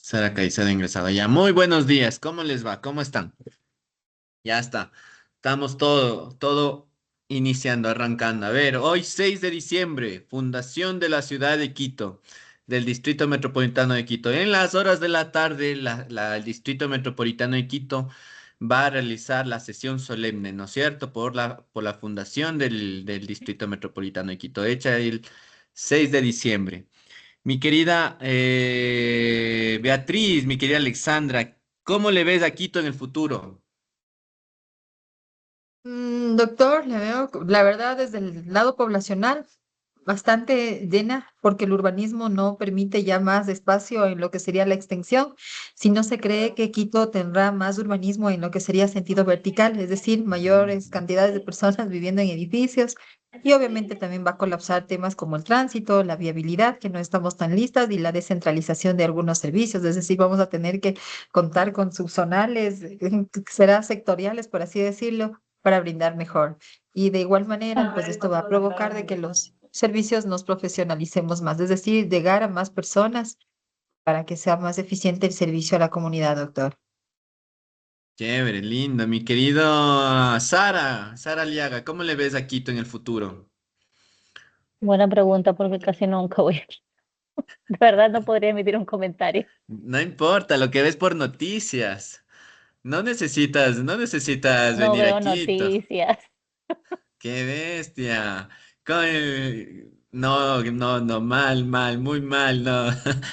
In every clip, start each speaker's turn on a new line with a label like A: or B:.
A: Sara Caicedo ingresada ya. Muy buenos días, ¿cómo les va? ¿Cómo están? Ya está. Estamos todo iniciando, arrancando. A ver, hoy 6 de diciembre, Fundación de la Ciudad de Quito, del Distrito Metropolitano de Quito. En las horas de la tarde, el Distrito Metropolitano de Quito va a realizar la sesión solemne, ¿no es cierto? Por la fundación del Distrito Metropolitano de Quito, hecha el 6 de diciembre. Mi querida Beatriz, mi querida Alexandra, ¿cómo le ves a Quito en el futuro?
B: Doctor, le veo, la verdad, desde el lado poblacional, bastante llena, porque el urbanismo no permite ya más espacio en lo que sería la extensión, si no se cree que Quito tendrá más urbanismo en lo que sería sentido vertical, es decir, mayores cantidades de personas viviendo en edificios, y obviamente también va a colapsar temas como el tránsito, la viabilidad, que no estamos tan listas, y la descentralización de algunos servicios, es decir, vamos a tener que contar con subzonales, será sectoriales, por así decirlo para brindar mejor. Y de igual manera, pues esto va a provocar de que los servicios nos profesionalicemos más, es decir, llegar a más personas para que sea más eficiente el servicio a la comunidad, doctor.
A: Chévere, lindo, mi querido Sara Aliaga, ¿cómo le ves a Quito en el futuro?
C: Buena pregunta porque casi nunca voy. De verdad no podría emitir un comentario.
A: No importa, lo que ves por noticias. No necesitas
C: No
A: venir a
C: veo
A: Quito.
C: noticias.
A: ¡Qué bestia! No, no, no, mal, muy mal, no.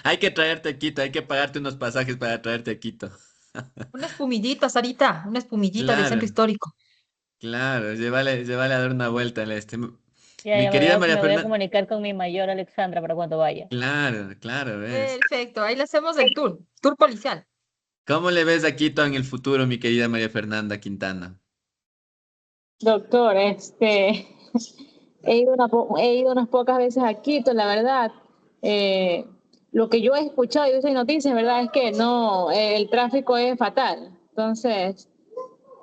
A: Hay que traerte a Quito, hay que pagarte unos pasajes para traerte a Quito.
B: Una espumillita, Sarita, una espumillita del centro
A: Claro.
B: histórico.
A: Claro, llévale a dar una vuelta al este.
C: Ya,
A: Mi
C: ya me voy
A: querida
C: a,
A: María
C: me voy a
A: Fernanda.
C: comunicar con mi mayor Alexandra para cuando vaya.
A: Claro, claro, ves.
B: Perfecto, ahí le hacemos el tour policial.
A: ¿Cómo le ves a Quito en el futuro, mi querida María Fernanda Quintana?
D: Doctor, he ido unas pocas veces a Quito, la verdad. Eh, lo que yo he escuchado y visto en noticias, ¿verdad? Es que no, el tráfico es fatal. Entonces,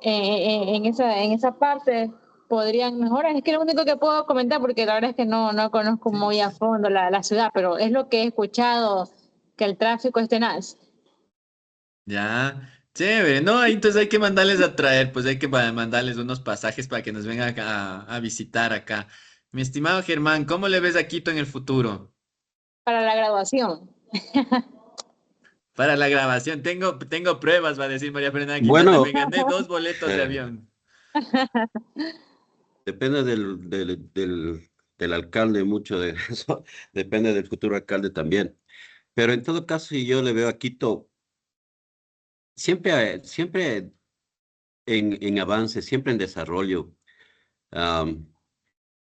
D: en esa parte podrían mejorar. Es que lo único que puedo comentar, porque la verdad es que no conozco
A: Sí.
D: muy a fondo la ciudad, pero es lo que he escuchado, que el tráfico es tenaz.
A: Ya, chévere, ¿no? Entonces hay que mandarles a traer, pues hay que mandarles unos pasajes para que nos vengan a visitar acá. Mi estimado Germán, ¿cómo le ves a Quito en el futuro?
D: Para la graduación.
A: Para la grabación, tengo pruebas, va a decir María Fernanda Quintana,
E: Bueno,
A: me gané 2 boletos de
E: eh,
A: avión.
E: depende del alcalde, mucho de eso, depende del futuro alcalde también. Pero en todo caso, si yo le veo a Quito siempre en avance, siempre en desarrollo. Am,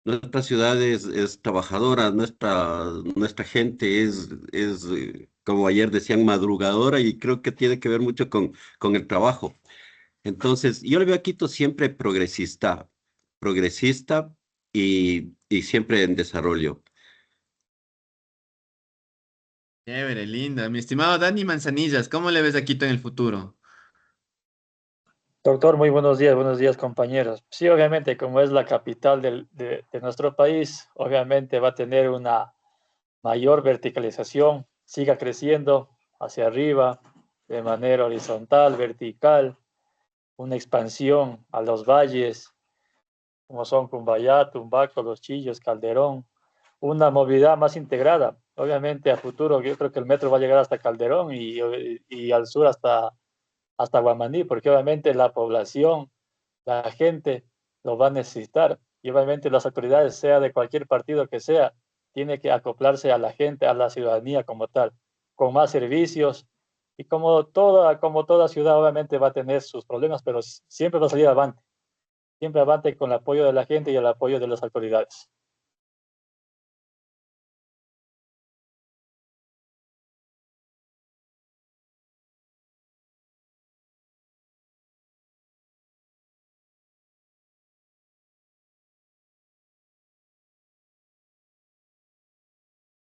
E: Nuestra ciudad es trabajadora, nuestra gente como ayer decían, madrugadora y creo que tiene que ver mucho con el trabajo. Entonces, yo le veo a Quito siempre progresista y siempre en desarrollo.
A: Chévere, lindo. Mi estimado Dani Manzanillas, ¿cómo le ves a Quito en el futuro?
F: Doctor, muy buenos días compañeros. Sí, obviamente, como es la capital de nuestro país, obviamente va a tener una mayor verticalización, siga creciendo hacia arriba de manera horizontal, vertical, una expansión a los valles, como son Cumbayá, Tumbaco, Los Chillos, Calderón, una movilidad más integrada. Obviamente, a futuro yo creo que el metro va a llegar hasta Calderón y al sur hasta Guamaní, porque obviamente la población, la gente lo va a necesitar y obviamente las autoridades, sea de cualquier partido que sea, tiene que acoplarse a la gente, a la ciudadanía como tal, con más servicios y como toda ciudad obviamente va a tener sus problemas, pero siempre va a salir avante, siempre avante con el apoyo de la gente y el apoyo de las autoridades.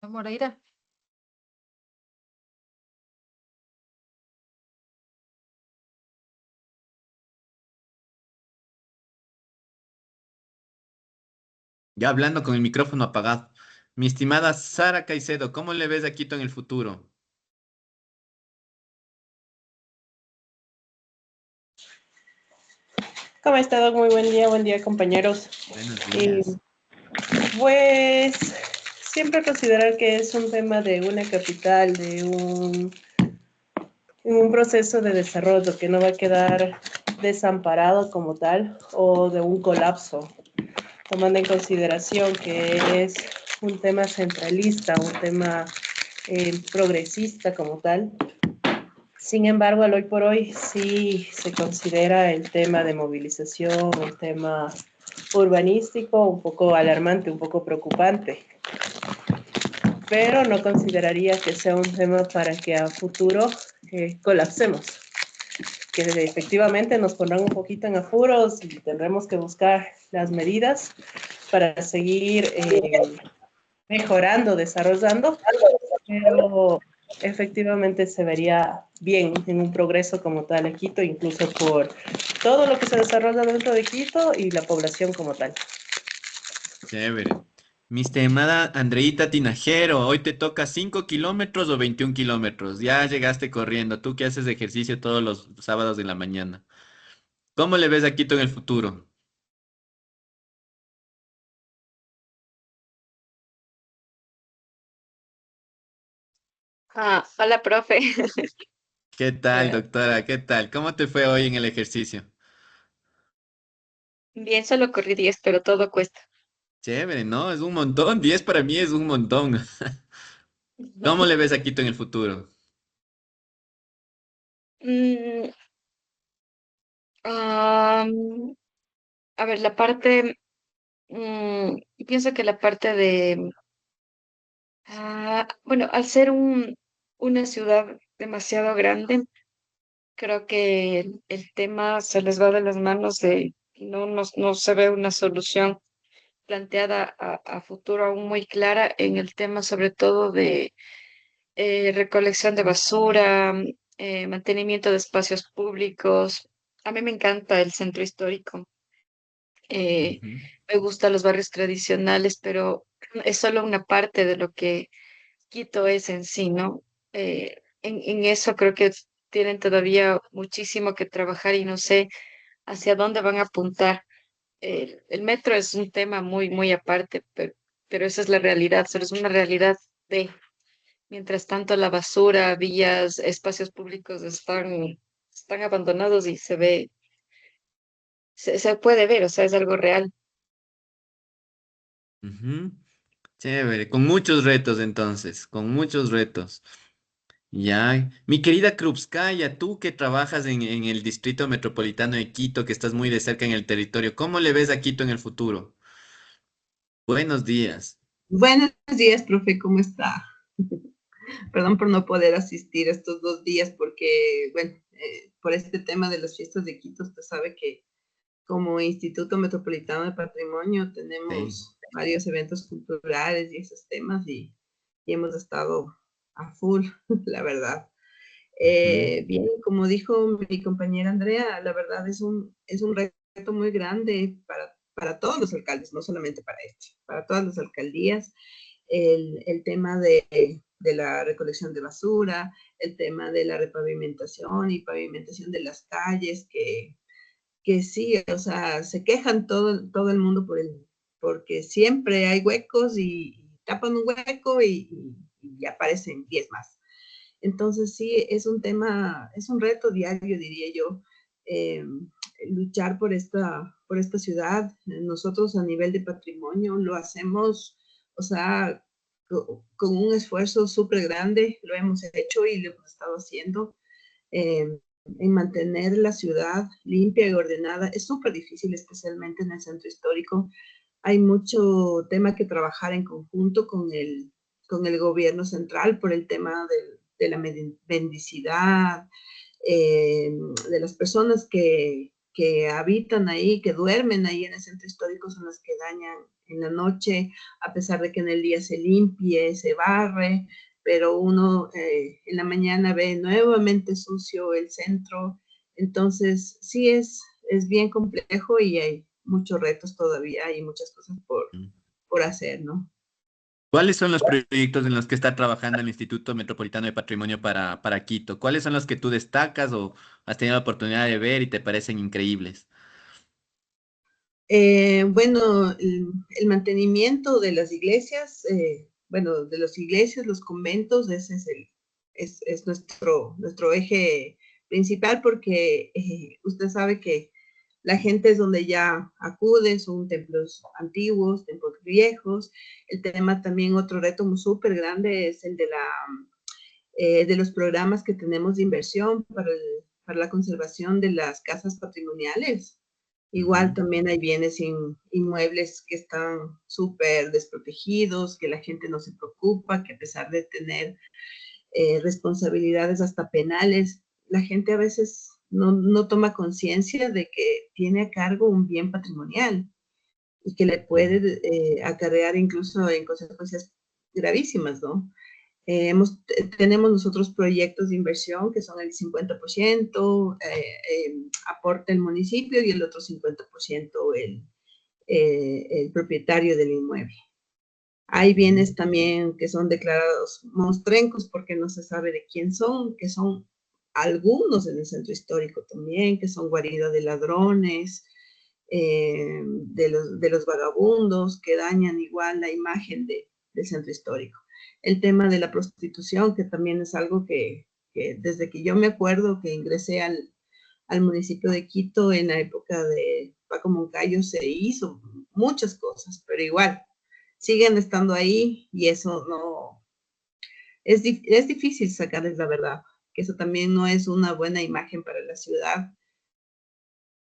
B: Moreira.
A: Ya hablando con el micrófono apagado. Mi estimada Sara Caicedo, ¿cómo le ves a Quito en el futuro?
G: ¿Cómo ha estado? Muy buen día compañeros.
A: Buenos
G: Eh,
A: días.
G: pues siempre considerar que es un tema de una capital, en un proceso de desarrollo que no va a quedar desamparado como tal o de un colapso, tomando en consideración que es un tema centralista, un tema progresista como tal. Sin embargo, al hoy por hoy sí se considera el tema de movilización, un tema urbanístico un poco alarmante, un poco preocupante, pero no consideraría que sea un tema para que a futuro colapsemos, que efectivamente nos pondrán un poquito en apuros y tendremos que buscar las medidas para seguir mejorando, desarrollando, pero efectivamente se vería bien en un progreso como tal en Quito, incluso por todo lo que se desarrolla dentro de Quito y la población como tal.
A: Chévere. Mi estimada Andreita Tinajero, hoy te toca 5 kilómetros o 21 kilómetros. Ya llegaste corriendo, tú que haces ejercicio todos los sábados de la mañana. ¿Cómo le ves a Quito en el futuro?
H: Hola, profe.
A: ¿Qué tal,
H: Eh,
A: doctora? ¿Qué tal? ¿Cómo te fue hoy en el ejercicio?
H: Bien, solo corrí 10, pero todo cuesta.
A: Chévere, ¿no? Es un montón. 10 para mí es un montón. ¿Cómo le ves a Quito en el futuro?
H: Mm, am, a ver, mm, pienso que la parte de, bueno, al ser una ciudad demasiado grande, creo que el tema se les va de las manos no se ve una solución planteada a futuro aún muy clara en el tema, sobre todo de recolección de basura, mantenimiento de espacios públicos. A mí me encanta el centro histórico, eh,
A: Ujú,
H: me gustan los barrios tradicionales, pero es solo una parte de lo que Quito es en sí, ¿no? En eso creo que tienen todavía muchísimo que trabajar y no sé hacia dónde van a apuntar. El metro es un tema muy aparte, pero esa es la realidad, solo es una realidad de... Mientras tanto, la basura, vías, espacios públicos están abandonados y se puede ver, o sea, es algo real.
A: ujú. Chévere, con muchos retos entonces, con muchos retos. Ya, mi querida Krupskaya, tú que trabajas en el Distrito Metropolitano de Quito, que estás muy de cerca en el territorio, ¿cómo le ves a Quito en el futuro? Buenos días.
I: Buenos días, profe, ¿cómo está? Perdón por no poder asistir estos 2 días porque, bueno, por este tema de las fiestas de Quito, usted sabe que como Instituto Metropolitano de Patrimonio
A: Sí.
I: tenemos varios eventos culturales y esos temas y hemos estado a full, la verdad.
A: Ujú,
I: Bien, como dijo mi compañera Andrea, la verdad es un reto muy grande para todos los alcaldes, no solamente para este, para todas las alcaldías, el tema de la recolección de basura, el tema de la repavimentación y pavimentación de las calles, que sí, o sea, se quejan todo el mundo porque siempre hay huecos y tapan un hueco y aparecen 10 más. Entonces sí, es un tema, es un reto diario, diría yo, eh, luchar por esta ciudad. Nosotros a nivel de patrimonio lo hacemos, o sea, con un esfuerzo súper grande, lo hemos hecho y lo hemos estado haciendo. En mantener la ciudad limpia y ordenada. Es súper difícil, especialmente en el centro histórico. Hay mucho tema que trabajar en conjunto con el gobierno central por el tema de la mendicidad, de las personas que habitan ahí, que duermen ahí en el centro histórico, son las que dañan en la noche, a pesar de que en el día se limpie, se barre, pero uno en la mañana ve nuevamente sucio el centro. Entonces, sí es bien complejo y hay muchos retos todavía y muchas cosas
A: ujú.
I: por hacer, ¿no?
A: ¿Cuáles son los proyectos en los que está trabajando el Instituto Metropolitano de Patrimonio para Quito? ¿Cuáles son los que tú destacas o has tenido la oportunidad de ver y te parecen increíbles?
I: Bueno, el mantenimiento de las iglesias, bueno, de las iglesias, los conventos, ese es nuestro eje principal porque usted sabe que la gente es donde ya acude, son templos antiguos, templos viejos. El tema también, otro reto súper grande es el de los programas que tenemos de inversión para la conservación de las casas patrimoniales. Igual también hay bienes inmuebles que están súper desprotegidos, que la gente no se preocupa, que a pesar de tener responsabilidades hasta penales, la gente a veces no toma conciencia de que tiene a cargo un bien patrimonial y que le puede acarrear incluso en consecuencias gravísimas, ¿no? Tenemos nosotros proyectos de inversión que son el 50% aporta el municipio y el otro 50% el propietario del inmueble. Hay bienes también que son declarados monstruencos porque no se sabe de quién son, que son algunos en el centro histórico también, que son guarida de ladrones, de los vagabundos, que dañan igual la imagen del centro histórico. El tema de la prostitución, que también es algo que desde que yo me acuerdo que ingresé al municipio de Quito en la época de Paco Moncayo se hizo muchas cosas, pero igual siguen estando ahí y eso no, es difícil sacarles la verdad, que eso también no es una buena imagen para la ciudad.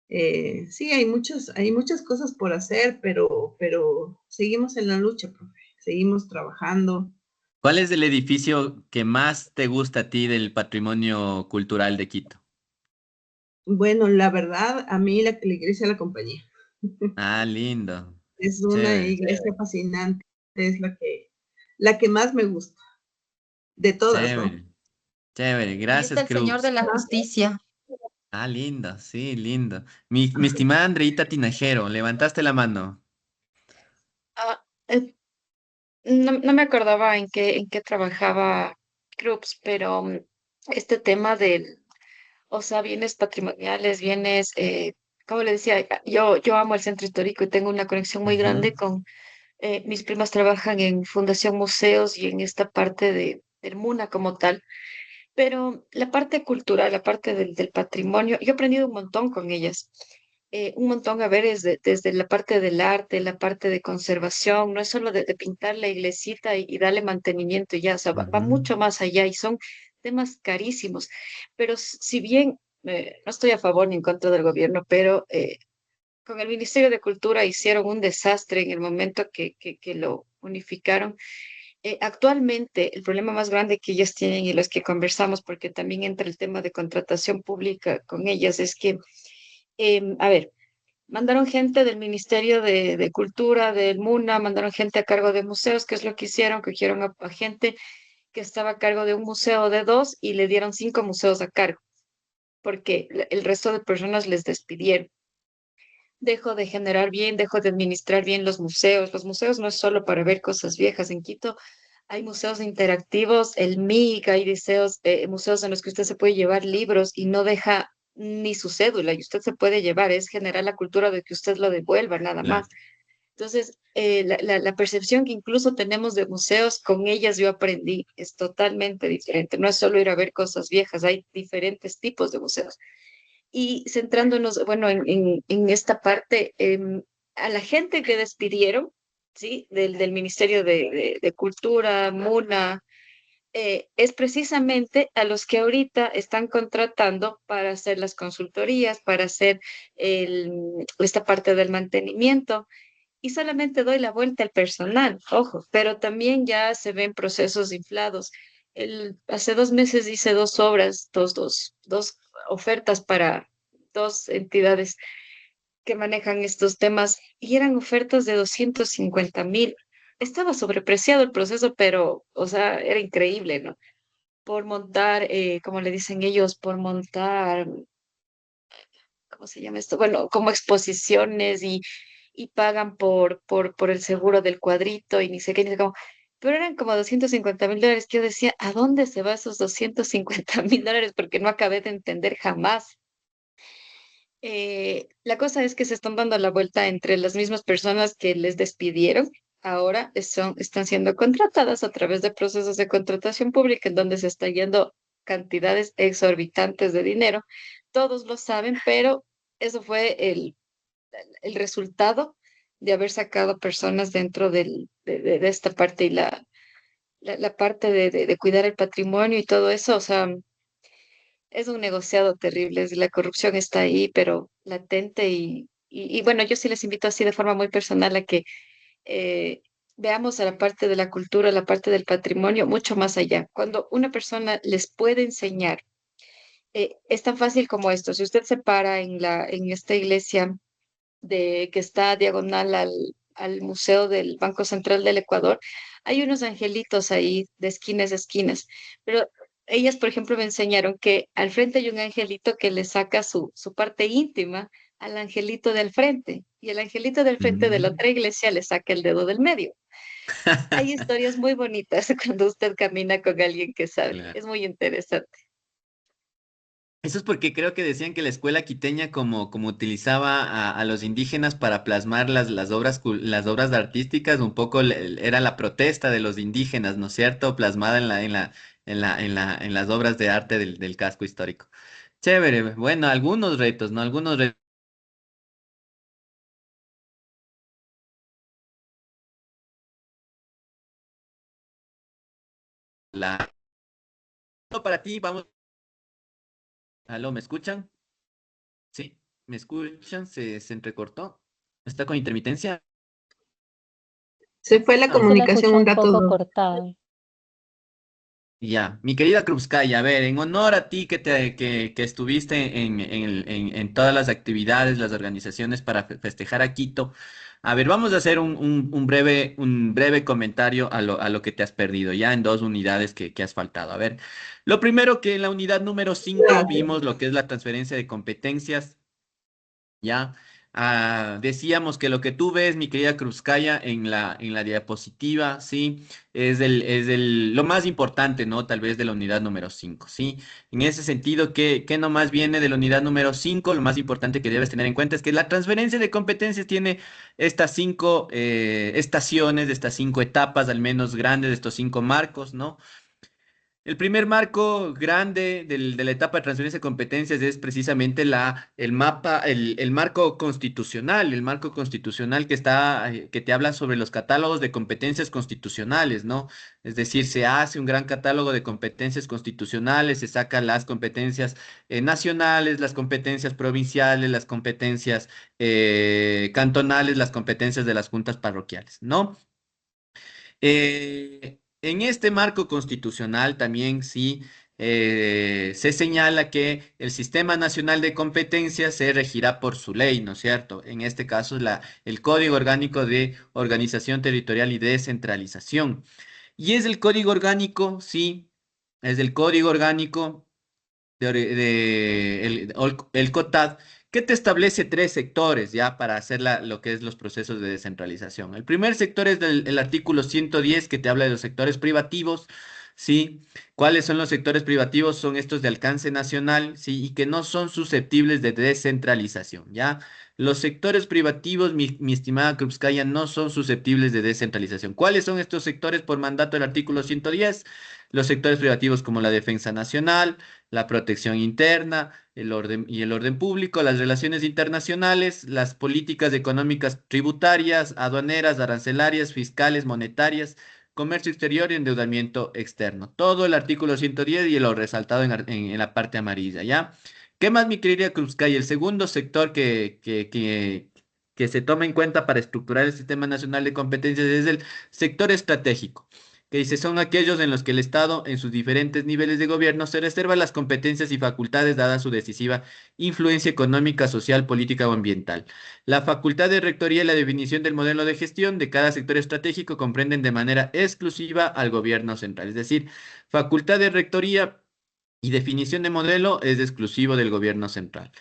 I: Sí, hay muchas cosas por hacer, pero seguimos en la lucha, profe, seguimos trabajando.
A: ¿Cuál es el edificio que más te gusta a ti del patrimonio cultural de Quito?
I: Bueno, la verdad, a mí la iglesia de la compañía.
A: Ah, lindo.
I: Es una
A: Chévere.
I: iglesia fascinante, es la que más me gusta, de todas, ¿no?
A: Chévere. Chévere.
B: Ahí está
A: Gracias,
B: el Señor de
A: Cruz.
B: la Justicia.
A: Ah, lindo. Sí, lindo. Mi estimada Andreita Tinajero, levantaste la mano.
H: Ah, no me acordaba en qué trabajaba Krups, pero este tema del, o sea, bienes patrimoniales, bienes, como le decía, yo amo el centro histórico y tengo una conexión muy grande
A: Ujú.
H: con, mis primas trabajan en Fundación Museos y en esta parte del MUNA como tal, pero la parte cultural, la parte del patrimonio, yo he aprendido un montón con ellas. Un montón, a ver, desde la parte del arte, la parte de conservación, no es solo de pintar la iglesita y darle mantenimiento y ya, o sea, va
A: Ujú.
H: mucho más allá y son temas carísimos. Pero si bien no estoy a favor ni en contra del gobierno, pero con el Ministerio de Cultura hicieron un desastre en el momento que lo unificaron. Actualmente, el problema más grande que ellas tienen y los que conversamos, porque también entra el tema de contratación pública con ellas, es que, a ver, mandaron gente del Ministerio de Cultura, del MUNA, mandaron gente a cargo de museos, ¿qué es lo que hicieron? Cogieron a gente que estaba a cargo de un museo de dos y le dieron 5 museos a cargo, porque el resto de personas les despidieron. Dejó de generar bien, dejó de administrar bien los museos. Los museos no es solo para ver cosas viejas. En Quito hay museos interactivos, el MIC, hay museos en los que usted se puede llevar libros y no deja ni su cédula y usted se puede llevar, es generar la cultura de que usted lo devuelva, nada
A: Claro.
H: más. Entonces, la percepción que incluso tenemos de museos, con ellas yo aprendí, es totalmente diferente. No es solo ir a ver cosas viejas, hay diferentes tipos de museos. Y centrándonos, bueno, en esta parte, a la gente que despidieron, ¿sí? Del Ministerio de Cultura, MUNA, es precisamente a los que ahorita están contratando para hacer las consultorías, para hacer esta parte del mantenimiento. Y solamente doy la vuelta al personal, ojo, pero también ya se ven procesos inflados. Hace 2 meses hice 2 obras, dos ofertas para 2 entidades que manejan estos temas y eran ofertas de 250.000. Estaba sobrepreciado el proceso, pero, o sea, era increíble, ¿no? Por montar, como le dicen ellos, por montar, ¿cómo se llama esto? Bueno, como exposiciones y pagan por el seguro del cuadrito y ni sé qué, ni sé cómo. Pero eran como $250.000 que yo decía, ¿a dónde se va esos $250.000? Porque no acabé de entender jamás. La cosa es que se están dando la vuelta entre las mismas personas que les despidieron. Ahora están siendo contratadas a través de procesos de contratación pública en donde se están yendo cantidades exorbitantes de dinero. Todos lo saben, pero eso fue el resultado de haber sacado personas dentro de esta parte y la parte de cuidar el patrimonio y todo eso. O sea, es un negociado terrible, la corrupción está ahí, pero latente y bueno, yo sí les invito así de forma muy personal a que eh, veamos a la parte de la cultura, la parte del patrimonio, mucho más allá. Cuando una persona les puede enseñar, es tan fácil como esto. Si usted se para en esta iglesia que está diagonal al Museo del Banco Central del Ecuador, hay unos angelitos ahí de esquinas a esquinas, pero ellas, por ejemplo, me enseñaron que al frente hay un angelito que le saca su parte íntima al angelito del frente, y el angelito del frente de la
A: Mm.
H: otra iglesia le saca el dedo del medio. Hay historias muy bonitas cuando usted camina con alguien que sabe.
A: Claro.
H: Es muy interesante.
A: Eso es porque creo que decían que la escuela quiteña como utilizaba a los indígenas para plasmar las obras artísticas, un poco era la protesta de los indígenas, ¿no es cierto? Plasmada en las obras de arte del casco histórico. Chévere, bueno, algunos retos, ¿no? Algunos retos. La... Para ti, vamos. Aló, ¿me escuchan? Sí, ¿me escuchan? ¿Se entrecortó? ¿Está con intermitencia?
I: Se fue la
A: Ah,
C: Se la
I: comunicación
C: escucha
I: un
C: un poco
I: rato.
C: cortada.
A: ya, mi querida Krupskaya, a ver, en honor a ti que estuviste en todas las actividades, las organizaciones para festejar a Quito, a ver, vamos a hacer un breve comentario a lo que te has perdido, ya en dos unidades que has faltado. A ver, lo primero que en la unidad número 5 vimos lo que es la transferencia de competencias. ¿Ya? Decíamos que lo que tú ves, mi querida Krupskaya, en la diapositiva, ¿sí? Lo más importante, ¿no? Tal vez de la unidad número 5, ¿sí? En ese sentido, ¿qué nomás viene de la unidad número 5? Lo más importante que debes tener en cuenta es que la transferencia de competencias tiene estas cinco estaciones, estas cinco etapas, al menos grandes, de estos cinco marcos, ¿no? El primer marco grande de la etapa de transferencia de competencias es precisamente el mapa, el marco constitucional que te habla sobre los catálogos de competencias constitucionales, ¿no? Es decir, se hace un gran catálogo de competencias constitucionales, se sacan las competencias nacionales, las competencias provinciales, las competencias cantonales, las competencias de las juntas parroquiales, ¿no? En este marco constitucional también sí se señala que el Sistema Nacional de Competencias se regirá por su ley, ¿no es cierto? En este caso, el Código Orgánico de Organización Territorial y Descentralización. Y es el Código Orgánico, sí, es el Código Orgánico el COTAD, que te establece tres sectores ya para hacer lo que es los procesos de descentralización. El primer sector es el artículo 110 que te habla de los sectores privativos, ¿sí? ¿Cuáles son los sectores privativos? Son estos de alcance nacional, ¿sí? Y que no son susceptibles de descentralización, ¿ya? Los sectores privativos, mi estimada Krupskaya, no son susceptibles de descentralización. ¿Cuáles son estos sectores por mandato del artículo 110? Los sectores privativos como la defensa nacional, la protección interna, el orden público, las relaciones internacionales, las políticas económicas tributarias, aduaneras, arancelarias, fiscales, monetarias, comercio exterior y endeudamiento externo. Todo el artículo 110 y lo resaltado en la parte amarilla, ¿ya? ¿Qué más, mi querida Krupskaya? El segundo sector que se toma en cuenta para estructurar el Sistema Nacional de Competencias es el sector estratégico, que dice son aquellos en los que el Estado, en sus diferentes niveles de gobierno, se reserva las competencias y facultades dadas su decisiva influencia económica, social, política o ambiental. La facultad de rectoría y la definición del modelo de gestión de cada sector estratégico comprenden de manera exclusiva al gobierno central. Es decir, facultad de rectoría y definición de modelo es exclusivo del gobierno central.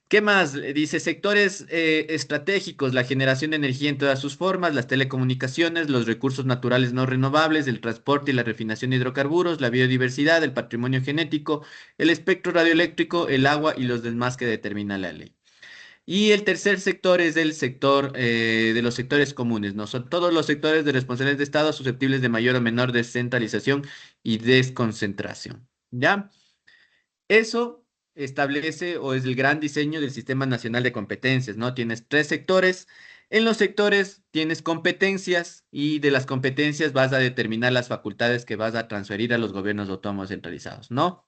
A: ¿Qué más? Dice sectores estratégicos, la generación de energía en todas sus formas, las telecomunicaciones, los recursos naturales no renovables, el transporte y la refinación de hidrocarburos, la biodiversidad, el patrimonio genético, el espectro radioeléctrico, el agua y los demás que determina la ley. Y el tercer sector es el sector de los sectores comunes, ¿no? Son todos los sectores de responsabilidades de Estado susceptibles de mayor o menor descentralización y desconcentración. ¿Ya? Eso establece o es el gran diseño del Sistema Nacional de Competencias, ¿no? Tienes tres sectores. En los sectores tienes competencias y de las competencias vas a determinar las facultades que vas a transferir a los gobiernos autónomos centralizados, ¿no?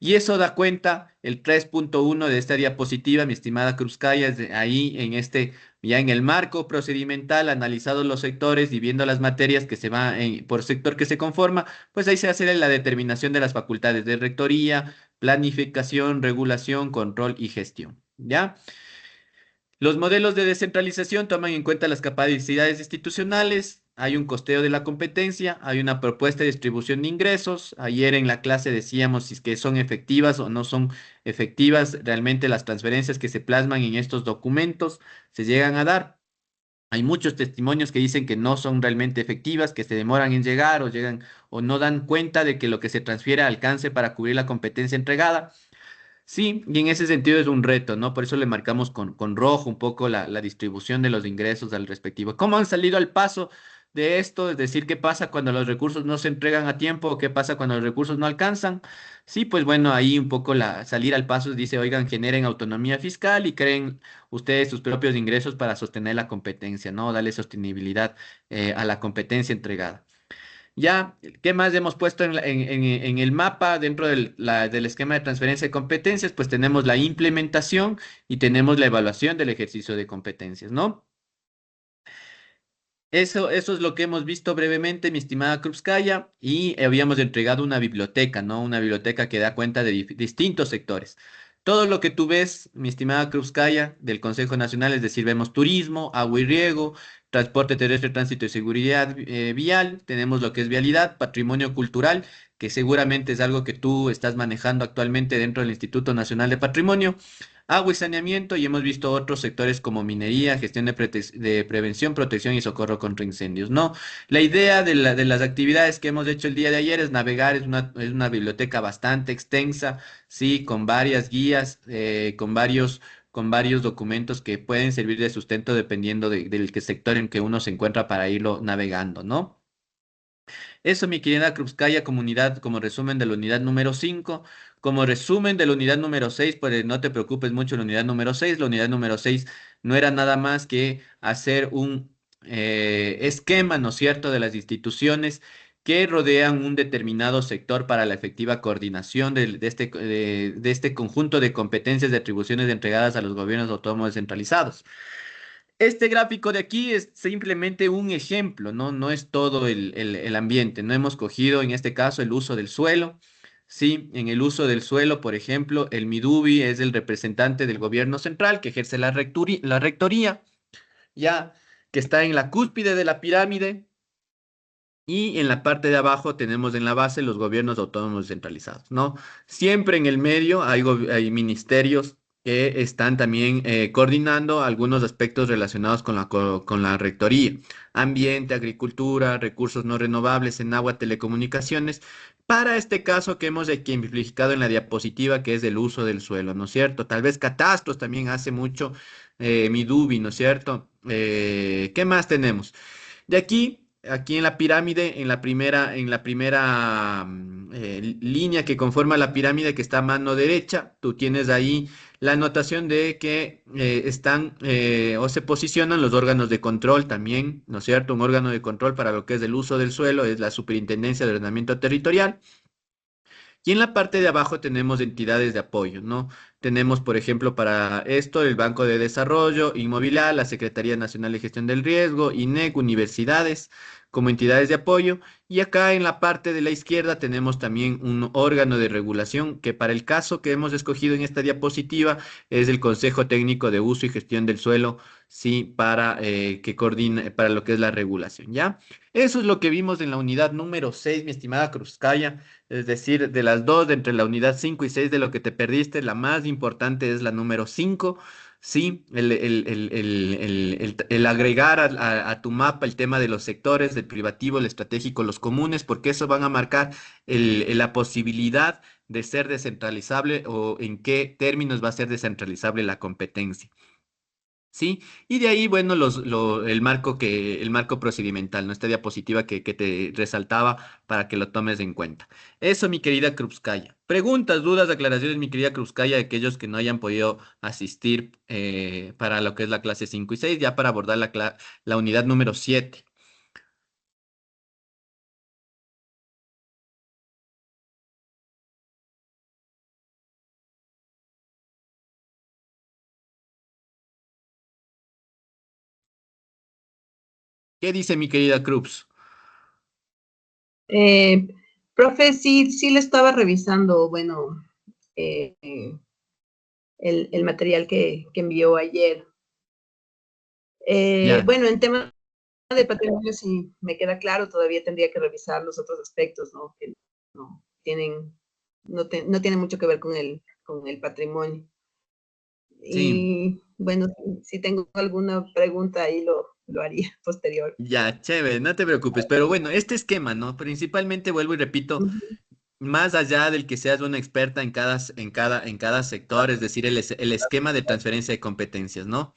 A: Y eso da cuenta el 3.1 de esta diapositiva, mi estimada Cruzcaya, ahí en ya en el marco procedimental, analizados los sectores y viendo las materias que se va por sector que se conforma, pues ahí se hace la determinación de las facultades de rectoría, planificación, regulación, control y gestión. ¿Ya? Los modelos de descentralización toman en cuenta las capacidades institucionales, hay un costeo de la competencia, hay una propuesta de distribución de ingresos. Ayer en la clase decíamos si es que son efectivas o no son efectivas realmente las transferencias que se plasman en estos documentos, se llegan a dar. Hay muchos testimonios que dicen que no son realmente efectivas, que se demoran en llegar o llegan o no dan cuenta de que lo que se transfiere alcance para cubrir la competencia entregada. Sí, y en ese sentido es un reto, ¿no? Por eso le marcamos con rojo un poco la distribución de los ingresos al respectivo. ¿Cómo han salido al paso de esto? Es decir, ¿qué pasa cuando los recursos no se entregan a tiempo o qué pasa cuando los recursos no alcanzan? Sí, pues bueno, ahí un poco salir al paso dice, oigan, generen autonomía fiscal y creen ustedes sus propios ingresos para sostener la competencia, ¿no? Darle sostenibilidad a la competencia entregada. Ya, ¿qué más hemos puesto en el mapa dentro del esquema de transferencia de competencias? Pues tenemos la implementación y tenemos la evaluación del ejercicio de competencias, ¿no? Eso es lo que hemos visto brevemente, mi estimada Krupskaya, y habíamos entregado una biblioteca, ¿no? Una biblioteca que da cuenta de distintos sectores. Todo lo que tú ves, mi estimada Krupskaya, del Consejo Nacional, es decir, vemos turismo, agua y riego, transporte terrestre, tránsito y seguridad vial, tenemos lo que es vialidad, patrimonio cultural, que seguramente es algo que tú estás manejando actualmente dentro del Instituto Nacional de Patrimonio, agua y saneamiento, y hemos visto otros sectores como minería, gestión de prevención, protección y socorro contra incendios, ¿no? La idea de las actividades que hemos hecho el día de ayer es navegar, es una biblioteca bastante extensa, sí, con varias guías, con varios documentos que pueden servir de sustento dependiendo del sector en que uno se encuentra para irlo navegando, ¿no? Eso, mi querida Krupskaya, comunidad, como resumen de la unidad número 5. Como resumen de la unidad número 6, pues no te preocupes mucho la unidad número 6. La unidad número 6 no era nada más que hacer un esquema, ¿no es cierto?, de las instituciones que rodean un determinado sector para la efectiva coordinación de este conjunto de competencias y atribuciones entregadas a los gobiernos autónomos descentralizados. Este gráfico de aquí es simplemente un ejemplo, ¿no? No es todo el ambiente. No hemos cogido en este caso el uso del suelo. Sí, en el uso del suelo, por ejemplo, el Midubi es el representante del gobierno central que ejerce la rectoría, ya que está en la cúspide de la pirámide. Y en la parte de abajo tenemos en la base los gobiernos autónomos descentralizados, ¿no? Siempre en el medio hay ministerios que están también coordinando algunos aspectos relacionados con la rectoría. Ambiente, agricultura, recursos no renovables en agua, telecomunicaciones. Para este caso que hemos ejemplificado en la diapositiva, que es el uso del suelo, ¿no es cierto? Tal vez catastros también hace mucho Midubi, ¿no es cierto? ¿Qué más tenemos? De aquí en la pirámide, en la primera línea que conforma la pirámide que está a mano derecha, tú tienes ahí la anotación de que están o se posicionan los órganos de control también, ¿no es cierto? Un órgano de control para lo que es el uso del suelo es la Superintendencia de Ordenamiento Territorial. Y en la parte de abajo tenemos entidades de apoyo, ¿no? Tenemos, por ejemplo, para esto el Banco de Desarrollo Inmobiliario, la Secretaría Nacional de Gestión del Riesgo, INEC, universidades como entidades de apoyo. Y acá en la parte de la izquierda tenemos también un órgano de regulación que para el caso que hemos escogido en esta diapositiva es el Consejo Técnico de Uso y Gestión del Suelo, sí, para que coordine para lo que es la regulación, ¿ya? Eso es lo que vimos en la unidad número 6, mi estimada Krupskaya. Es decir, de las dos, entre la unidad 5 y 6 de lo que te perdiste, la más importante es la número 5. Sí, el agregar a tu mapa el tema de los sectores, del privativo, el estratégico, los comunes, porque eso van a marcar la posibilidad de ser descentralizable o en qué términos va a ser descentralizable la competencia. ¿sí? Y de ahí, bueno, el marco procedimental, ¿no? Esta diapositiva que te resaltaba para que lo tomes en cuenta. Eso, mi querida Krupskaya. Preguntas, dudas, aclaraciones, mi querida Krupskaya, de aquellos que no hayan podido asistir para lo que es la clase 5 y 6, ya para abordar la unidad número 7. ¿Qué dice mi querida Krups?
I: Eh, Profe, sí le estaba revisando, bueno, eh, el material que envió ayer.
A: Ya.
I: Bueno, en tema de patrimonio sí me queda claro, todavía tendría que revisar los otros aspectos, ¿no? Que no tienen, no tienen mucho que ver con el patrimonio.
A: Sí.
I: Y bueno, si tengo alguna pregunta ahí lo haría posterior.
A: Ya, chévere, no te preocupes. Pero bueno, este esquema, ¿no? Principalmente vuelvo y repito,
I: Ujú.
A: más allá del que seas una experta en cada sector, es decir, el esquema de transferencia de competencias, ¿no?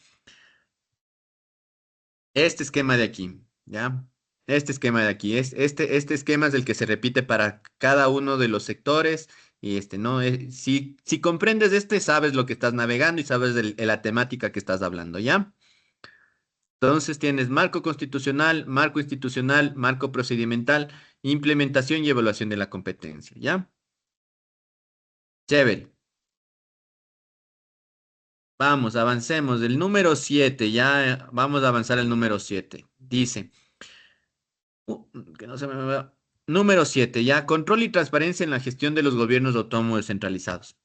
A: Este esquema de aquí, ¿ya? Este esquema de aquí, este esquema es el que se repite para cada uno de los sectores y ¿no? Si comprendes este, sabes lo que estás navegando y sabes la temática que estás hablando, ¿ya? Entonces tienes marco constitucional, marco institucional, marco procedimental, implementación y evaluación de la competencia, ¿ya? Chévere. Vamos, avancemos. El número 7, ya vamos a avanzar al número 7. Dice, que no se me vea. Número 7, ya, control y transparencia en la gestión de los gobiernos autónomos descentralizados.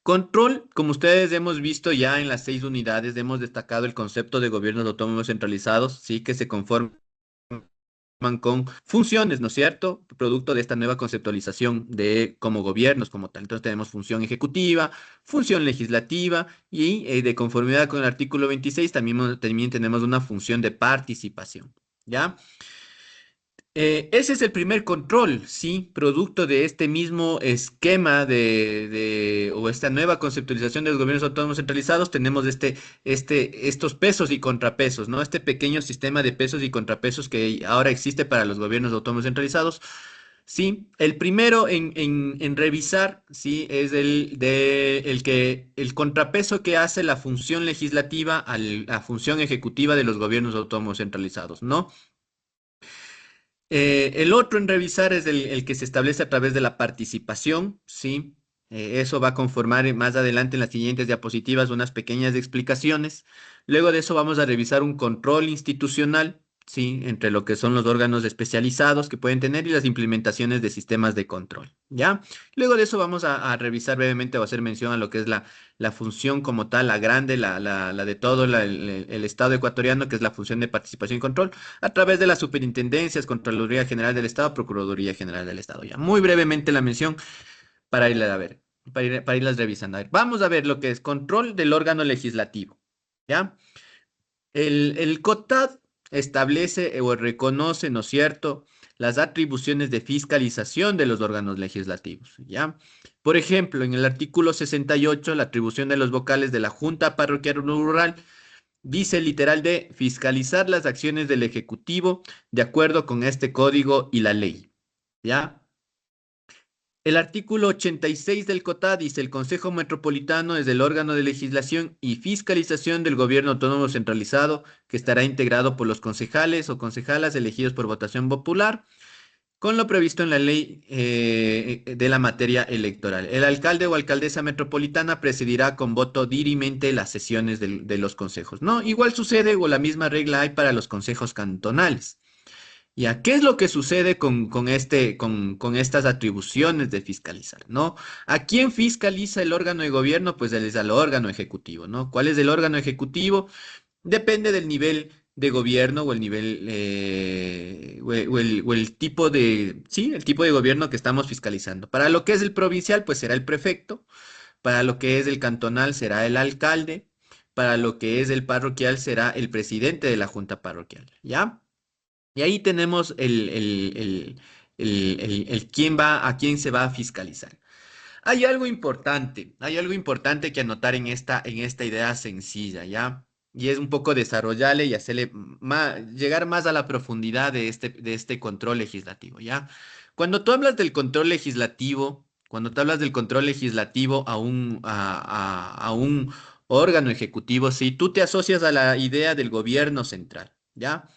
A: Control, como ustedes hemos visto ya en las 6 unidades, hemos destacado el concepto de gobiernos autónomos centralizados, sí, que se conforman con funciones, ¿no es cierto? Producto de esta nueva conceptualización de como gobiernos como tal. Entonces tenemos función ejecutiva, función legislativa y de conformidad con el artículo 26 también tenemos una función de participación, ¿ya? Ese es el primer control, ¿sí? Producto de este mismo esquema o esta nueva conceptualización de los gobiernos autónomos centralizados, tenemos estos pesos y contrapesos, ¿no? Este pequeño sistema de pesos y contrapesos que ahora existe para los gobiernos autónomos centralizados, ¿sí? El primero en revisar, ¿sí? Es el contrapeso que hace la función legislativa a la función ejecutiva de los gobiernos autónomos centralizados, ¿no? El otro en revisar es el que se establece a través de la participación, ¿sí? Eso va a conformar más adelante en las siguientes diapositivas unas pequeñas explicaciones. Luego de eso vamos a revisar un control institucional, ¿sí? Entre lo que son los órganos especializados que pueden tener y las implementaciones de sistemas de control, ¿ya? Luego de eso vamos a revisar brevemente o hacer mención a lo que es la función como tal, la grande, la de todo el Estado ecuatoriano, que es la función de participación y control a través de las superintendencias, Contraloría General del Estado, Procuraduría General del Estado. Ya, muy brevemente la mención para irla a ver, para irlas revisando. A ver, vamos a ver lo que es control del órgano legislativo. ¿Ya? El COTAD establece o reconoce, ¿no es cierto?, las atribuciones de fiscalización de los órganos legislativos, ¿ya? Por ejemplo, en el artículo 68, la atribución de los vocales de la Junta Parroquial Rural dice literal de fiscalizar las acciones del Ejecutivo de acuerdo con este código y la ley. ¿Ya? El artículo 86 del COTAD dice el Consejo Metropolitano es el órgano de legislación y fiscalización del gobierno autónomo centralizado que estará integrado por los concejales o concejalas elegidos por votación popular con lo previsto en la ley de la materia electoral. El alcalde o alcaldesa metropolitana presidirá con voto dirimente las sesiones de los consejos, ¿no? Igual sucede o la misma regla hay para los consejos cantonales. ¿Ya? ¿Qué es lo que sucede con estas atribuciones de fiscalizar, ¿no? ¿A quién fiscaliza el órgano de gobierno? Pues es al órgano ejecutivo, ¿no? ¿Cuál es el órgano ejecutivo? Depende del nivel de gobierno o el nivel o el tipo sí, el tipo de gobierno que estamos fiscalizando. Para lo que es el provincial, pues será el prefecto. Para lo que es el cantonal, será el alcalde. Para lo que es el parroquial, será el presidente de la junta parroquial, ¿ya? Y ahí tenemos a quién se va a fiscalizar. Hay algo importante que anotar en esta idea sencilla, ¿ya? Y es un poco desarrollarle y hacerle llegar más a la profundidad de este control legislativo, ¿ya? Cuando tú hablas del control legislativo, cuando tú hablas del control legislativo a un órgano ejecutivo, sí, tú te asocias a la idea del gobierno central, ¿ya?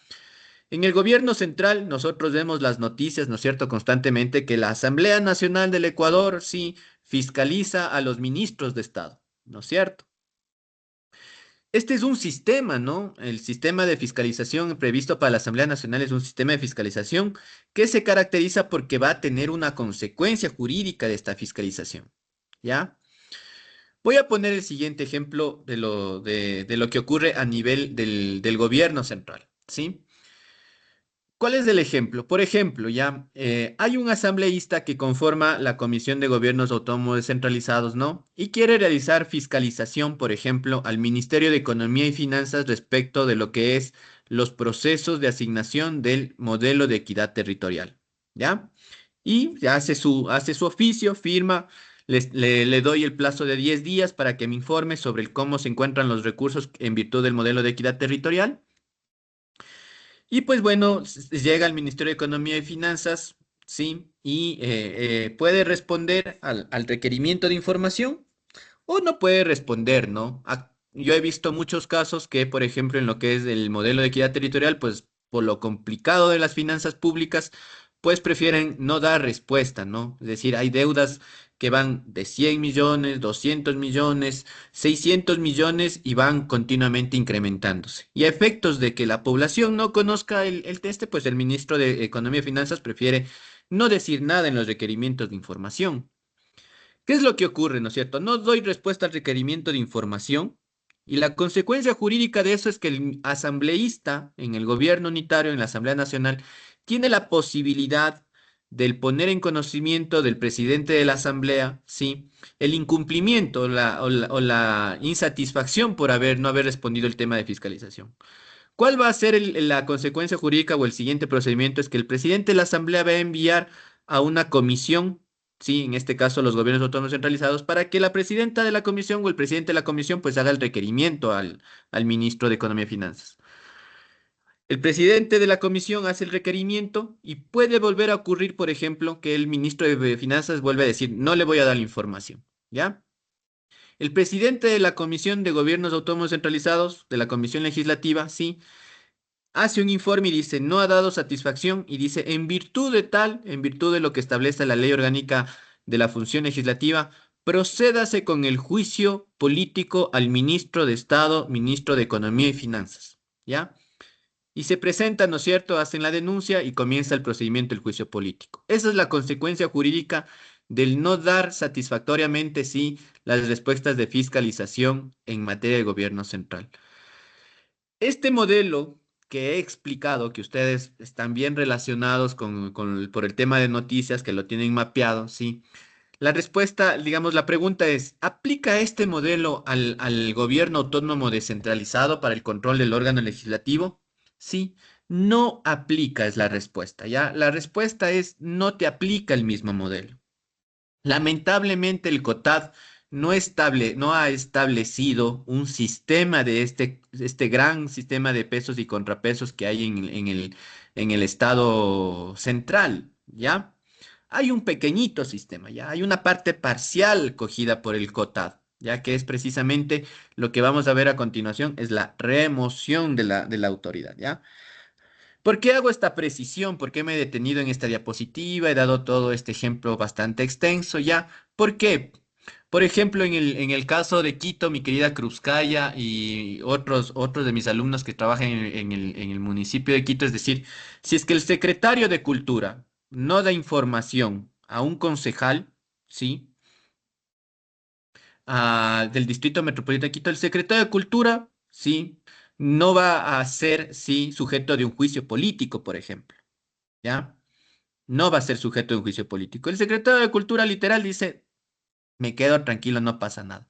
A: En el gobierno central, nosotros vemos las noticias, ¿no es cierto?, constantemente que la Asamblea Nacional del Ecuador sí fiscaliza a los ministros de Estado, ¿no es cierto? Este es un sistema, ¿no? El sistema de fiscalización previsto para la Asamblea Nacional es un sistema de fiscalización que se caracteriza porque va a tener una consecuencia jurídica de esta fiscalización, ¿ya? Voy a poner el siguiente ejemplo de lo que ocurre a nivel del gobierno central, ¿sí? ¿Cuál es el ejemplo? Por ejemplo, ya hay un asambleísta que conforma la Comisión de Gobiernos Autónomos Descentralizados, ¿no? Y quiere realizar fiscalización, por ejemplo, al Ministerio de Economía y Finanzas respecto de lo que es los procesos de asignación del modelo de equidad territorial, ¿ya? Y hace su oficio, firma, le doy el plazo de 10 días para que me informe sobre cómo se encuentran los recursos en virtud del modelo de equidad territorial. Y pues bueno, llega al Ministerio de Economía y Finanzas, sí, y puede responder al requerimiento de información o no puede responder, ¿no? Yo he visto muchos casos que, por ejemplo, en lo que es el modelo de equidad territorial, pues por lo complicado de las finanzas públicas, pues prefieren no dar respuesta, ¿no? Es decir, hay deudas que van de 100 millones, 200 millones, 600 millones y van continuamente incrementándose. Y a efectos de que la población no conozca el teste, pues el ministro de Economía y Finanzas prefiere no decir nada en los requerimientos de información. ¿Qué es lo que ocurre, no es cierto? No doy respuesta al requerimiento de información y la consecuencia jurídica de eso es que el asambleísta en el gobierno unitario, en la Asamblea Nacional, tiene la posibilidad de poner en conocimiento del presidente de la Asamblea, sí, el incumplimiento o la insatisfacción por no haber respondido el tema de fiscalización. ¿Cuál va a ser la consecuencia jurídica o el siguiente procedimiento? Es que el presidente de la Asamblea va a enviar a una comisión, sí, en este caso los gobiernos autónomos centralizados, para que la presidenta de la comisión o el presidente de la comisión pues haga el requerimiento al ministro de Economía y Finanzas. El presidente de la comisión hace el requerimiento y puede volver a ocurrir, por ejemplo, que el ministro de Finanzas vuelve a decir, no le voy a dar la información, ¿ya? El presidente de la Comisión de Gobiernos Autónomos Centralizados, de la Comisión Legislativa, sí, hace un informe y dice, no ha dado satisfacción y dice, en virtud de tal, en virtud de lo que establece la Ley Orgánica de la Función Legislativa, procédase con el juicio político al ministro de Estado, ministro de Economía y Finanzas, ¿ya? Y se presentan, ¿no es cierto?, hacen la denuncia y comienza el procedimiento del juicio político. Esa es la consecuencia jurídica del no dar satisfactoriamente, sí, las respuestas de fiscalización en materia de gobierno central. Este modelo que he explicado, que ustedes están bien relacionados por el tema de noticias, que lo tienen mapeado, ¿sí? La respuesta, digamos, la pregunta es, ¿aplica este modelo al gobierno autónomo descentralizado para el control del órgano legislativo? Sí, no aplica es la respuesta, ¿ya? La respuesta es, no te aplica el mismo modelo. Lamentablemente el COTAD no ha establecido un sistema de este gran sistema de pesos y contrapesos que hay en el Estado central, ¿ya? Hay un pequeñito sistema, ¿ya? Hay una parte parcial cogida por el COTAD, ya que es precisamente lo que vamos a ver a continuación, es la remoción de la autoridad, ¿ya? ¿Por qué hago esta precisión? ¿Por qué me he detenido en esta diapositiva? He dado todo este ejemplo bastante extenso ya. ¿Por qué? Por ejemplo, en el caso de Quito, mi querida Cruzcaya y otros de mis alumnos que trabajan en el municipio de Quito, es decir, si es que el secretario de Cultura no da información a un concejal, ¿sí? Del Distrito Metropolitano de Quito, el secretario de Cultura, ¿sí? No va a ser, sí, sujeto de un juicio político, por ejemplo, ¿ya? No va a ser sujeto de un juicio político. El secretario de Cultura literal dice, me quedo tranquilo, no pasa nada.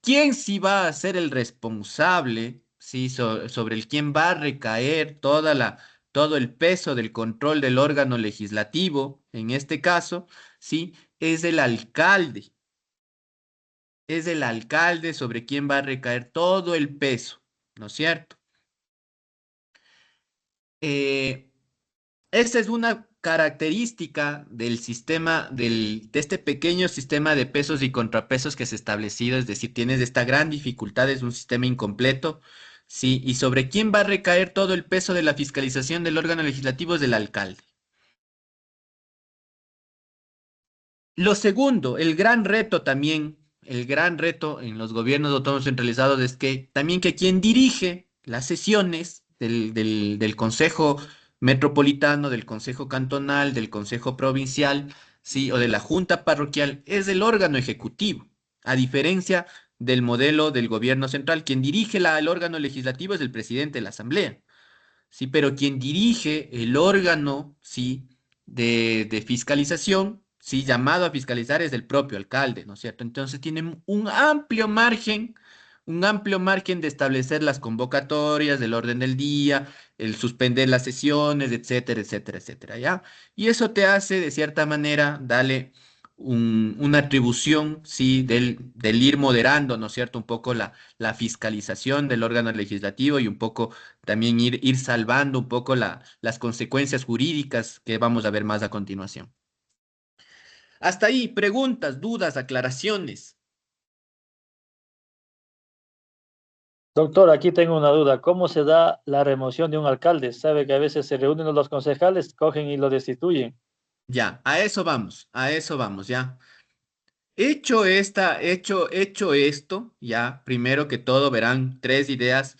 A: ¿Quién sí va a ser el responsable, sí, sobre el quién va a recaer todo el peso del control del órgano legislativo, en este caso, sí, es el alcalde, es el alcalde sobre quien va a recaer todo el peso, ¿no es cierto? Esta es una característica del sistema, de este pequeño sistema de pesos y contrapesos que se ha establecido, es decir, tienes esta gran dificultad, es un sistema incompleto, ¿sí? Y sobre quién va a recaer todo el peso de la fiscalización del órgano legislativo es del alcalde. Lo segundo, el gran reto también, el gran reto en los gobiernos autónomos centralizados es que también que quien dirige las sesiones del Consejo Metropolitano, del Consejo Cantonal, del Consejo Provincial, sí, o de la Junta Parroquial, es el órgano ejecutivo, a diferencia del modelo del gobierno central. Quien dirige el órgano legislativo es el presidente de la Asamblea, sí, pero quien dirige el órgano, sí, de fiscalización, sí, llamado a fiscalizar es el propio alcalde, ¿no es cierto? Entonces tienen un amplio margen de establecer las convocatorias, el orden del día, el suspender las sesiones, etcétera, etcétera, etcétera, ¿ya? Y eso te hace, de cierta manera, darle una atribución, sí, del ir moderando, ¿no es cierto? Un poco la fiscalización del órgano legislativo y un poco también ir salvando un poco las consecuencias jurídicas que vamos a ver más a continuación. Hasta ahí, preguntas, dudas, aclaraciones.
F: Doctor, aquí tengo una duda. ¿Cómo se da la remoción de un alcalde? Sabe que a veces se reúnen los concejales, cogen y lo destituyen.
A: Ya, a eso vamos, ya. Hecho esto, ya, primero que todo verán tres ideas.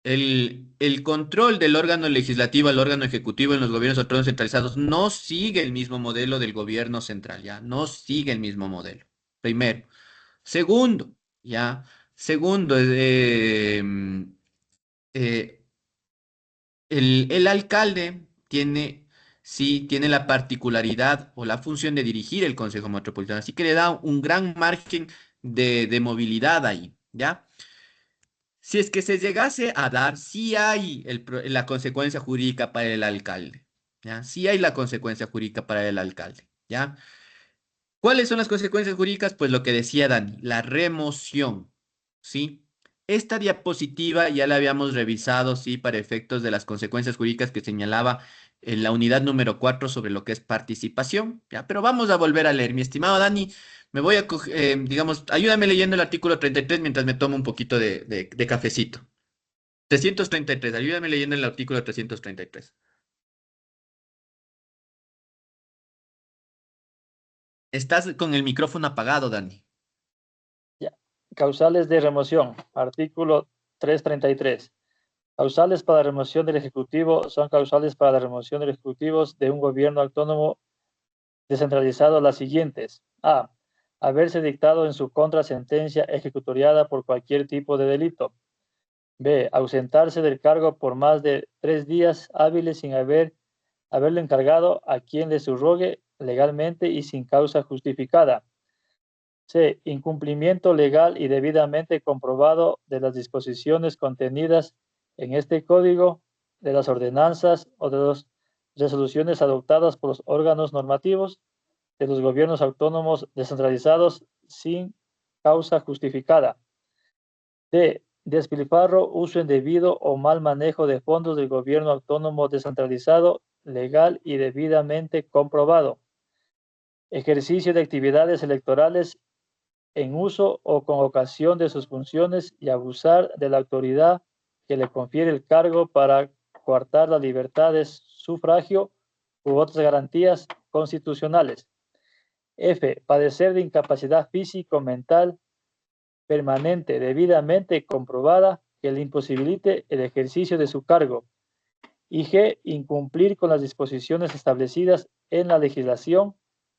A: El control del órgano legislativo al órgano ejecutivo en los gobiernos autónomos centralizados no sigue el mismo modelo del gobierno central, ya, no sigue el mismo modelo. Primero. Segundo, ya, segundo, eh, el alcalde tiene, sí, tiene la particularidad o la función de dirigir el Consejo Metropolitano, así que le da un gran margen de movilidad ahí, ¿ya? Si es que se llegase a dar, sí hay la consecuencia jurídica para el alcalde, ¿ya? Sí hay la consecuencia jurídica para el alcalde, ¿ya? ¿Cuáles son las consecuencias jurídicas? Pues lo que decía Dani, la remoción, ¿sí? Esta diapositiva ya la habíamos revisado, ¿sí? Para efectos de las consecuencias jurídicas que señalaba en la unidad número 4 sobre lo que es participación, ¿ya? Pero vamos a volver a leer. Mi estimado Dani, me voy a, digamos, ayúdame leyendo el artículo 33 mientras me tomo un poquito de cafecito. 333, ayúdame leyendo el artículo 333. Estás con el micrófono apagado, Dani.
F: Ya. Causales de remoción. Artículo 333. Causales para la remoción del Ejecutivo son causales para la remoción del Ejecutivo de un gobierno autónomo descentralizado las siguientes. A. Haberse dictado en su contra sentencia ejecutoriada por cualquier tipo de delito. B. Ausentarse del cargo por más de 3 días hábiles sin haberlo encargado a quien le subrogue legalmente y sin causa justificada. C. Incumplimiento legal y debidamente comprobado de las disposiciones contenidas en este código, de las ordenanzas o de las resoluciones adoptadas por los órganos normativos de los gobiernos autónomos descentralizados sin causa justificada. D. Despilfarro, uso indebido o mal manejo de fondos del gobierno autónomo descentralizado, legal y debidamente comprobado. Ejercicio de actividades electorales en uso o con ocasión de sus funciones y abusar de la autoridad que le confiere el cargo para coartar la libertad de sufragio u otras garantías constitucionales. F. Padecer de incapacidad físico mental permanente debidamente comprobada que le imposibilite el ejercicio de su cargo. Y G. Incumplir con las disposiciones establecidas en la legislación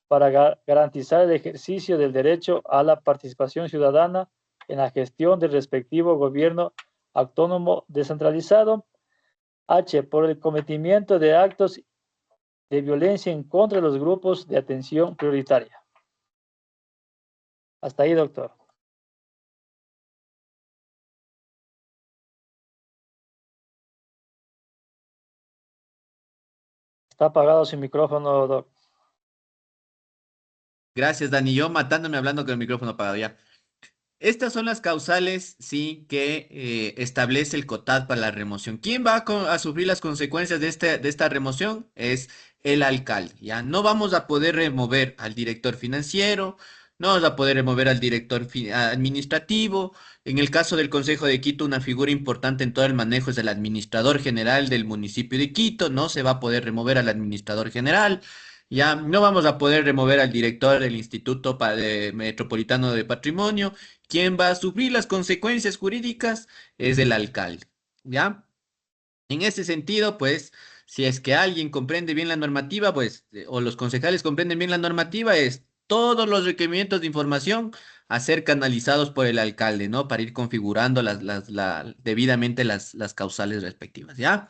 F: para garantizar el ejercicio del derecho a la participación ciudadana en la gestión del respectivo gobierno autónomo descentralizado. H. Por el cometimiento de actos de violencia en contra de los grupos de atención prioritaria. Hasta ahí, doctor. Está apagado su micrófono, doctor.
A: Gracias, Dani. Yo matándome hablando con el micrófono apagado ya. Estas son las causales, sí, que establece el COTAD para la remoción. ¿Quién va a sufrir las consecuencias de esta remoción? Es el alcalde, ¿ya? No vamos a poder remover al director financiero, no vamos a poder remover al director administrativo. En el caso del Consejo de Quito, una figura importante en todo el manejo es el administrador general del municipio de Quito. No se va a poder remover al administrador general. Ya no vamos a poder remover al director del Instituto Metropolitano de Patrimonio. Quien va a sufrir las consecuencias jurídicas es el alcalde. ¿Ya? En ese sentido, pues, si es que alguien comprende bien la normativa, pues, o los concejales comprenden bien la normativa, es todos los requerimientos de información a ser canalizados por el alcalde, ¿no? Para ir configurando debidamente las causales respectivas, ¿ya?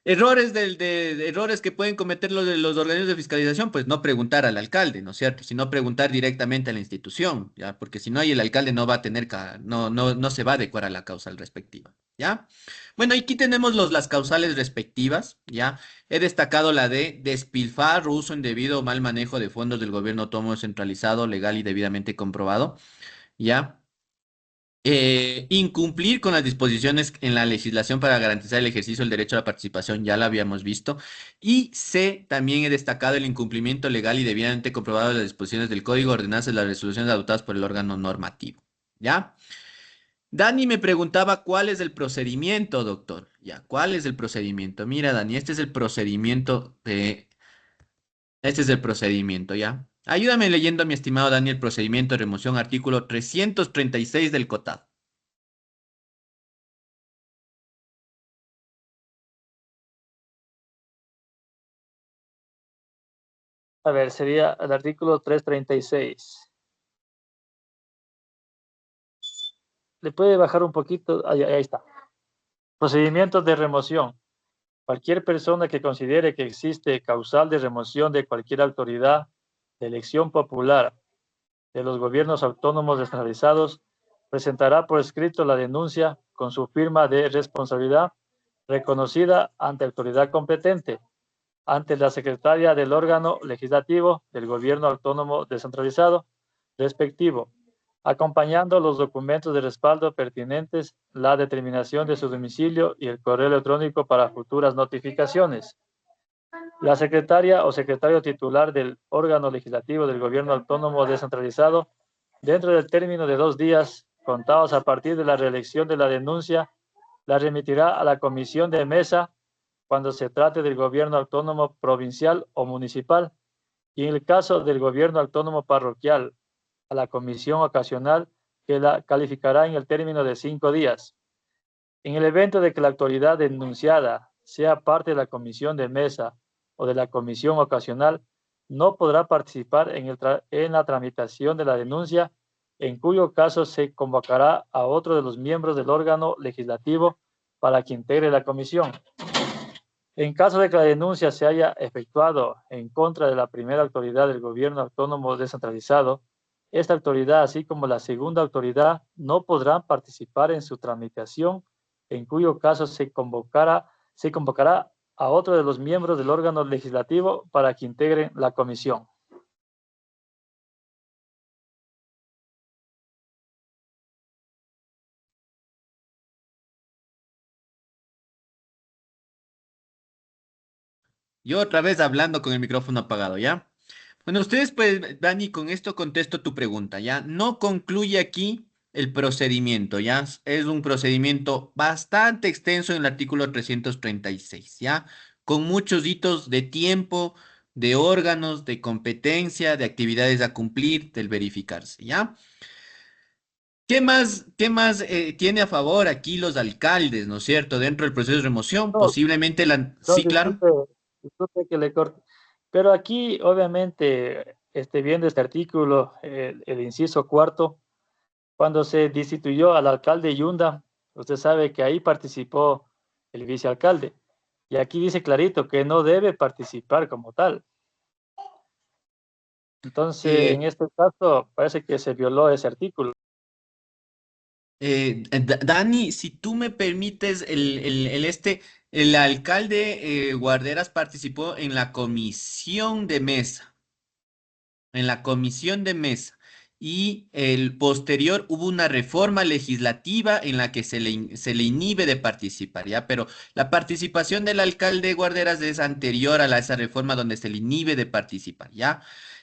A: Errores errores que pueden cometer los organismos de fiscalización, pues no preguntar al alcalde, ¿no es cierto? Sino preguntar directamente a la institución, ¿ya? Porque si no, ahí el alcalde no va a tener, no se va a adecuar a la causal respectiva, ¿ya? Bueno, aquí tenemos las causales respectivas, ¿ya? He destacado la de despilfarro, uso indebido o mal manejo de fondos del gobierno autónomo centralizado, legal y debidamente comprobado, ¿ya? Incumplir con las disposiciones en la legislación para garantizar el ejercicio del derecho a la participación, ya lo habíamos visto. Y C, también he destacado el incumplimiento legal y debidamente comprobado de las disposiciones del Código, ordenanzas y las resoluciones adoptadas por el órgano normativo. ¿Ya? Dani me preguntaba cuál es el procedimiento, doctor. Ya, ¿cuál es el procedimiento? Mira, Dani, este es el procedimiento, ¿ya? Ayúdame leyendo, mi estimado Dani, el procedimiento de remoción, artículo 336 del COTAD.
F: A ver, sería el artículo 336. ¿Le puede bajar un poquito? Ahí está. Procedimientos de remoción. Cualquier persona que considere que existe causal de remoción de cualquier autoridad de elección popular de los gobiernos autónomos descentralizados presentará por escrito la denuncia con su firma de responsabilidad reconocida ante autoridad competente, ante la secretaria del órgano legislativo del gobierno autónomo descentralizado respectivo, acompañando los documentos de respaldo pertinentes, la determinación de su domicilio y el correo electrónico para futuras notificaciones. La secretaria o secretario titular del órgano legislativo del gobierno autónomo descentralizado, dentro del término de 2 días, contados a partir de la reelección de la denuncia, la remitirá a la comisión de mesa cuando se trate del gobierno autónomo provincial o municipal, y en el caso del gobierno autónomo parroquial, a la comisión ocasional que la calificará en el término de 5 días. En el evento de que la autoridad denunciada sea parte de la comisión de mesa o de la comisión ocasional, no podrá participar en la tramitación de la denuncia, en cuyo caso se convocará a otro de los miembros del órgano legislativo para que integre la comisión. En caso de que la denuncia se haya efectuado en contra de la primera autoridad del gobierno autónomo descentralizado, esta autoridad, así como la segunda autoridad, no podrán participar en su tramitación, en cuyo caso se convocará a otro de los miembros del órgano legislativo para que integren la comisión.
A: Yo otra vez hablando con el micrófono apagado, ¿ya? Bueno, ustedes, pues, Dani, con esto contesto tu pregunta, ¿ya? No concluye aquí el procedimiento, ¿ya? Es un procedimiento bastante extenso en el artículo 336, ¿ya? Con muchos hitos de tiempo, de órganos, de competencia, de actividades a cumplir, del verificarse, ¿ya? ¿Qué más tiene a favor aquí los alcaldes, ¿no es cierto? Dentro del proceso de remoción,
F: No,
A: posiblemente
F: no,
A: Sí, claro.
F: disculpe que le corte. Pero aquí, obviamente, viendo este artículo, el inciso cuarto, cuando se destituyó al alcalde Yunda, usted sabe que ahí participó el vicealcalde. Y aquí dice clarito que no debe participar como tal. Entonces, en
A: Eh,
F: este caso, parece que se violó ese artículo.
A: Dani, si tú me permites, el alcalde Guarderas participó en la comisión de mesa, y el posterior hubo una reforma legislativa en la que se le inhibe de participar, ¿ya? Pero la participación del alcalde de Guarderas es anterior a esa reforma donde se le inhibe de participar, ¿ya?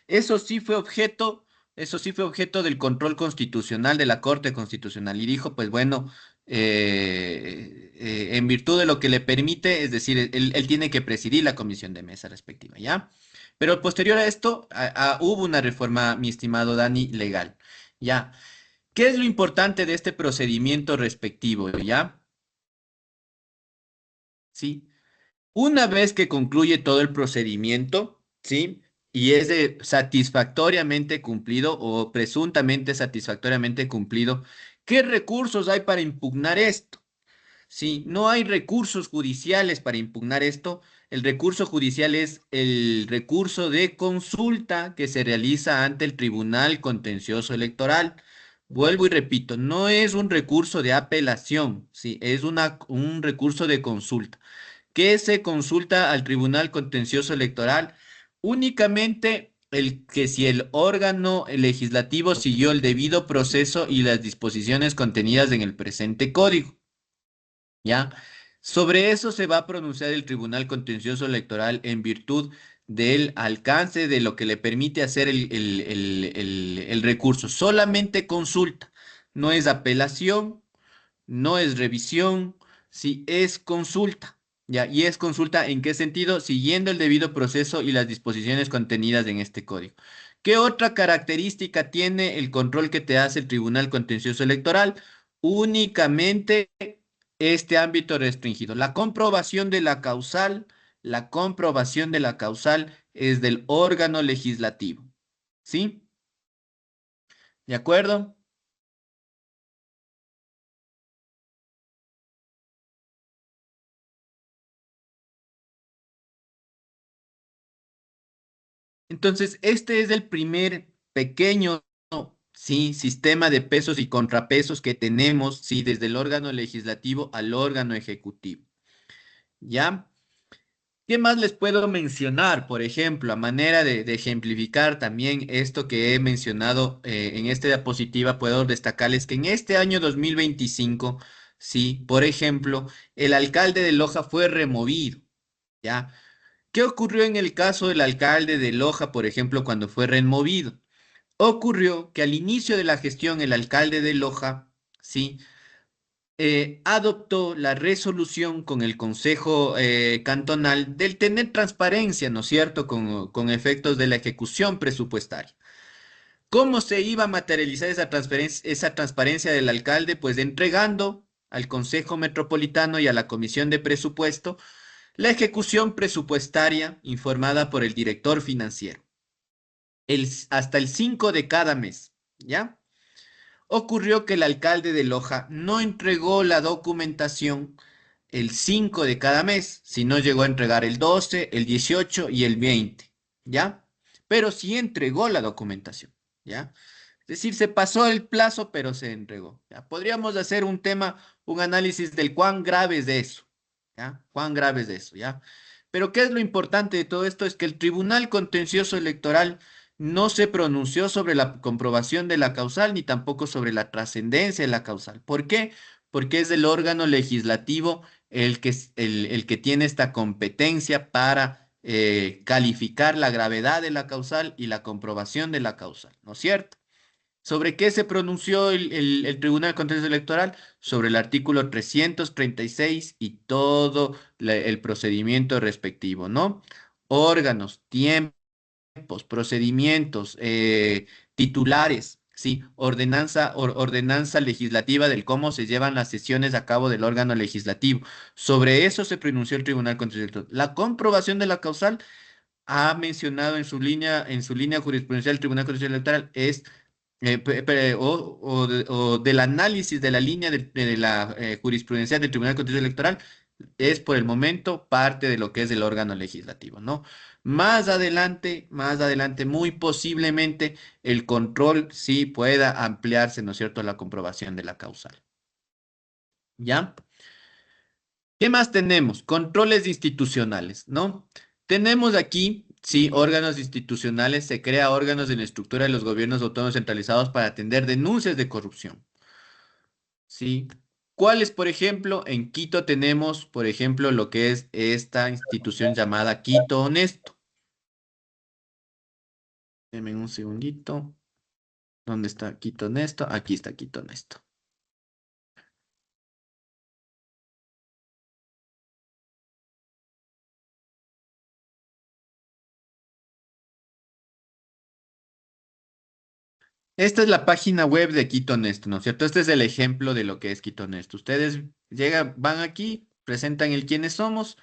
A: Eso sí fue objeto, eso sí fue objeto del control constitucional de la Corte Constitucional y dijo, pues bueno, en virtud de lo que le permite, es decir, él tiene que presidir la comisión de mesa respectiva, ¿ya? Pero posterior a esto, hubo una reforma, mi estimado Dani, legal. ¿Ya? ¿Qué es lo importante de este procedimiento respectivo? ¿Ya? ¿Sí? Una vez que concluye todo el procedimiento, ¿sí? Y es satisfactoriamente cumplido o presuntamente satisfactoriamente cumplido, ¿qué recursos hay para impugnar esto? Si no hay recursos judiciales para impugnar esto, el recurso judicial es el recurso de consulta que se realiza ante el Tribunal Contencioso Electoral. Vuelvo y repito, no es un recurso de apelación, sí, es un recurso de consulta. ¿Qué se consulta al Tribunal Contencioso Electoral? Únicamente el que si el órgano legislativo siguió el debido proceso y las disposiciones contenidas en el presente código. ¿Ya? Sobre eso se va a pronunciar el Tribunal Contencioso Electoral en virtud del alcance de lo que le permite hacer el recurso. Solamente consulta, no es apelación, no es revisión, sí es consulta. ¿Ya? ¿Y es consulta en qué sentido? Siguiendo el debido proceso y las disposiciones contenidas en este código. ¿Qué otra característica tiene el control que te hace el Tribunal Contencioso Electoral? Únicamente este ámbito restringido. La comprobación de la causal es del órgano legislativo. ¿Sí? ¿De acuerdo? Entonces, este es el primer pequeño, sí, sistema de pesos y contrapesos que tenemos, sí, desde el órgano legislativo al órgano ejecutivo. ¿Ya? ¿Qué más les puedo mencionar? Por ejemplo, a manera de ejemplificar también esto que he mencionado en esta diapositiva, puedo destacarles que en este año 2025, sí, por ejemplo, el alcalde de Loja fue removido, ¿ya? ¿Qué ocurrió en el caso del alcalde de Loja, por ejemplo, cuando fue removido? Ocurrió que al inicio de la gestión, el alcalde de Loja, sí, adoptó la resolución con el Consejo Cantonal del tener transparencia, ¿no es cierto?, con efectos de la ejecución presupuestaria. ¿Cómo se iba a materializar esa transparencia del alcalde? Pues entregando al Consejo Metropolitano y a la Comisión de Presupuesto la ejecución presupuestaria informada por el director financiero, hasta el 5 de cada mes, ¿ya? Ocurrió que el alcalde de Loja no entregó la documentación el 5 de cada mes, sino llegó a entregar el 12, el 18 y el 20, ¿ya? Pero sí entregó la documentación, ¿ya? Es decir, se pasó el plazo, pero se entregó, ¿ya? Podríamos hacer un análisis del cuán grave es de eso, ¿ya? Cuán grave es de eso, ¿ya? Pero ¿qué es lo importante de todo esto? Es que el Tribunal Contencioso Electoral no se pronunció sobre la comprobación de la causal ni tampoco sobre la trascendencia de la causal. ¿Por qué? Porque es el órgano legislativo el que tiene esta competencia para calificar la gravedad de la causal y la comprobación de la causal, ¿no es cierto? ¿Sobre qué se pronunció el Tribunal Contencioso Electoral? Sobre el artículo 336 y todo el procedimiento respectivo, ¿no? Órganos, tiempos, procedimientos, titulares, sí, ordenanza legislativa del cómo se llevan las sesiones a cabo del órgano legislativo. Sobre eso se pronunció el Tribunal Contencioso Electoral. La comprobación de la causal ha mencionado en su línea jurisprudencial el Tribunal Constitucional Electoral es del análisis de la línea de la jurisprudencia del Tribunal Constitucional Electoral es por el momento parte de lo que es el órgano legislativo, ¿no? Más adelante, muy posiblemente el control sí pueda ampliarse, ¿no es cierto?, la comprobación de la causal. ¿Ya? ¿Qué más tenemos? Controles institucionales, ¿no? Tenemos aquí, Sí, órganos institucionales, se crea órganos en la estructura de los gobiernos autónomos centralizados para atender denuncias de corrupción. Sí. ¿Cuáles, por ejemplo, en Quito tenemos, por ejemplo, lo que es esta institución llamada Quito Honesto? Denme un segundito. ¿Dónde está Quito Honesto? Aquí está Quito Honesto. Esta es la página web de Quito Honesto, ¿no es cierto? Este es el ejemplo de lo que es Quito Honesto. Ustedes llegan, van aquí, presentan el quiénes somos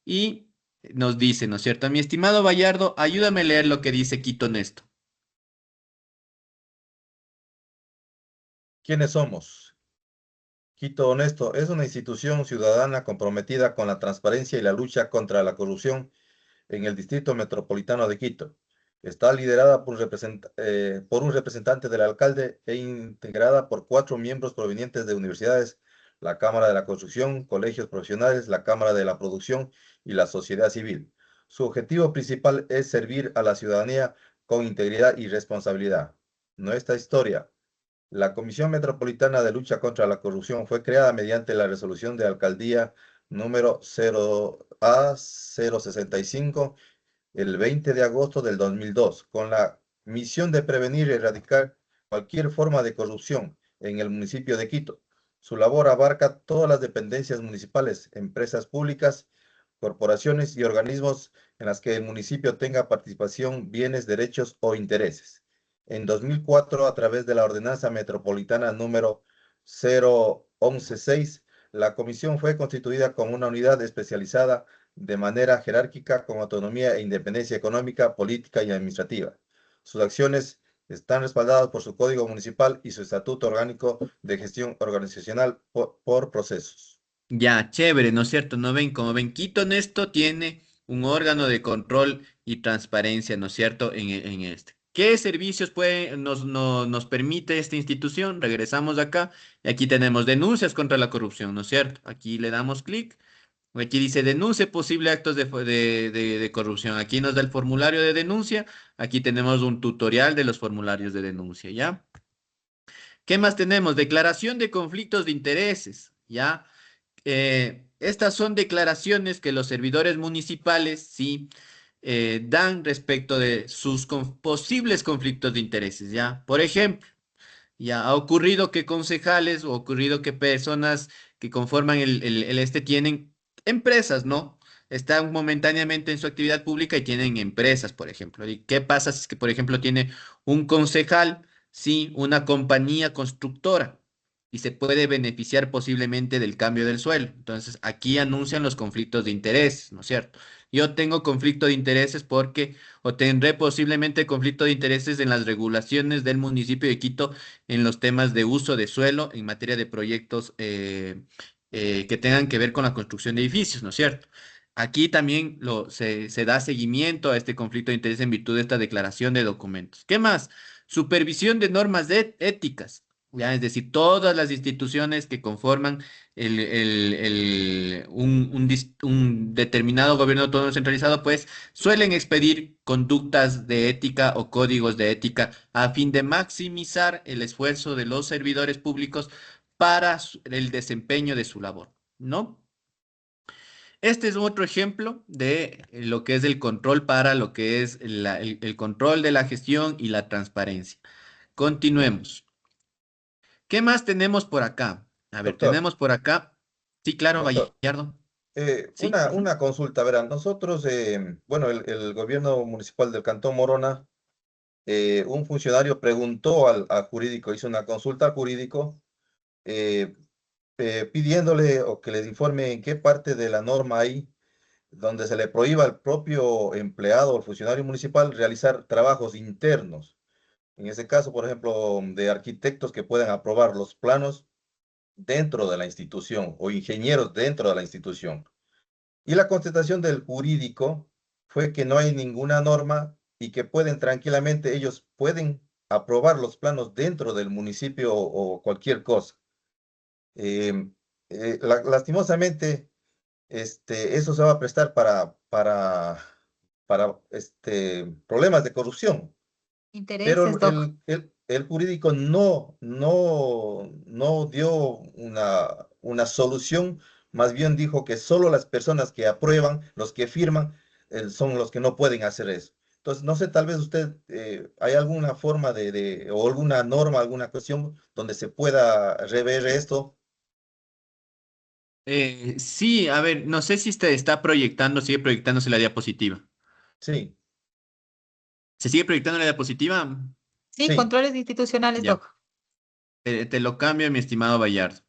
A: y nos dicen, ¿no es cierto? Mi estimado Bayardo, ayúdame a leer lo que dice Quito Honesto.
J: ¿Quiénes somos? Quito Honesto es una institución ciudadana comprometida con la transparencia y la lucha contra la corrupción en el Distrito Metropolitano de Quito. Está liderada por un representante del alcalde e integrada por 4 miembros provenientes de universidades, la Cámara de la Construcción, colegios profesionales, la Cámara de la Producción y la sociedad civil. Su objetivo principal es servir a la ciudadanía con integridad y responsabilidad. Nuestra historia. La Comisión Metropolitana de Lucha contra la Corrupción fue creada mediante la resolución de alcaldía número 0A065 el 20 de agosto del 2002, con la misión de prevenir y erradicar cualquier forma de corrupción en el municipio de Quito. Su labor abarca todas las dependencias municipales, empresas públicas, corporaciones y organismos en las que el municipio tenga participación, bienes, derechos o intereses. En 2004, a través de la Ordenanza Metropolitana número 0116, la comisión fue constituida como una unidad especializada de manera jerárquica con autonomía e independencia económica, política y administrativa. Sus acciones están respaldadas por su Código Municipal y su Estatuto Orgánico de Gestión Organizacional por procesos.
A: Ya, chévere, ¿no es cierto? ¿No ven? Como ven, Quito Honesto tiene un órgano de control y transparencia, ¿no es cierto? En este. ¿Qué servicios nos permite esta institución? Regresamos acá y aquí tenemos denuncias contra la corrupción, ¿no es cierto? Aquí le damos clic. Aquí dice denuncia posible actos de corrupción. Aquí nos da el formulario de denuncia. Aquí tenemos un tutorial de los formularios de denuncia, ¿ya? ¿Qué más tenemos? Declaración de conflictos de intereses, ¿ya? Estas son declaraciones que los servidores municipales, sí, dan respecto de sus posibles conflictos de intereses, ¿ya? Por ejemplo, ya ha ocurrido que concejales o ha ocurrido que personas que conforman el este tienen empresas, ¿no? Están momentáneamente en su actividad pública y tienen empresas, por ejemplo. ¿Y qué pasa si es que, por ejemplo, tiene un concejal, sí, una compañía constructora y se puede beneficiar posiblemente del cambio del suelo? Entonces, aquí anuncian los conflictos de intereses, ¿no es cierto? Yo tengo conflicto de intereses porque, o tendré posiblemente conflicto de intereses en las regulaciones del municipio de Quito en los temas de uso de suelo en materia de proyectos que tengan que ver con la construcción de edificios, ¿no es cierto? Aquí también se da seguimiento a este conflicto de interés en virtud de esta declaración de documentos. ¿Qué más? Supervisión de normas éticas. Ya, es decir, todas las instituciones que conforman un determinado gobierno autónomo centralizado, pues suelen expedir conductas de ética o códigos de ética a fin de maximizar el esfuerzo de los servidores públicos para el desempeño de su labor, ¿no? Este es otro ejemplo de lo que es el control para lo que es el control de la gestión y la transparencia. Continuemos. ¿Qué más tenemos por acá? A ver,
J: Doctor,
A: tenemos por acá. Sí, claro,
J: doctor,
A: Gallardo. Sí.
J: una consulta, verán, nosotros, bueno, el gobierno municipal del Cantón Morona, un funcionario preguntó al jurídico, hizo una consulta al jurídico, eh, pidiéndole o que les informe en qué parte de la norma hay donde se le prohíba al propio empleado o funcionario municipal realizar trabajos internos. En ese caso, por ejemplo, de arquitectos que puedan aprobar los planos dentro de la institución o ingenieros dentro de la institución. Y la contestación del jurídico fue que no hay ninguna norma y que pueden tranquilamente, ellos pueden aprobar los planos dentro del municipio o cualquier cosa. Lastimosamente, eso se va a prestar para para problemas de corrupción.
B: Intereses,
J: Pero
B: Doc.
J: el jurídico no dio una solución, más bien dijo que solo las personas que aprueban, los que firman, son los que no pueden hacer eso. Entonces, no sé, tal vez usted, ¿hay alguna forma o alguna norma, alguna cuestión donde se pueda rever esto?
A: Sí, a ver, no sé si está proyectando, sigue proyectándose la diapositiva.
J: Sí,
A: ¿Se sigue proyectando la diapositiva?
B: Sí,
J: sí.
B: controles institucionales,
A: Ya,
B: Doc.
A: te lo cambio, mi estimado Bayardo.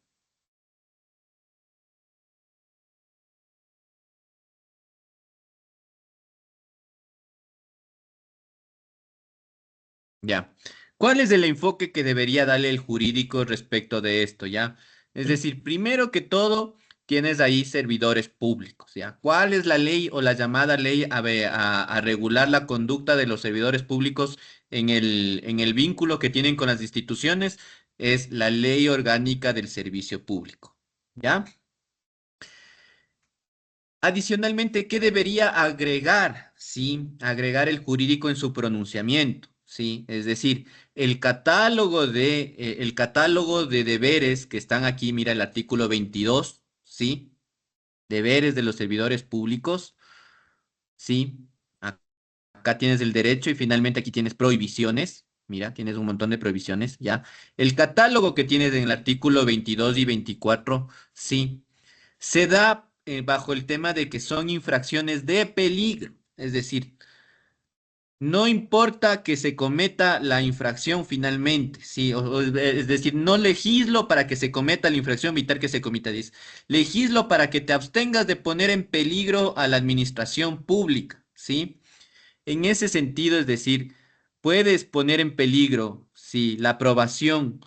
A: Ya. ¿Cuál es el enfoque que debería darle el jurídico respecto de esto, ya? Es decir, primero que todo, tienes ahí servidores públicos, ¿ya? ¿Cuál es la ley o la llamada ley a regular la conducta de los servidores públicos en el vínculo que tienen con las instituciones? Es la Ley Orgánica del Servicio Público, ¿ya? Adicionalmente, ¿qué debería agregar? Sí, agregar el jurídico en su pronunciamiento, sí, es decir, el catálogo de deberes que están aquí, mira el artículo 22, sí, deberes de los servidores públicos, sí, acá tienes el derecho y finalmente aquí tienes prohibiciones, mira, tienes un montón de prohibiciones, ya. El catálogo que tienes en el artículo 22 y 24, sí. Se da bajo el tema de que son infracciones de peligro, es decir, no importa que se cometa la infracción finalmente, sí, es decir, no legislo para que se cometa la infracción, evitar que se cometa, dice, legislo para que te abstengas de poner en peligro a la administración pública, ¿sí? En ese sentido, es decir, puedes poner en peligro, si la aprobación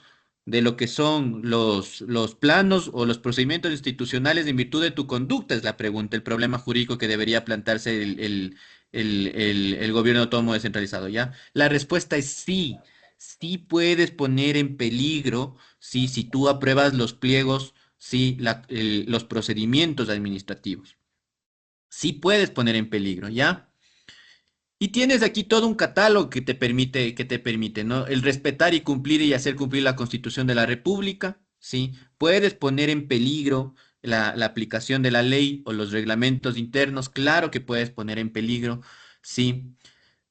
A: de lo que son los planos o los procedimientos institucionales en virtud de tu conducta, es la pregunta, el problema jurídico que debería plantearse el gobierno autónomo descentralizado, ¿ya? La respuesta es sí, sí puedes poner en peligro, sí, si tú apruebas los pliegos, sí, los procedimientos administrativos. Sí puedes poner en peligro, ¿ya? Y tienes aquí todo un catálogo que te permite, ¿no? El respetar y cumplir y hacer cumplir la Constitución de la República, ¿sí? Puedes poner en peligro la aplicación de la ley o los reglamentos internos, claro que puedes poner en peligro, ¿sí?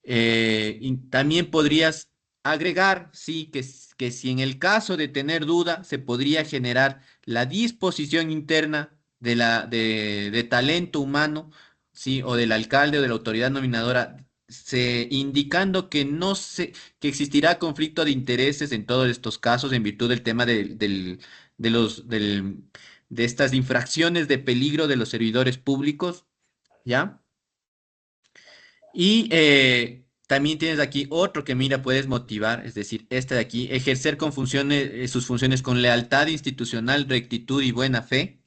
A: Y también podrías agregar, sí, que si en el caso de tener duda, se podría generar la disposición interna de talento humano, sí, o del alcalde o de la autoridad nominadora, indicando que que existirá conflicto de intereses en todos estos casos en virtud del tema de de estas infracciones de peligro de los servidores públicos, ¿ya? Y también tienes aquí otro que, mira, puedes motivar, es decir, este de aquí, ejercer con sus funciones con lealtad institucional, rectitud y buena fe.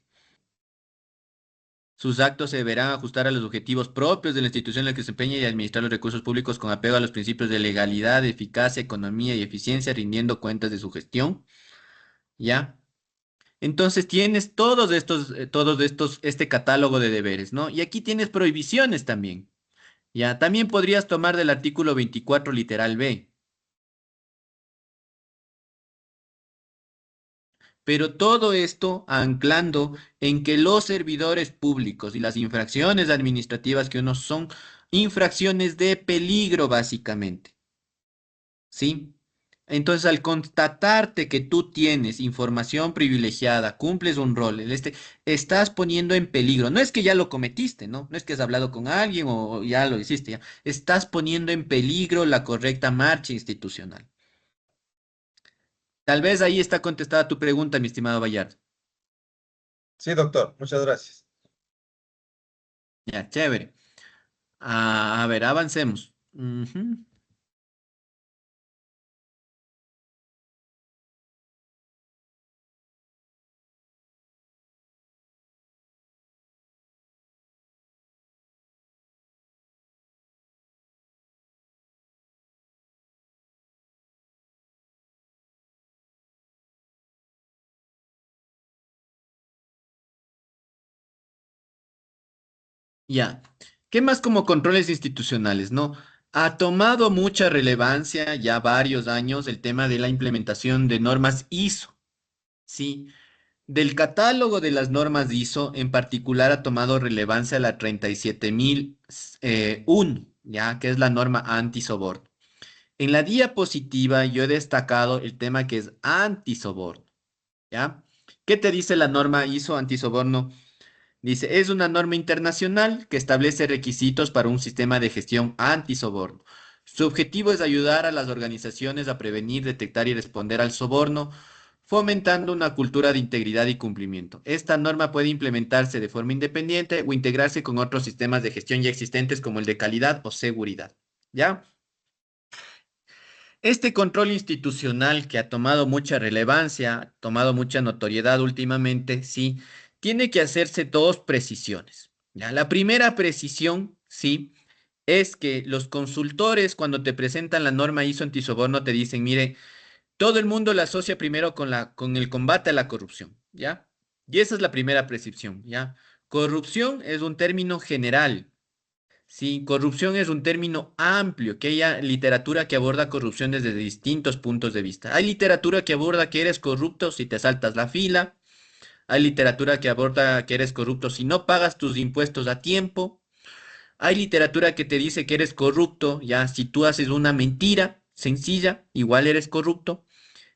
A: Sus actos se deberán ajustar a los objetivos propios de la institución en la que se empeña y administrar los recursos públicos con apego a los principios de legalidad, eficacia, economía y eficiencia, rindiendo cuentas de su gestión. ¿Ya? Entonces tienes todos estos, este catálogo de deberes, ¿no? Y aquí tienes prohibiciones también. Ya, también podrías tomar del artículo 24 literal B. Pero todo esto anclando en que los servidores públicos y las infracciones administrativas que uno son infracciones de peligro básicamente, ¿sí? Entonces, al constatarte que tú tienes información privilegiada, cumples un rol, estás poniendo en peligro. No es que ya lo cometiste, ¿no? No es que has hablado con alguien o ya lo hiciste, ya. Estás poniendo en peligro la correcta marcha institucional. Tal vez ahí está contestada tu pregunta, mi estimado Bayard.
J: Sí, doctor, muchas gracias.
A: Ya, chévere. A ver, avancemos. Ujú. Ya. ¿Qué más como controles institucionales? No, ha tomado mucha relevancia ya varios años el tema de la implementación de normas ISO. Sí, del catálogo de las normas ISO, en particular ha tomado relevancia la 37001, ya que es la norma antisoborno. En la diapositiva yo he destacado el tema que es antisoborno, ¿ya? ¿Qué te dice la norma ISO antisoborno? Dice, es una norma internacional que establece requisitos para un sistema de gestión antisoborno. Su objetivo es ayudar a las organizaciones a prevenir, detectar y responder al soborno, fomentando una cultura de integridad y cumplimiento. Esta norma puede implementarse de forma independiente o integrarse con otros sistemas de gestión ya existentes como el de calidad o seguridad. ¿Ya? Este control institucional que ha tomado mucha relevancia, ha tomado mucha notoriedad últimamente, sí, tiene que hacerse dos precisiones. ¿Ya? La primera precisión, sí, es que los consultores cuando te presentan la norma ISO antisoborno te dicen, mire, todo el mundo la asocia primero con el combate a la corrupción, ¿ya? Y esa es la primera percepción, ¿ya? Corrupción es un término general. Sí, corrupción es un término amplio, que hay literatura que aborda corrupción desde distintos puntos de vista. Hay literatura que aborda que eres corrupto si te saltas la fila. Hay literatura que aborda que eres corrupto si no pagas tus impuestos a tiempo. Hay literatura que te dice que eres corrupto, ya si tú haces una mentira sencilla, igual eres corrupto.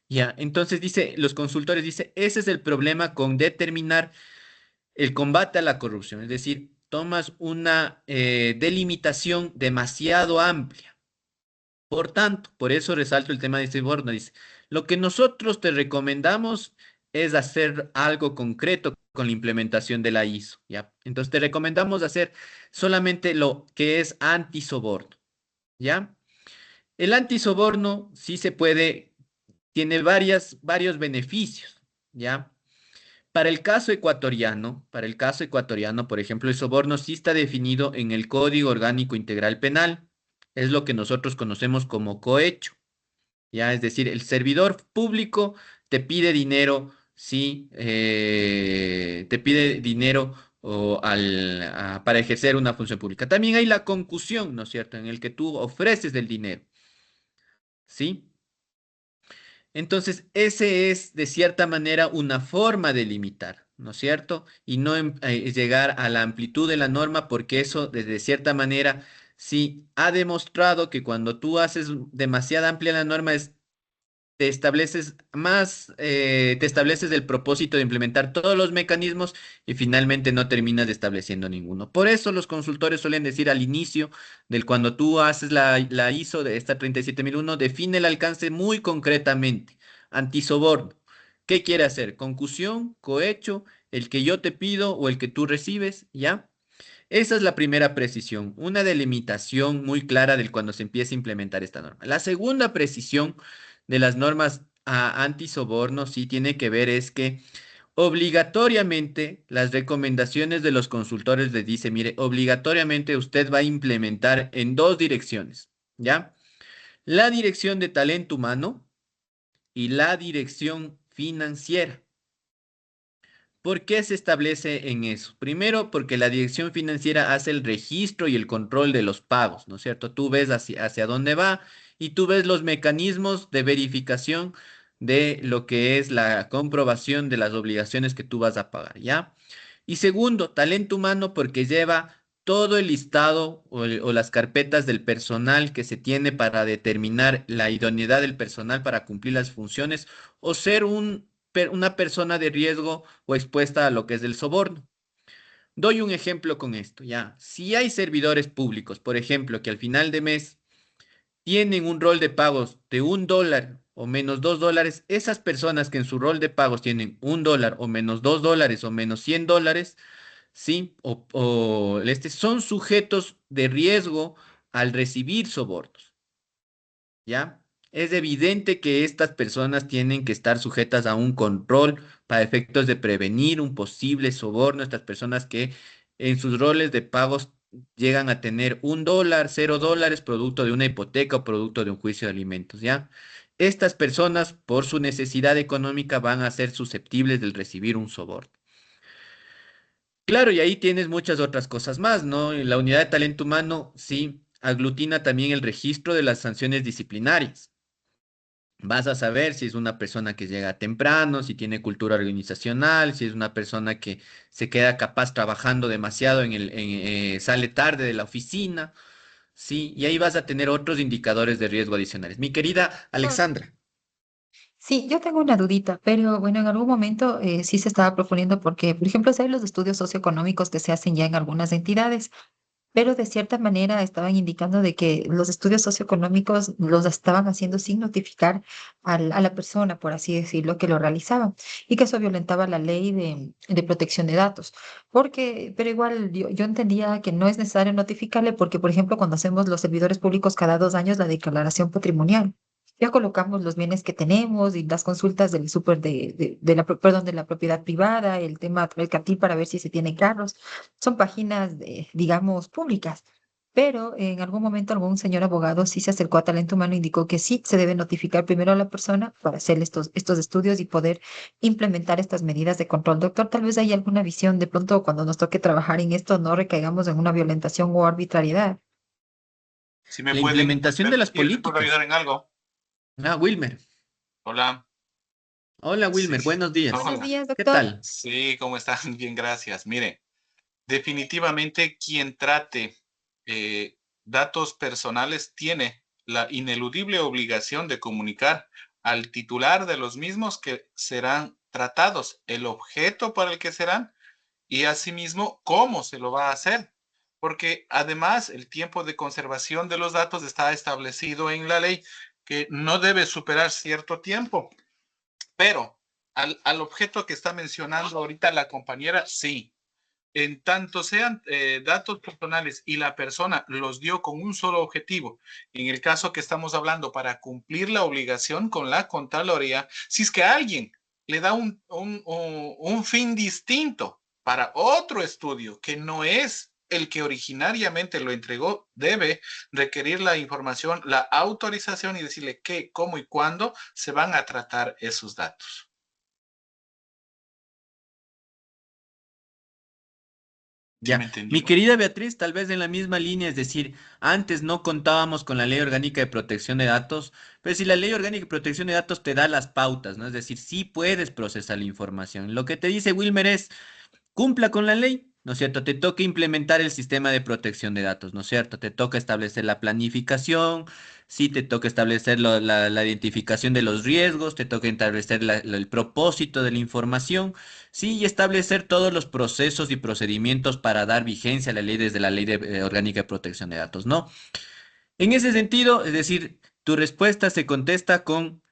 A: Ya, entonces dice, los consultores dice, ese es el problema con determinar el combate a la corrupción, es decir, tomas una delimitación demasiado amplia. Por tanto, por eso resalto el tema de este borno, dice, lo que nosotros te recomendamos es hacer algo concreto con la implementación de la ISO, ¿ya? Entonces te recomendamos hacer solamente lo que es antisoborno, ¿ya? El antisoborno sí se puede, tiene varios beneficios, ¿ya? Para el caso ecuatoriano, por ejemplo, el soborno sí está definido en el Código Orgánico Integral Penal. Es lo que nosotros conocemos como cohecho, ¿ya? Es decir, el servidor público te pide dinero, sí, te pide dinero para ejercer una función pública. También hay la concusión, ¿no es cierto?, en el que tú ofreces el dinero, ¿sí? Entonces, ese es de cierta manera una forma de limitar, ¿no es cierto? Y no llegar a la amplitud de la norma, porque eso, desde cierta manera, sí ha demostrado que cuando tú haces demasiado amplia la norma, te estableces el propósito de implementar todos los mecanismos y finalmente no terminas estableciendo ninguno. Por eso los consultores suelen decir al inicio del cuando tú haces la ISO de esta 37001, define el alcance muy concretamente. Antisoborno. ¿Qué quiere hacer? Concusión, cohecho, el que yo te pido o el que tú recibes, ¿ya? Esa es la primera precisión, una delimitación muy clara del cuando se empieza a implementar esta norma. La segunda precisión de las normas antisoborno sí tiene que ver es que obligatoriamente las recomendaciones de los consultores les dice, mire, obligatoriamente usted va a implementar en dos direcciones, ¿ya? La dirección de talento humano y la dirección financiera. ¿Por qué se establece en eso? Primero, porque la dirección financiera hace el registro y el control de los pagos, ¿no es cierto? Tú ves hacia dónde va y tú ves los mecanismos de verificación de lo que es la comprobación de las obligaciones que tú vas a pagar, ¿ya? Y segundo, talento humano porque lleva todo el listado o las carpetas del personal que se tiene para determinar la idoneidad del personal para cumplir las funciones o ser una persona de riesgo o expuesta a lo que es el soborno. Doy un ejemplo con esto, ya. Si hay servidores públicos, por ejemplo, que al final de mes tienen un rol de pagos de $1 o menos $2, esas personas que en su rol de pagos tienen $1 o menos $2 o menos $100, ¿sí? Son sujetos de riesgo al recibir sobornos, ¿ya? Es evidente que estas personas tienen que estar sujetas a un control para efectos de prevenir un posible soborno. Estas personas que en sus roles de pagos llegan a tener $1, $0, producto de una hipoteca o producto de un juicio de alimentos, ¿ya? Estas personas, por su necesidad económica, van a ser susceptibles de recibir un soborno. Claro, y ahí tienes muchas otras cosas más, ¿no? Y la unidad de talento humano, sí, aglutina también el registro de las sanciones disciplinarias. Vas a saber si es una persona que llega temprano, si tiene cultura organizacional, si es una persona que se queda capaz trabajando demasiado sale tarde de la oficina, sí, y ahí vas a tener otros indicadores de riesgo adicionales. Mi querida Alexandra.
B: Sí, yo tengo una dudita, pero bueno, en algún momento sí se estaba proponiendo porque, por ejemplo, sé los estudios socioeconómicos que se hacen ya en algunas entidades, pero de cierta manera estaban indicando de que los estudios socioeconómicos los estaban haciendo sin notificar a la persona, por así decirlo, que lo realizaban y que eso violentaba la ley de protección de datos. Porque, pero igual yo entendía que no es necesario notificarle porque, por ejemplo, cuando hacemos los servidores públicos cada 2 años la declaración patrimonial. Ya colocamos los bienes que tenemos y las consultas del súper perdón, de la propiedad privada, el tema mercantil para ver si se tienen carros. Son páginas, digamos, públicas. Pero en algún momento algún señor abogado sí se acercó a Talento Humano e indicó que sí se debe notificar primero a la persona para hacer estos estudios y poder implementar estas medidas de control. Doctor, tal vez hay alguna visión de pronto cuando nos toque trabajar en esto no recaigamos en una violentación o arbitrariedad.
K: Si me
A: La
K: pueden
A: implementación de las
K: permitir, ¿les puedo ayudar
A: políticas.
K: en algo?
A: Ah, Wilmer.
K: Hola.
A: Hola,
K: Sí.
A: Wilmer, buenos días.
B: Buenos
K: Hola.
B: días,
A: ¿Qué
B: doctor.
A: tal?
K: Sí, ¿cómo están? Bien, gracias. Mire, definitivamente quien trate datos personales tiene la ineludible obligación de comunicar al titular de los mismos que serán tratados, el objeto para el que serán y asimismo cómo se lo va a hacer. Porque además el tiempo de conservación de los datos está establecido en la ley que no debe superar cierto tiempo. Pero al objeto que está mencionando ahorita la compañera, sí. En tanto sean datos personales y la persona los dio con un solo objetivo, en el caso que estamos hablando para cumplir la obligación con la Contraloría, si es que alguien le da un fin distinto para otro estudio que no es el que originariamente lo entregó, debe requerir la información, la autorización y decirle qué, cómo y cuándo se van a tratar esos datos. ¿Sí me
A: Ya, mi
K: entendió?
A: querida Beatriz, tal vez en la misma línea, es decir, antes no contábamos con la Ley Orgánica de Protección de Datos, pero si la Ley Orgánica de Protección de Datos te da las pautas, ¿no? Es decir, sí puedes procesar la información. Lo que te dice Wilmer es, cumpla con la ley, ¿no es cierto? Te toca implementar el sistema de protección de datos, ¿no es cierto? Te toca establecer la planificación, sí, te toca establecer la identificación de los riesgos, te toca establecer el propósito de la información, sí, y establecer todos los procesos y procedimientos para dar vigencia a la ley desde la orgánica de protección de datos, ¿no? En ese sentido, es decir, tu respuesta se contesta con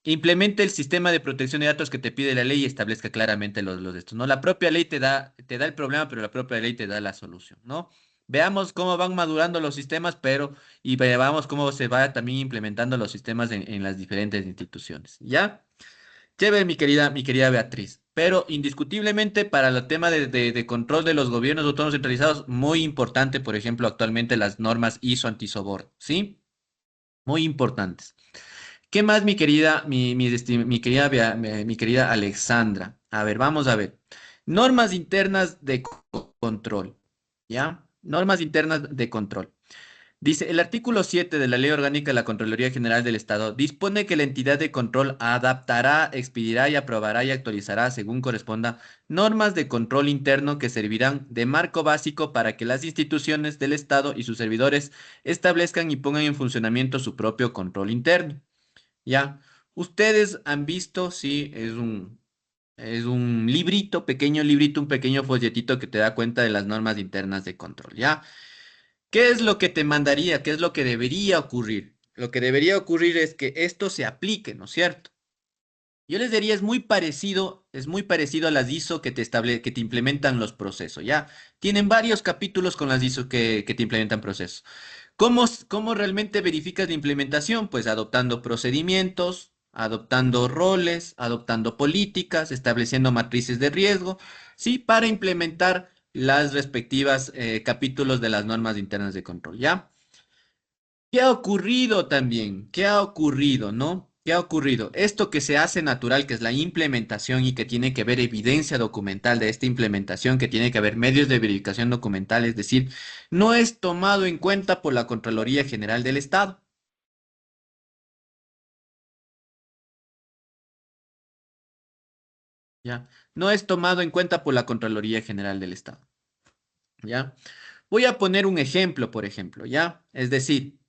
A: implemente el sistema de protección de datos que te pide la ley y establezca claramente los de estos, ¿no? La propia ley te da el problema, pero la propia ley te da la solución, ¿no? Veamos cómo van madurando los sistemas, y veamos cómo se va también implementando los sistemas en las diferentes instituciones, ¿ya? Chévere, mi querida Beatriz. Pero indiscutiblemente para el tema de control de los gobiernos autónomos centralizados, muy importante, por ejemplo, actualmente las normas ISO antisoborno, ¿sí? Muy importantes. ¿Qué más, mi querida Alexandra? A ver, vamos a ver. Normas internas de control, ¿ya? Normas internas de control. Dice, el artículo 7 de la Ley Orgánica de la Contraloría General del Estado dispone que la entidad de control adaptará, expedirá y aprobará y actualizará, según corresponda, normas de control interno que servirán de marco básico para que las instituciones del Estado y sus servidores establezcan y pongan en funcionamiento su propio control interno. Ya, ustedes han visto, sí, es un librito, pequeño librito, un pequeño folletito que te da cuenta de las normas internas de control, ¿ya? ¿Qué es lo que te mandaría? ¿Qué es lo que debería ocurrir? Lo que debería ocurrir es que esto se aplique, ¿no es cierto? Yo les diría, es muy parecido a las ISO que te implementan los procesos, ¿ya? Tienen varios capítulos con las ISO que te implementan procesos. ¿Cómo realmente verificas la implementación? Pues adoptando procedimientos, adoptando roles, adoptando políticas, estableciendo matrices de riesgo, sí, para implementar las respectivas capítulos de las normas internas de control, ¿ya? ¿Qué ha ocurrido también? ¿Qué ha ocurrido, no? ¿Qué ha ocurrido? Esto que se hace natural, que es la implementación y que tiene que haber evidencia documental de esta implementación, que tiene que haber medios de verificación documental, es decir, no es tomado en cuenta por la Contraloría General del Estado. ¿Ya? No es tomado en cuenta por la Contraloría General del Estado. ¿Ya? Voy a poner un ejemplo, por ejemplo, ¿ya? Es decir,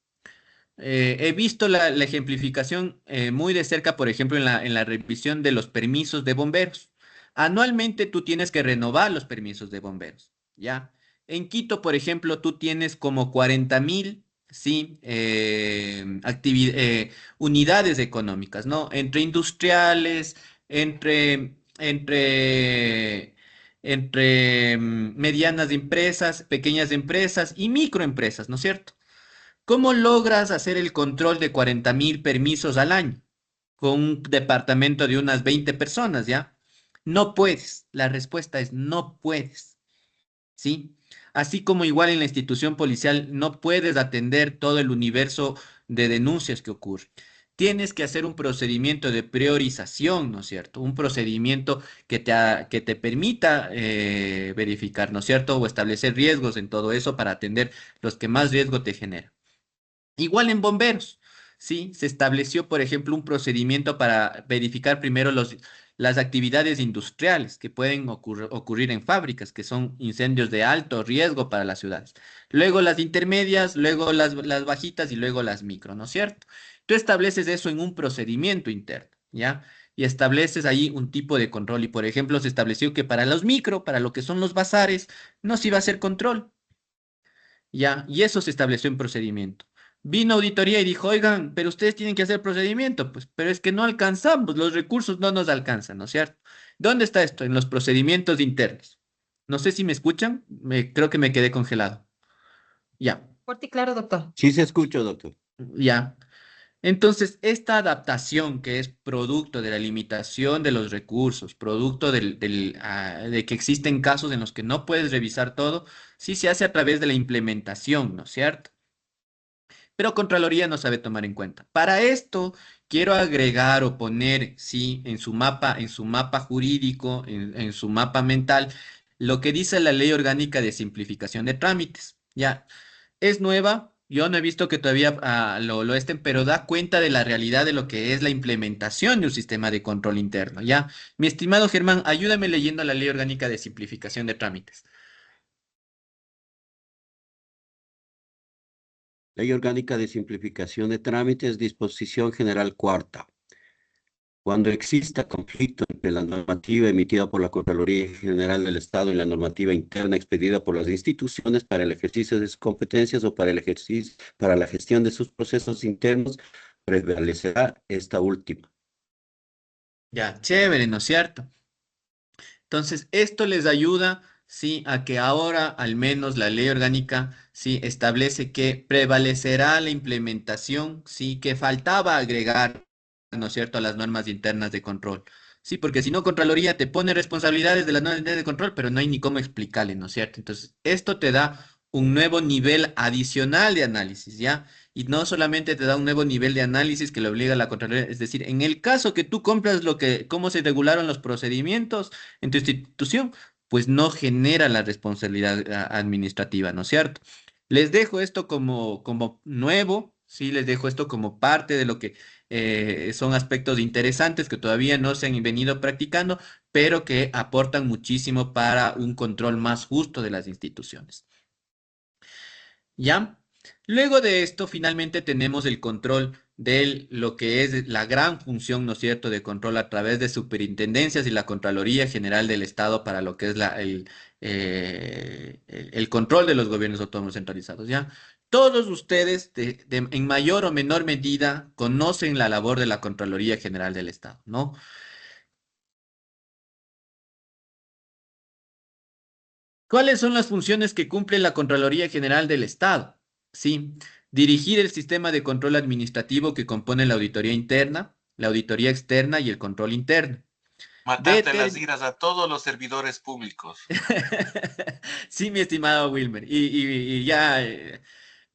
A: he visto la ejemplificación muy de cerca, por ejemplo, en la revisión de los permisos de bomberos. Anualmente tú tienes que renovar los permisos de bomberos, ¿ya? En Quito, por ejemplo, tú tienes como 40.000, sí, unidades económicas, ¿no? Entre industriales, entre medianas empresas, pequeñas empresas y microempresas, ¿no es cierto? ¿Cómo logras hacer el control de 40.000 permisos al año con un departamento de unas 20 personas, ya? No puedes. La respuesta es no puedes, ¿sí? Así como igual en la institución policial no puedes atender todo el universo de denuncias que ocurre. Tienes que hacer un procedimiento de priorización, ¿no es cierto? Un procedimiento que te permita verificar, ¿no es cierto? O establecer riesgos en todo eso para atender los que más riesgo te generan. Igual en bomberos, ¿sí? Se estableció, por ejemplo, un procedimiento para verificar primero las actividades industriales que pueden ocurrir en fábricas, que son incendios de alto riesgo para las ciudades. Luego las intermedias, luego las bajitas y luego las micro, ¿no es cierto? Tú estableces eso en un procedimiento interno, ¿ya? Y estableces ahí un tipo de control. Y, por ejemplo, se estableció que para los micro, para lo que son los bazares, no se iba a hacer control. Ya, y eso se estableció en procedimiento. Vino auditoría y dijo, oigan, pero ustedes tienen que hacer procedimiento, pues, pero es que no alcanzamos, los recursos no nos alcanzan, ¿no es cierto? ¿Dónde está esto? En los procedimientos internos. No sé si me escuchan, creo que me quedé congelado. Ya,
B: Fuerte y claro, doctor.
E: Sí se escucha, doctor.
A: ya. Entonces, esta adaptación que es producto de la limitación de los recursos, producto de que existen casos en los que no puedes revisar todo, sí se hace a través de la implementación, ¿no es cierto? Pero Contraloría no sabe tomar en cuenta. Para esto, quiero agregar o poner, sí, en su mapa jurídico, en su mapa mental, lo que dice la Ley Orgánica de Simplificación de Trámites. Ya, es nueva, yo no he visto que todavía lo estén, pero da cuenta de la realidad de lo que es la implementación de un sistema de control interno. Ya, mi estimado Germán, ayúdame leyendo la Ley Orgánica de Simplificación de Trámites.
E: Ley Orgánica de Simplificación de Trámites, disposición general cuarta. Cuando exista conflicto entre la normativa emitida por la Contraloría General del Estado y la normativa interna expedida por las instituciones para el ejercicio de sus competencias o para para la gestión de sus procesos internos, prevalecerá esta última.
A: Ya, chévere, ¿no es cierto? Entonces, esto les ayuda, sí, a que ahora al menos la ley orgánica, sí, establece que prevalecerá la implementación, sí, que faltaba agregar, ¿no es cierto?, a las normas internas de control. Sí, porque si no, Contraloría te pone responsabilidades de las normas internas de control, pero no hay ni cómo explicarle, ¿no es cierto? Entonces, esto te da un nuevo nivel adicional de análisis, ¿ya? Y no solamente te da un nuevo nivel de análisis que le obliga a la Contraloría, es decir, en el caso que tú compras cómo se regularon los procedimientos, en tu institución, pues no genera la responsabilidad administrativa, ¿no es cierto? Les dejo esto como nuevo, sí, les dejo esto como parte de lo que son aspectos interesantes que todavía no se han venido practicando, pero que aportan muchísimo para un control más justo de las instituciones. ¿Ya? Luego de esto, finalmente tenemos el control de lo que es la gran función, ¿no es cierto?, de control a través de superintendencias y la Contraloría General del Estado para lo que es el control de los gobiernos autónomos centralizados, ¿ya? Todos ustedes, en mayor o menor medida, conocen la labor de la Contraloría General del Estado, ¿no? ¿Cuáles son las funciones que cumple la Contraloría General del Estado? Sí, dirigir el sistema de control administrativo que compone la auditoría interna, la auditoría externa y el control interno.
K: Matarte las iras a todos los servidores públicos.
A: Sí, mi estimado Wilmer. Y ya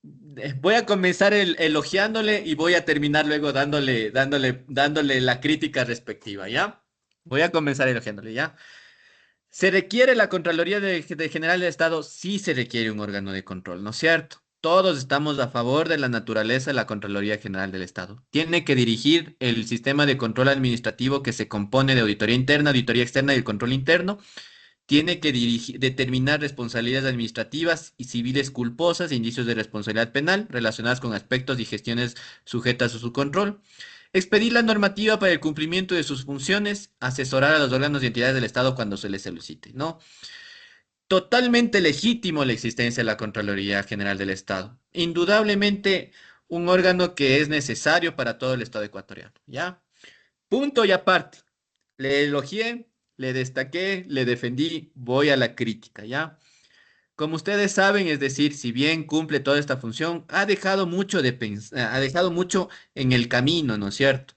A: Voy a comenzar elogiándole y voy a terminar luego dándole la crítica respectiva, ¿ya? Voy a comenzar elogiándole, ¿ya? ¿Se requiere la Contraloría de General del Estado? Sí se requiere un órgano de control, ¿no es cierto? Todos estamos a favor de la naturaleza de la Contraloría General del Estado. Tiene que dirigir el sistema de control administrativo que se compone de auditoría interna, auditoría externa y el control interno. Tiene que determinar responsabilidades administrativas y civiles culposas e indicios de responsabilidad penal relacionadas con aspectos y gestiones sujetas a su control. Expedir la normativa para el cumplimiento de sus funciones, asesorar a los órganos y entidades del Estado cuando se les solicite, ¿no? Totalmente legítimo la existencia de la Contraloría General del Estado. Indudablemente un órgano que es necesario para todo el Estado ecuatoriano, ¿ya? Punto y aparte. Le elogié, le destaqué, le defendí, voy a la crítica, ¿ya? Como ustedes saben, es decir, si bien cumple toda esta función, ha dejado mucho ha dejado mucho en el camino, ¿no es cierto?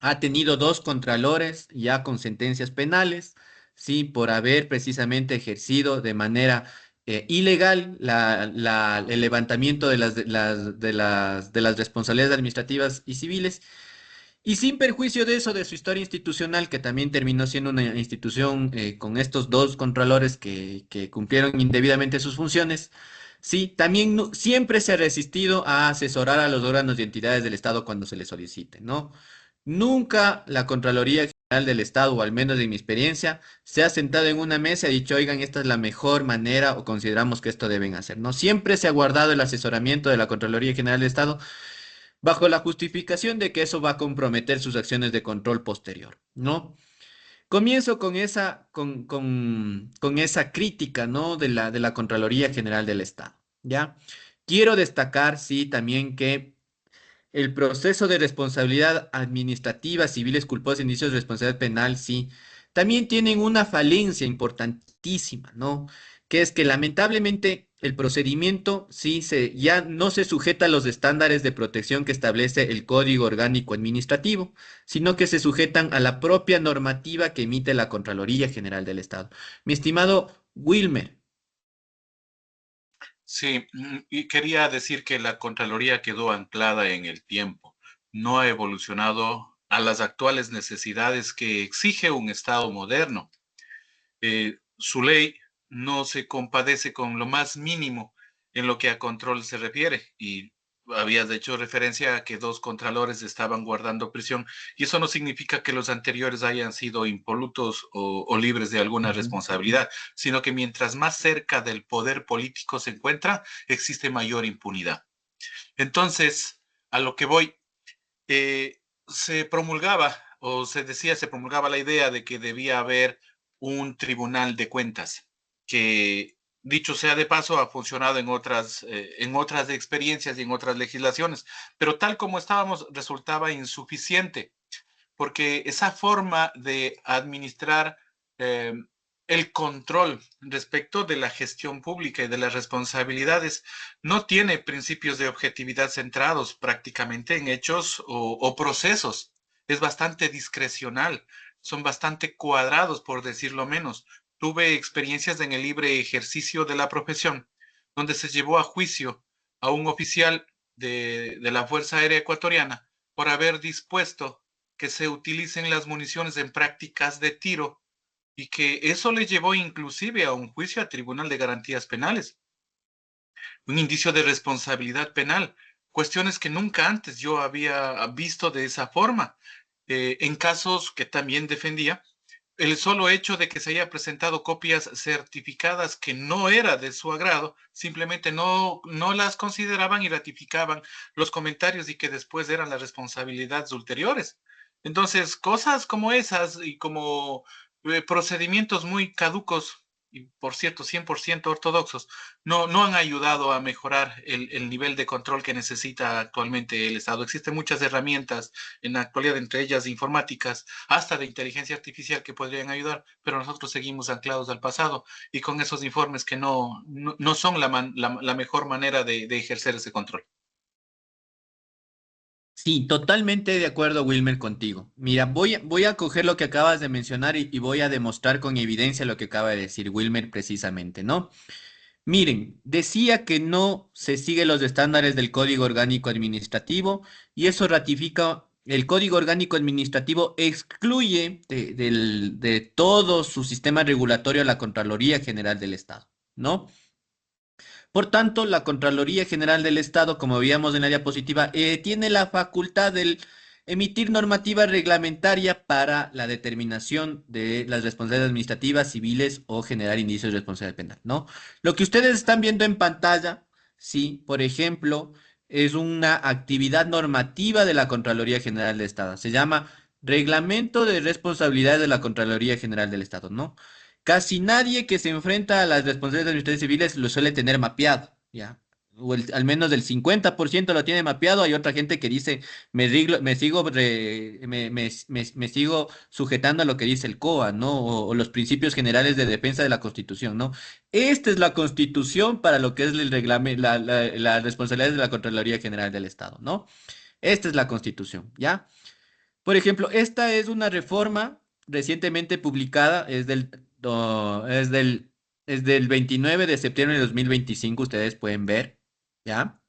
A: Ha tenido dos contralores ya con sentencias penales, sí, por haber precisamente ejercido de manera ilegal el levantamiento de las responsabilidades administrativas y civiles. Y sin perjuicio de eso, de su historia institucional, que también terminó siendo una institución con estos dos contralores que cumplieron indebidamente sus funciones, sí, también siempre se ha resistido a asesorar a los órganos y entidades del Estado cuando se les solicite, ¿no? Nunca la Contraloría General del Estado, o al menos en mi experiencia, se ha sentado en una mesa y ha dicho, oigan, esta es la mejor manera o consideramos que esto deben hacer, ¿no? Siempre se ha guardado el asesoramiento de la Contraloría General del Estado bajo la justificación de que eso va a comprometer sus acciones de control posterior, ¿no? Comienzo con esa crítica, ¿no? De la Contraloría General del Estado, ¿ya? Quiero destacar, sí, también que el proceso de responsabilidad administrativa, civiles culposos, indicios de responsabilidad penal, sí, también tienen una falencia importantísima, ¿no? Que es que lamentablemente el procedimiento sí ya no se sujeta a los estándares de protección que establece el Código Orgánico Administrativo, sino que se sujetan a la propia normativa que emite la Contraloría General del Estado. Mi estimado Wilmer.
K: Sí, y quería decir que la Contraloría quedó anclada en el tiempo, no ha evolucionado a las actuales necesidades que exige un Estado moderno. Su ley no se compadece con lo más mínimo en lo que a control se refiere y habías hecho referencia a que dos contralores estaban guardando prisión y eso no significa que los anteriores hayan sido impolutos o libres de alguna responsabilidad, sino que mientras más cerca del poder político se encuentra, existe mayor impunidad. Entonces, a lo que voy, se promulgaba o se promulgaba la idea de que debía haber un tribunal de cuentas que, dicho sea de paso, ha funcionado en otras experiencias y en otras legislaciones, pero tal como estábamos resultaba insuficiente, porque esa forma de administrar el control respecto de la gestión pública y de las responsabilidades no tiene principios de objetividad centrados prácticamente en hechos o procesos. Es bastante discrecional, son bastante cuadrados, por decirlo menos. Tuve experiencias en el libre ejercicio de la profesión, donde se llevó a juicio a un oficial de la Fuerza Aérea Ecuatoriana por haber dispuesto que se utilicen las municiones en prácticas de tiro y que eso le llevó inclusive a un juicio a Tribunal de Garantías Penales, un indicio de responsabilidad penal, cuestiones que nunca antes yo había visto de esa forma. En casos que también defendía, el solo hecho de que se haya presentado copias certificadas que no era de su agrado, simplemente no las consideraban y ratificaban los comentarios y que después eran las responsabilidades ulteriores. Entonces, cosas como esas y como procedimientos muy caducos y, por cierto, 100% ortodoxos, no han ayudado a mejorar el nivel de control que necesita actualmente el Estado. Existen muchas herramientas en la actualidad, entre ellas informáticas, hasta de inteligencia artificial que podrían ayudar, pero nosotros seguimos anclados al pasado y con esos informes que no son la mejor manera de ejercer ese control.
A: Sí, totalmente de acuerdo, Wilmer, contigo. Mira, voy a coger lo que acabas de mencionar y voy a demostrar con evidencia lo que acaba de decir Wilmer precisamente, ¿no? Miren, decía que no se sigue los estándares del Código Orgánico Administrativo y eso ratifica, el Código Orgánico Administrativo excluye de todo su sistema regulatorio a la Contraloría General del Estado, ¿no? Por tanto, la Contraloría General del Estado, como veíamos en la diapositiva, tiene la facultad de emitir normativa reglamentaria para la determinación de las responsabilidades administrativas, civiles o generar indicios de responsabilidad penal, ¿no? Lo que ustedes están viendo en pantalla, sí, por ejemplo, es una actividad normativa de la Contraloría General del Estado. Se llama Reglamento de Responsabilidades de la Contraloría General del Estado, ¿no? Casi nadie que se enfrenta a las responsabilidades administrativas civiles lo suele tener mapeado, ¿ya? O al menos del 50% lo tiene mapeado. Hay otra gente que dice, me sigo sujetando a lo que dice el COA, ¿no? O los principios generales de defensa de la Constitución, ¿no? Esta es la Constitución para lo que es el reglamento, la responsabilidad de la Contraloría General del Estado, ¿no? Esta es la Constitución, ¿ya? Por ejemplo, esta es una reforma recientemente publicada, es del 29 de septiembre de 2025, ustedes pueden ver, ¿ya?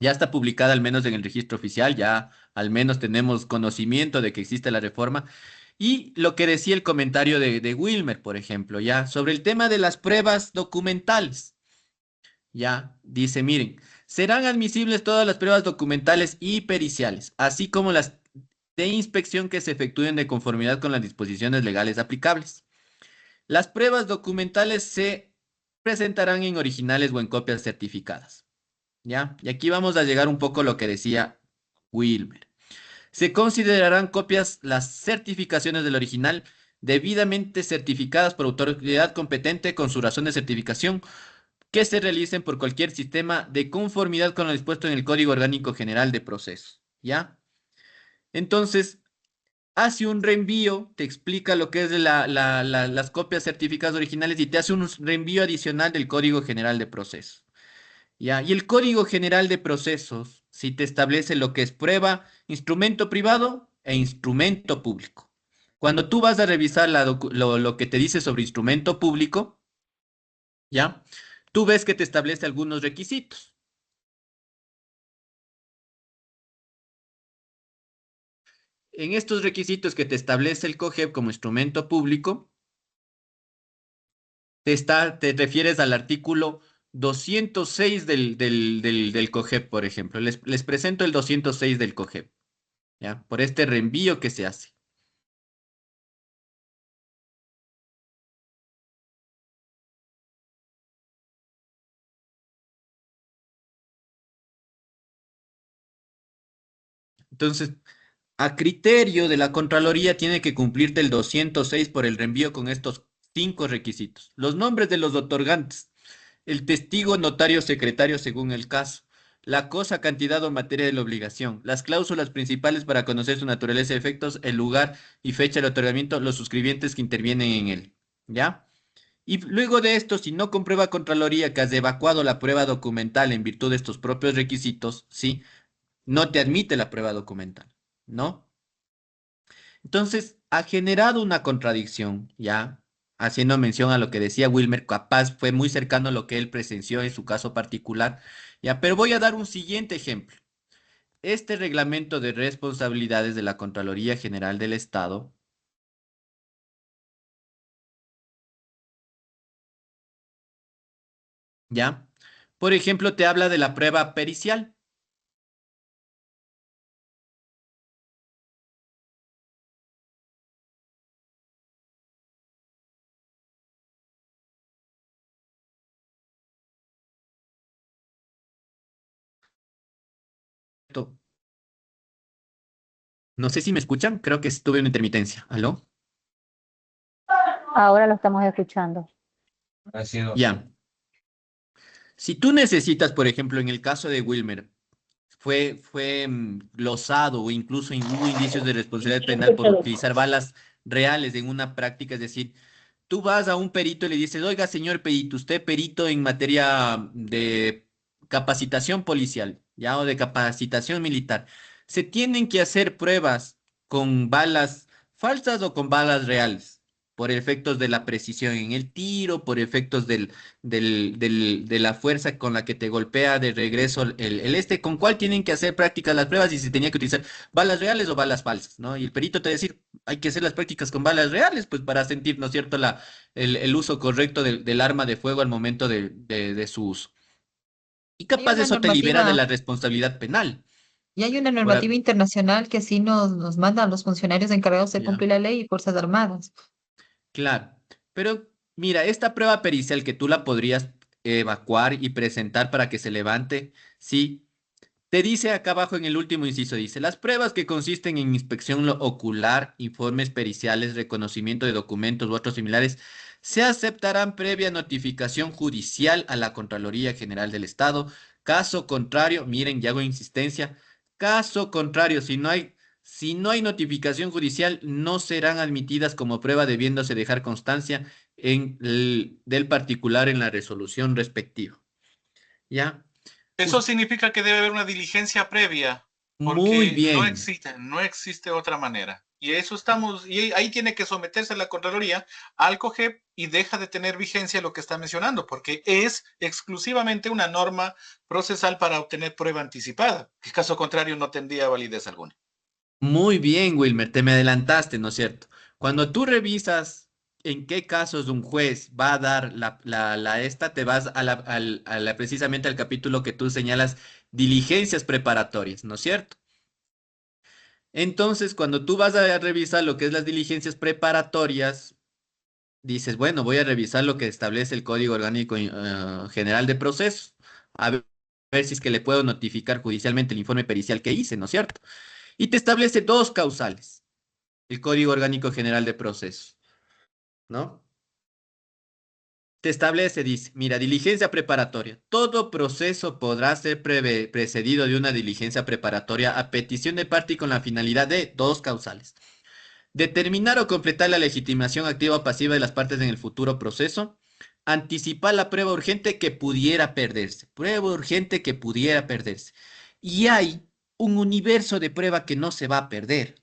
A: Ya está publicada al menos en el registro oficial, ya al menos tenemos conocimiento de que existe la reforma. Y lo que decía el comentario de Wilmer, por ejemplo, ya, sobre el tema de las pruebas documentales, ya, dice, miren, serán admisibles todas las pruebas documentales y periciales, así como las de inspección que se efectúen de conformidad con las disposiciones legales aplicables. Las pruebas documentales se presentarán en originales o en copias certificadas. ¿Ya? Y aquí vamos a llegar un poco a lo que decía Wilmer. Se considerarán copias las certificaciones del original debidamente certificadas por autoridad competente con su razón de certificación que se realicen por cualquier sistema de conformidad con lo dispuesto en el Código Orgánico General de Procesos. ¿Ya? Entonces, hace un reenvío, te explica lo que es las copias certificadas originales y te hace un reenvío adicional del Código General de Procesos. ¿Ya? Y el Código General de Procesos, si te establece lo que es prueba, instrumento privado e instrumento público. Cuando tú vas a revisar lo que te dice sobre instrumento público, ¿ya? Tú ves que te establece algunos requisitos. En estos requisitos que te establece el COGEP como instrumento público, te refieres al artículo 206 del COGEP, por ejemplo. Les presento el 206 del COGEP, ¿ya? Por este reenvío que se hace. Entonces, a criterio de la Contraloría tiene que cumplirte el 206 por el reenvío con estos 5 requisitos. Los nombres de los otorgantes, el testigo, notario, secretario según el caso, la cosa, cantidad o materia de la obligación, las cláusulas principales para conocer su naturaleza y efectos, el lugar y fecha del otorgamiento, los suscribientes que intervienen en él. ¿Ya? Y luego de esto, si no comprueba Contraloría que has evacuado la prueba documental en virtud de estos propios requisitos, ¿sí? No te admite la prueba documental, ¿no? Entonces, ha generado una contradicción, ¿ya? Haciendo mención a lo que decía Wilmer, capaz fue muy cercano a lo que él presenció en su caso particular, ¿ya? Pero voy a dar un siguiente ejemplo. Este reglamento de responsabilidades de la Contraloría General del Estado, ¿ya? Por ejemplo, te habla de la prueba pericial. No sé si me escuchan, creo que estuve en intermitencia. ¿Aló?
C: Ahora lo estamos escuchando.
A: Ya. Si tú necesitas, por ejemplo, en el caso de Wilmer, fue glosado o incluso hubo indicios de responsabilidad penal por utilizar balas reales en una práctica, es decir, tú vas a un perito y le dices, oiga, señor perito, usted perito en materia de capacitación policial, ya, o de capacitación militar. Se tienen que hacer pruebas con balas falsas o con balas reales. por efectos de la precisión en el tiro, por efectos de la fuerza con la que te golpea de regreso con cuál tienen que hacer prácticas las pruebas y si tenía que utilizar balas reales o balas falsas, ¿no? Y el perito te va a decir, hay que hacer las prácticas con balas reales, pues para sentir, ¿no es cierto?, el uso correcto del arma de fuego al momento de su uso. Y
B: Hay
A: capaz
B: una
A: eso te libera de
B: normativa,
A: la responsabilidad penal.
B: y hay una
A: Por a-
B: normativa internacional que sí nos manda a los funcionarios encargados de
A: ya.
B: cumplir la ley y Fuerzas Armadas.
A: Claro, pero mira, esta prueba pericial que tú la podrías evacuar y presentar para que se levante, sí, te dice acá abajo en el último inciso, dice, las pruebas que consisten en inspección ocular, informes periciales, reconocimiento de documentos u otros similares, se aceptarán previa notificación judicial a la Contraloría General del Estado. Caso contrario, miren, ya hago insistencia, caso contrario, si no hay notificación judicial, no serán admitidas como prueba debiéndose dejar constancia del particular en la resolución respectiva. ¿Ya?
K: Eso significa que debe haber una diligencia previa,
A: Muy
K: porque
A: bien.
K: no existe otra manera. Y eso estamos, y ahí tiene que someterse la Contraloría al COGEP y deja de tener vigencia lo que está mencionando, porque es exclusivamente una norma procesal para obtener prueba anticipada. En caso contrario, no tendría validez alguna.
A: Muy bien, Wilmer, te me adelantaste, ¿no es cierto? Cuando tú revisas en qué casos un juez va a dar te vas precisamente al capítulo que tú señalas, diligencias preparatorias, ¿no es cierto? Entonces, cuando tú vas a revisar lo que es las diligencias preparatorias, dices, bueno, voy a revisar lo que establece el Código Orgánico General de Procesos, a ver si es que le puedo notificar judicialmente el informe pericial que hice, ¿no es cierto? Y te establece dos causales. El Código Orgánico General de Procesos, ¿no? Te establece, dice, mira, diligencia preparatoria. Todo proceso podrá ser precedido de una diligencia preparatoria a petición de parte y con la finalidad de dos causales. Determinar o completar la legitimación activa o pasiva de las partes en el futuro proceso. Anticipar la prueba urgente que pudiera perderse. Prueba urgente que pudiera perderse. Y hay un universo de prueba que no se va a perder.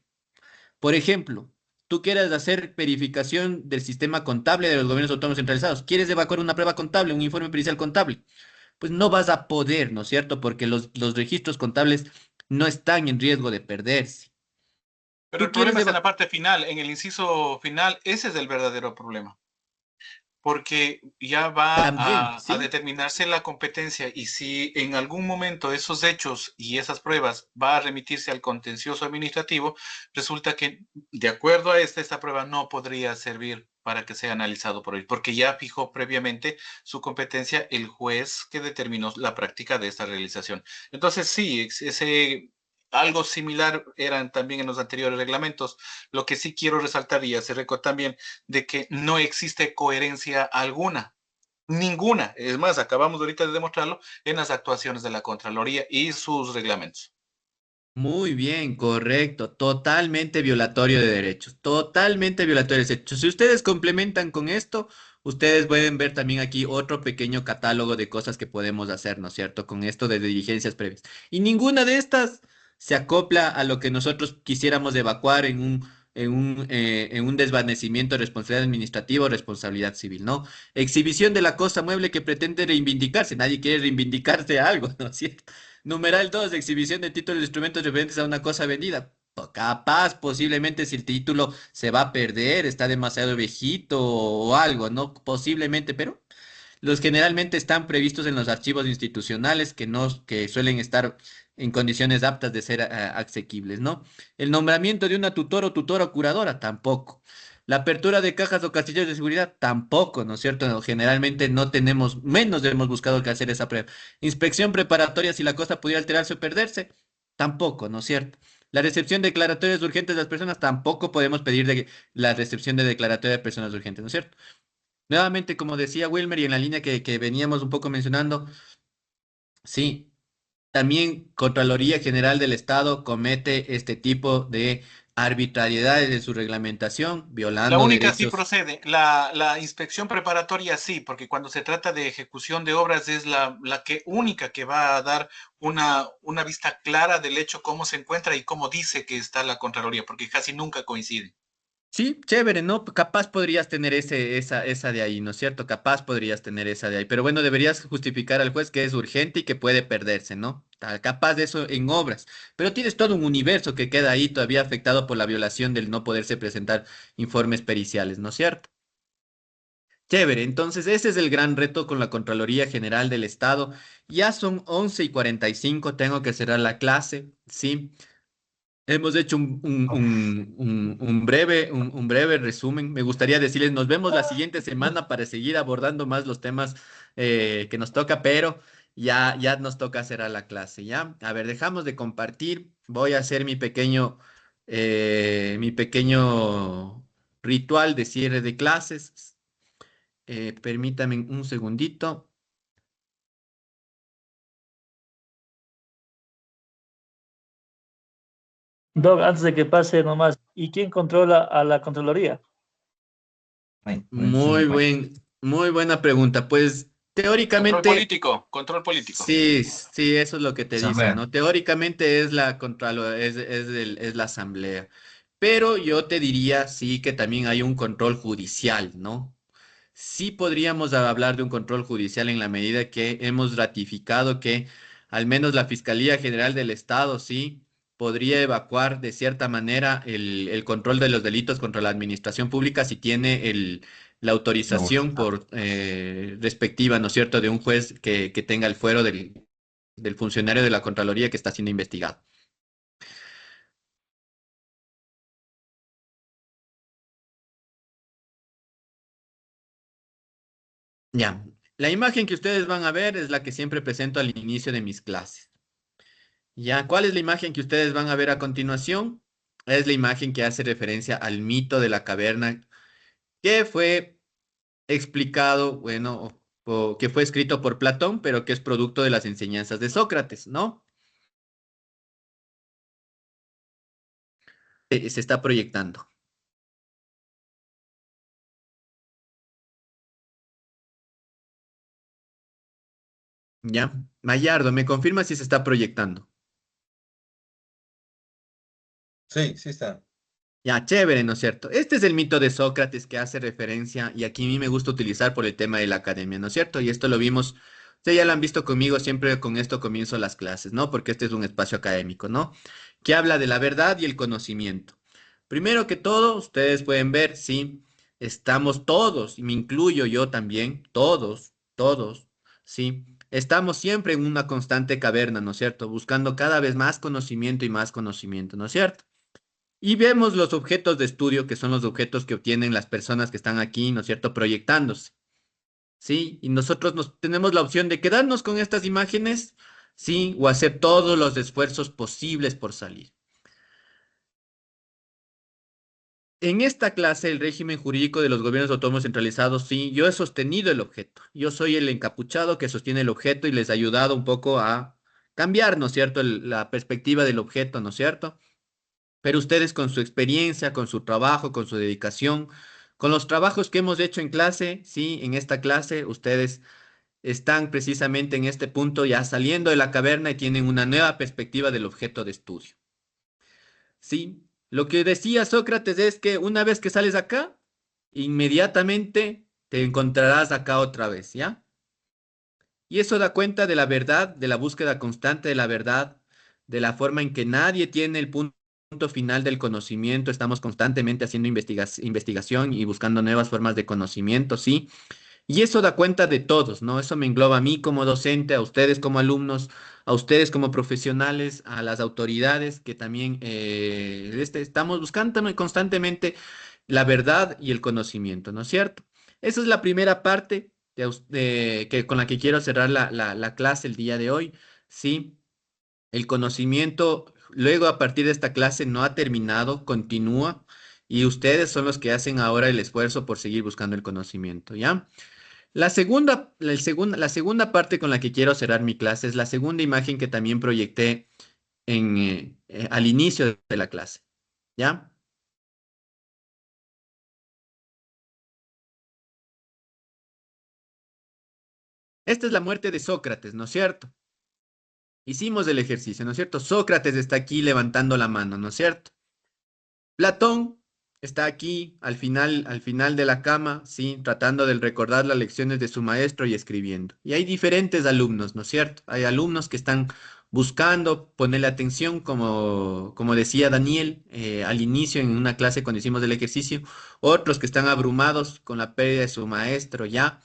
A: Por ejemplo, tú quieres hacer verificación del sistema contable de los gobiernos autónomos centralizados. ¿Quieres evacuar una prueba contable, un informe pericial contable? Pues no vas a poder, ¿no es cierto? Porque los registros contables no están en riesgo de perderse.
K: Pero
A: Tú
K: el
A: quieres
K: problema está en la
A: evacuar.
K: parte final, en el inciso final, ese es el verdadero problema. Porque ya va
A: También,
K: a
A: ¿sí?
K: determinarse la competencia y si en algún momento esos hechos y esas pruebas va a remitirse al contencioso administrativo, resulta que de acuerdo a esta prueba no podría servir para que sea analizado por él, porque ya fijó previamente su competencia el juez que determinó la práctica de esta realización. Entonces, sí, algo similar eran también en los anteriores reglamentos. Lo que sí quiero resaltar y hacer récord también de que no existe coherencia alguna, ninguna. Es más, acabamos ahorita de demostrarlo en las actuaciones de la Contraloría y sus reglamentos.
A: Muy bien, correcto. Totalmente violatorio de derechos. Totalmente violatorio de derechos. Si ustedes complementan con esto, ustedes pueden ver también aquí otro pequeño catálogo de cosas que podemos hacer, ¿no es cierto? Con esto de diligencias previas. Y ninguna de estas se acopla a lo que nosotros quisiéramos evacuar en un desvanecimiento de responsabilidad administrativa o responsabilidad civil, ¿no? Exhibición de la cosa mueble que pretende reivindicarse. Nadie quiere reivindicarse a algo, ¿no es cierto? Numeral 2, exhibición de títulos de instrumentos referentes a una cosa vendida. Capaz, posiblemente, si el título se va a perder, está demasiado viejito o algo, ¿no? Posiblemente, pero los generalmente están previstos en los archivos institucionales que suelen estar en condiciones aptas de ser asequibles, ¿no? El nombramiento de una tutor o tutora o curadora, tampoco. La apertura de cajas o casilleros de seguridad, tampoco, ¿no es cierto? No, generalmente no tenemos, menos hemos buscado que hacer esa prueba. Inspección preparatoria si la cosa pudiera alterarse o perderse, tampoco, ¿no es cierto? La recepción de declaratorias urgentes de las personas, tampoco podemos pedir la recepción de declaratoria de personas urgentes, ¿no es cierto? Nuevamente, como decía Wilmer, y en la línea que veníamos un poco mencionando, sí, también Contraloría General del Estado comete este tipo de arbitrariedades en su reglamentación,
K: La
A: violando
K: única sí
A: derechos.
K: procede, la inspección preparatoria sí, porque cuando se trata de ejecución de obras es la que única que va a dar una vista clara del hecho, cómo se encuentra y cómo dice que está la Contraloría, porque casi nunca coincide.
A: Sí, chévere, ¿no? Capaz podrías tener esa de ahí, ¿no es cierto? Capaz podrías tener esa de ahí. Pero bueno, deberías justificar al juez que es urgente y que puede perderse, ¿no? Capaz de eso en obras. Pero tienes todo un universo que queda ahí todavía afectado por la violación del no poderse presentar informes periciales, ¿no es cierto? Chévere, entonces ese es el gran reto con la Contraloría General del Estado. Ya son 11:45, tengo que cerrar la clase, ¿sí? Hemos hecho un breve resumen. Me gustaría decirles, nos vemos la siguiente semana para seguir abordando más los temas que nos toca, pero ya nos toca hacer a la clase, ¿ya? A ver, dejamos de compartir. Voy a hacer mi pequeño ritual de cierre de clases. Permítame un segundito.
F: Doc, antes de que pase nomás, ¿y quién controla a la Contraloría?
A: Muy buena pregunta. Pues
K: Control
A: teóricamente,
K: político, control político.
A: sí, sí, eso es lo que te dicen, ¿no? Teóricamente es la es la asamblea. Pero yo te diría, sí, que también hay un control judicial, ¿no? Sí podríamos hablar de un control judicial en la medida que hemos ratificado que al menos la Fiscalía General del Estado, sí, podría evacuar de cierta manera el control de los delitos contra la administración pública si tiene la autorización respectiva, ¿no es cierto?, de un juez que tenga el fuero del funcionario de la Contraloría que está siendo investigado. Ya, la imagen que ustedes van a ver es la que siempre presento al inicio de mis clases. Ya, ¿cuál es la imagen que ustedes van a ver a continuación? Es la imagen que hace referencia al mito de la caverna que fue explicado, bueno, o que fue escrito por Platón, pero que es producto de las enseñanzas de Sócrates, ¿no? Se está proyectando. ¿Ya? Mayardo, ¿me confirma si se está proyectando?
J: Sí, sí está.
A: Ya, chévere, ¿no es cierto? Este es el mito de Sócrates que hace referencia, y aquí a mí me gusta utilizar por el tema de la academia, ¿no es cierto? Y esto lo vimos, ustedes ya lo han visto conmigo, siempre con esto comienzo las clases, ¿no? Porque este es un espacio académico, ¿no? Que habla de la verdad y el conocimiento. Primero que todo, ustedes pueden ver, sí, estamos todos, y me incluyo yo también, todos, sí, estamos siempre en una constante caverna, ¿no es cierto? Buscando cada vez más conocimiento, ¿no es cierto? Y vemos los objetos de estudio, que son los objetos que obtienen las personas que están aquí, ¿no es cierto?, proyectándose, ¿sí? Y nosotros tenemos la opción de quedarnos con estas imágenes, ¿sí? O hacer todos los esfuerzos posibles por salir. En esta clase, el régimen jurídico de los gobiernos autónomos centralizados, sí, yo he sostenido el objeto. Yo soy el encapuchado que sostiene el objeto y les he ayudado un poco a cambiar, ¿no es cierto?, la perspectiva del objeto, ¿no es cierto? Pero ustedes con su experiencia, con su trabajo, con su dedicación, con los trabajos que hemos hecho en clase, sí, en esta clase, ustedes están precisamente en este punto ya saliendo de la caverna y tienen una nueva perspectiva del objeto de estudio. Sí, lo que decía Sócrates es que una vez que sales acá, inmediatamente te encontrarás acá otra vez, ¿ya? Y eso da cuenta de la verdad, de la búsqueda constante de la verdad, de la forma en que nadie tiene el punto final del conocimiento. Estamos constantemente haciendo investigación y buscando nuevas formas de conocimiento, ¿sí? Y eso da cuenta de todos, ¿no? Eso me engloba a mí como docente, a ustedes como alumnos, a ustedes como profesionales, a las autoridades que también estamos buscando constantemente la verdad y el conocimiento, ¿no es cierto? Esa es la primera parte con la que quiero cerrar la clase el día de hoy, ¿sí? El conocimiento, luego a partir de esta clase no ha terminado, continúa, y ustedes son los que hacen ahora el esfuerzo por seguir buscando el conocimiento, ¿ya? La segunda parte con la que quiero cerrar mi clase es la segunda imagen que también proyecté al inicio de la clase, ¿ya? Esta es la muerte de Sócrates, ¿no es cierto? Hicimos el ejercicio, ¿no es cierto? Sócrates está aquí levantando la mano, ¿no es cierto? Platón está aquí al final de la cama, sí, tratando de recordar las lecciones de su maestro y escribiendo. Y hay diferentes alumnos, ¿no es cierto? Hay alumnos que están buscando ponerle atención, como decía Daniel al inicio en una clase cuando hicimos el ejercicio, otros que están abrumados con la pérdida de su maestro ya.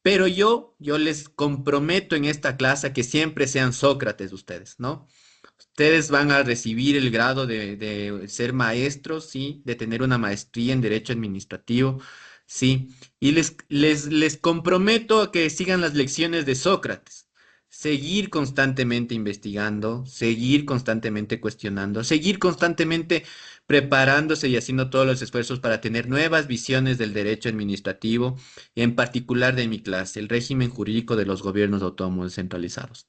A: Pero yo les comprometo en esta clase a que siempre sean Sócrates ustedes, ¿no? Ustedes van a recibir el grado de ser maestros, ¿sí? De tener una maestría en Derecho Administrativo, ¿sí? Y les comprometo a que sigan las lecciones de Sócrates. Seguir constantemente investigando, seguir constantemente cuestionando, seguir constantemente preparándose y haciendo todos los esfuerzos para tener nuevas visiones del derecho administrativo, y en particular de mi clase, el régimen jurídico de los gobiernos autónomos descentralizados.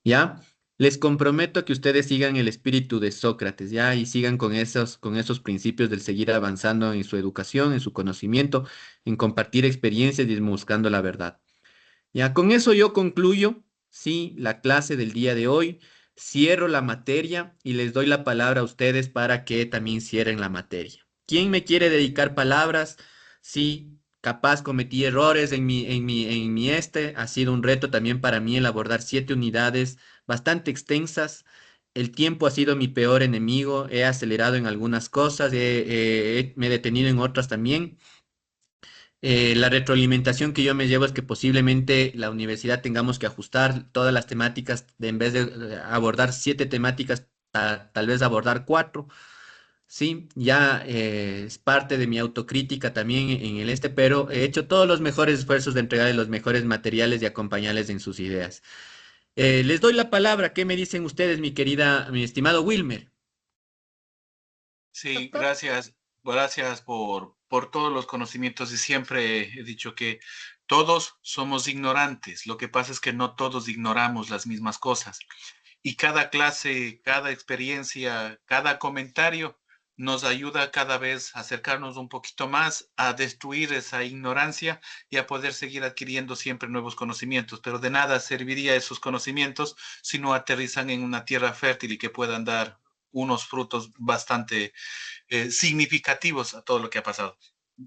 A: ¿Ya? Les comprometo a que ustedes sigan el espíritu de Sócrates, ¿ya? Y sigan con esos principios del seguir avanzando en su educación, en su conocimiento, en compartir experiencias y buscando la verdad. Ya, con eso yo concluyo, sí, la clase del día de hoy. Cierro la materia y les doy la palabra a ustedes para que también cierren la materia. ¿Quién me quiere dedicar palabras? Sí, capaz cometí errores ha sido un reto también para mí el abordar 7 unidades bastante extensas. El tiempo ha sido mi peor enemigo, he acelerado en algunas cosas, me he detenido en otras también. La retroalimentación que yo me llevo es que posiblemente la universidad tengamos que ajustar todas las temáticas, en vez de abordar 7 temáticas, tal vez abordar 4. Sí, ya es parte de mi autocrítica también en el pero he hecho todos los mejores esfuerzos de entregarles los mejores materiales y acompañarles en sus ideas. Les doy la palabra. ¿Qué me dicen ustedes, mi estimado Wilmer?
K: Sí,
B: Doctor.
K: gracias por todos los conocimientos y siempre he dicho que todos somos ignorantes. Lo que pasa es que no todos ignoramos las mismas cosas. Y cada clase, cada experiencia, cada comentario nos ayuda cada vez a acercarnos un poquito más, a destruir esa ignorancia y a poder seguir adquiriendo siempre nuevos conocimientos. Pero de nada serviría esos conocimientos si no aterrizan en una tierra fértil y que puedan dar unos frutos bastante significativos a todo lo que ha pasado.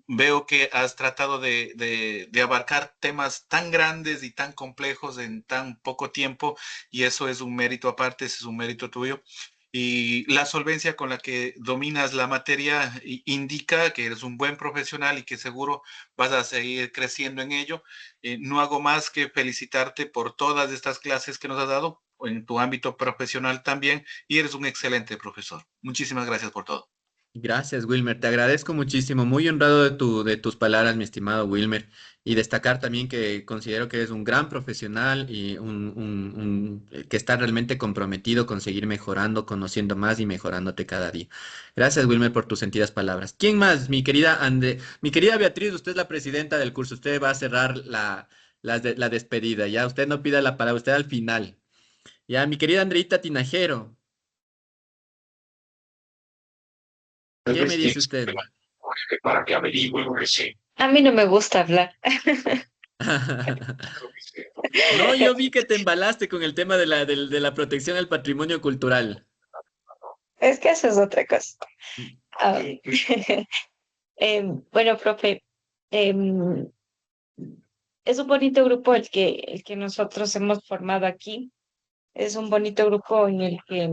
K: Veo que has tratado de abarcar temas tan grandes y tan complejos en tan poco tiempo, y eso es un mérito aparte, ese es un mérito tuyo. Y la solvencia con la que dominas la materia indica que eres un buen profesional y que seguro vas a seguir creciendo en ello. No hago más que felicitarte por todas estas clases que nos has dado, en tu ámbito profesional también, y eres un excelente profesor. Muchísimas gracias por todo.
A: Gracias, Wilmer. Te agradezco muchísimo. Muy honrado de tus palabras, mi estimado Wilmer. Y destacar también que considero que eres un gran profesional y que está realmente comprometido con seguir mejorando, conociendo más y mejorándote cada día. Gracias, Wilmer, por tus sentidas palabras. ¿Quién más? Mi querida Beatriz, usted es la presidenta del curso. Usted va a cerrar la despedida. Ya, usted no pida la palabra, usted al final. Ya, mi querida Andreita Tinajero, ¿qué me dice usted?
H: Para que averigüe lo que sé. A mí no me gusta hablar.
A: No, yo vi que te embalaste con el tema de la protección al patrimonio cultural.
H: Es que eso es otra cosa. Ah, bueno, profe, em, es un bonito grupo el que nosotros hemos formado aquí. Es un bonito grupo en el que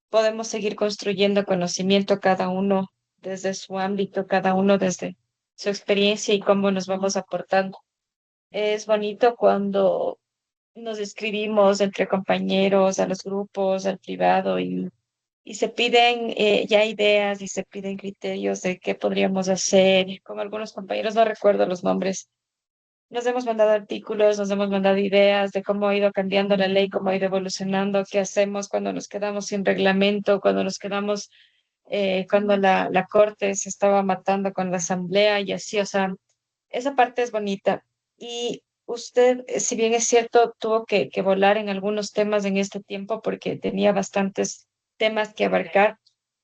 H: podemos seguir construyendo conocimiento cada uno desde su ámbito, cada uno desde su experiencia y cómo nos vamos aportando. Es bonito cuando nos escribimos entre compañeros, a los grupos, al privado y se piden ya ideas y se piden criterios de qué podríamos hacer. Con algunos compañeros, no recuerdo los nombres, nos hemos mandado artículos, nos hemos mandado ideas de cómo ha ido cambiando la ley, cómo ha ido evolucionando, qué hacemos cuando nos quedamos sin reglamento, cuando nos quedamos, cuando la corte se estaba matando con la asamblea y así, o sea, esa parte es bonita. Y usted, si bien es cierto, tuvo que volar en algunos temas en este tiempo porque tenía bastantes temas que abarcar.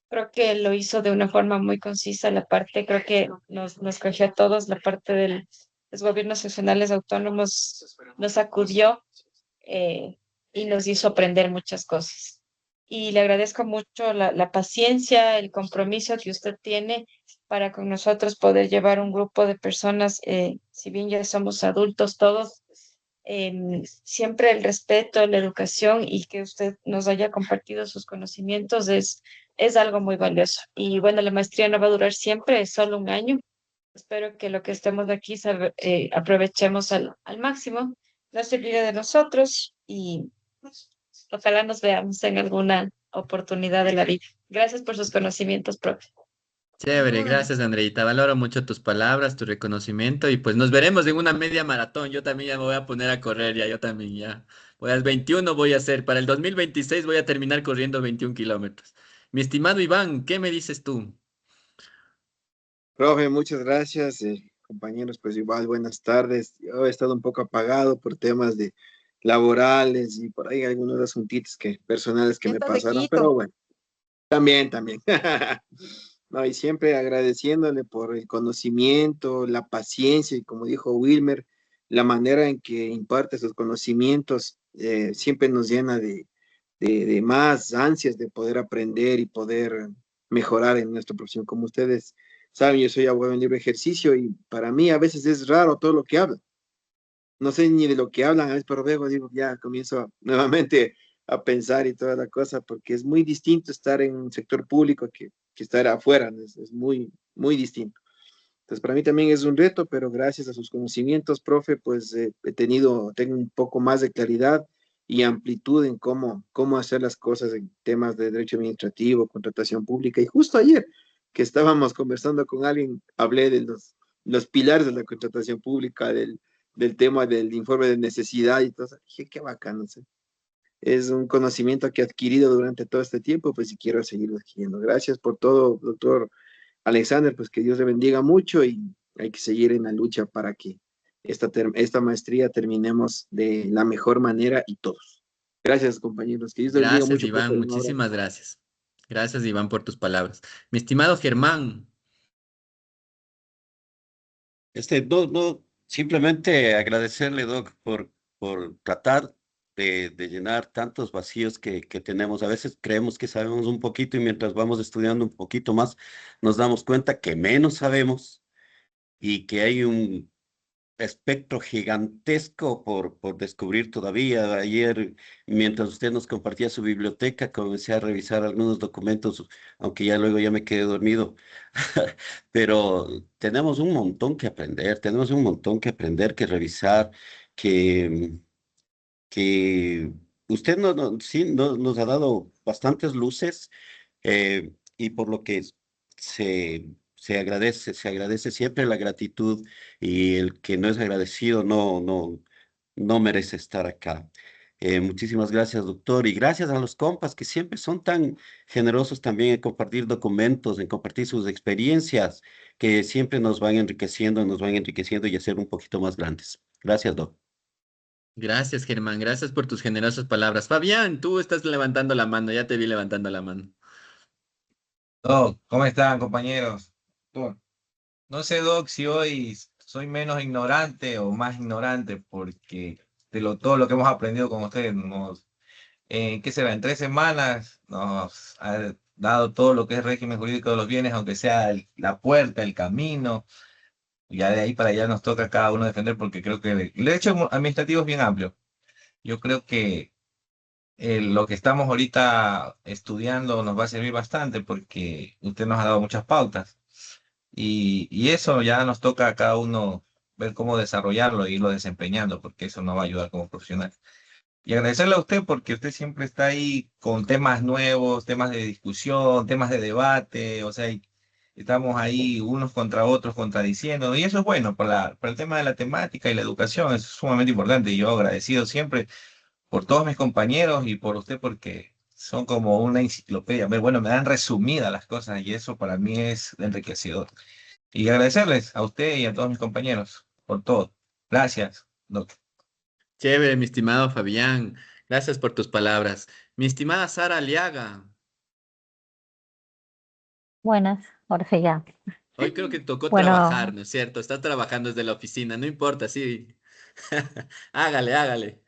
H: Creo que lo hizo de una forma muy concisa la parte, creo que nos cogió a todos, la parte de los gobiernos seccionales autónomos nos sacudió y nos hizo aprender muchas cosas. Y le agradezco mucho la paciencia, el compromiso que usted tiene para con nosotros poder llevar un grupo de personas, si bien ya somos adultos todos, siempre el respeto, la educación y que usted nos haya compartido sus conocimientos es algo muy valioso. Y bueno, la maestría no va a durar siempre, es solo un año. Espero que lo que estemos aquí aprovechemos al máximo, no se olvide de nosotros y pues, ojalá nos veamos en alguna oportunidad de la vida. Gracias por sus conocimientos, profe.
A: Chévere,
B: Bueno,
A: gracias Andreita. Valoro mucho tus palabras, tu reconocimiento y pues nos veremos en una media maratón. Yo también ya me voy a poner a correr, ya yo también ya. Voy al 21 voy a hacer, para el 2026 voy a terminar corriendo 21 kilómetros. Mi estimado Iván, ¿qué me dices tú?
L: Profe, muchas gracias. Compañeros, pues igual, buenas tardes. Yo he estado un poco apagado por temas de laborales y por ahí algunos asuntitos personales que me
B: fiestas de
L: pasaron, pero
B: Quito.
L: bueno, también. No, y siempre agradeciéndole por el conocimiento, la paciencia y como dijo Wilmer, la manera en que imparte sus conocimientos siempre nos llena de más ansias de poder aprender y poder mejorar en nuestra profesión. Como ustedes saben, yo soy abogado en libre ejercicio y para mí a veces es raro todo lo que hablan. No sé ni de lo que hablan, a veces, pero luego digo, ya comienzo nuevamente a pensar y toda la cosa, porque es muy distinto estar en un sector público que estar afuera, ¿no? Es muy distinto. Entonces, para mí también es un reto, pero gracias a sus conocimientos, profe, pues tengo un poco más de claridad y amplitud en cómo hacer las cosas en temas de derecho administrativo, contratación pública. Y justo ayer que estábamos conversando con alguien, hablé de los pilares de la contratación pública, del tema del informe de necesidad y todo eso. Dije, qué bacano, ¿sí? Es un conocimiento que he adquirido durante todo este tiempo, pues y quiero seguirlo adquiriendo. Gracias por todo, doctor Alexander, pues que Dios le bendiga mucho y hay que seguir en la lucha para que esta maestría terminemos de la mejor manera y todos. Gracias, compañeros. Que Dios le bendiga
A: Gracias
L: mucho, profe.
A: Iván,
L: Un abrazo.
A: muchísimas gracias. Gracias Iván por tus palabras. Mi estimado Germán,
E: No, simplemente agradecerle, Doc, por tratar de llenar tantos vacíos que tenemos. A veces creemos que sabemos un poquito y mientras vamos estudiando un poquito más, nos damos cuenta que menos sabemos y que hay un espectro gigantesco por descubrir todavía. Ayer, mientras usted nos compartía su biblioteca, comencé a revisar algunos documentos, aunque ya luego ya me quedé dormido. Pero tenemos un montón que aprender, tenemos un montón que aprender, que revisar, que, que usted sí, nos ha dado bastantes luces y por lo que se agradece siempre la gratitud y el que no es agradecido no merece estar acá. Muchísimas gracias, doctor, y gracias a los compas que siempre son tan generosos también en compartir documentos, en compartir sus experiencias, que siempre nos van enriqueciendo y hacer un poquito más grandes. Gracias, doc.
A: gracias Germán, gracias por tus generosas palabras. Fabián, tú estás levantando la mano, ya te vi levantando la mano.
M: Doc, ¿cómo están, compañeros? Doc, no sé, Doc, si hoy soy menos ignorante o más ignorante, porque todo lo que hemos aprendido con ustedes, ¿qué será? En 3 semanas nos ha dado todo lo que es régimen jurídico de los bienes, aunque sea la puerta, el camino. Ya de ahí para allá nos toca a cada uno defender, porque creo que el derecho administrativo es bien amplio. Yo creo que lo que estamos ahorita estudiando nos va a servir bastante porque usted nos ha dado muchas pautas y eso ya nos toca a cada uno ver cómo desarrollarlo e irlo desempeñando porque eso nos va a ayudar como profesional. Y agradecerle a usted porque usted siempre está ahí con temas nuevos, temas de discusión, temas de debate, o sea, y estamos ahí unos contra otros contradiciendo y eso es bueno para el tema de la temática y la educación, es sumamente importante y yo agradecido siempre por todos mis compañeros y por usted porque son como una enciclopedia. Bueno, me dan resumidas las cosas y eso para mí es enriquecedor. Y agradecerles a usted y a todos mis compañeros por todo. Gracias, doctor.
A: Chévere, mi estimado Fabián, gracias por tus palabras. Mi estimada Sara Aliaga,
C: Buenas, ahora sí ya.
A: hoy creo que tocó trabajar,
C: Bueno,
A: ¿no es cierto? Estás trabajando desde la oficina, no importa, sí. Hágale, hágale.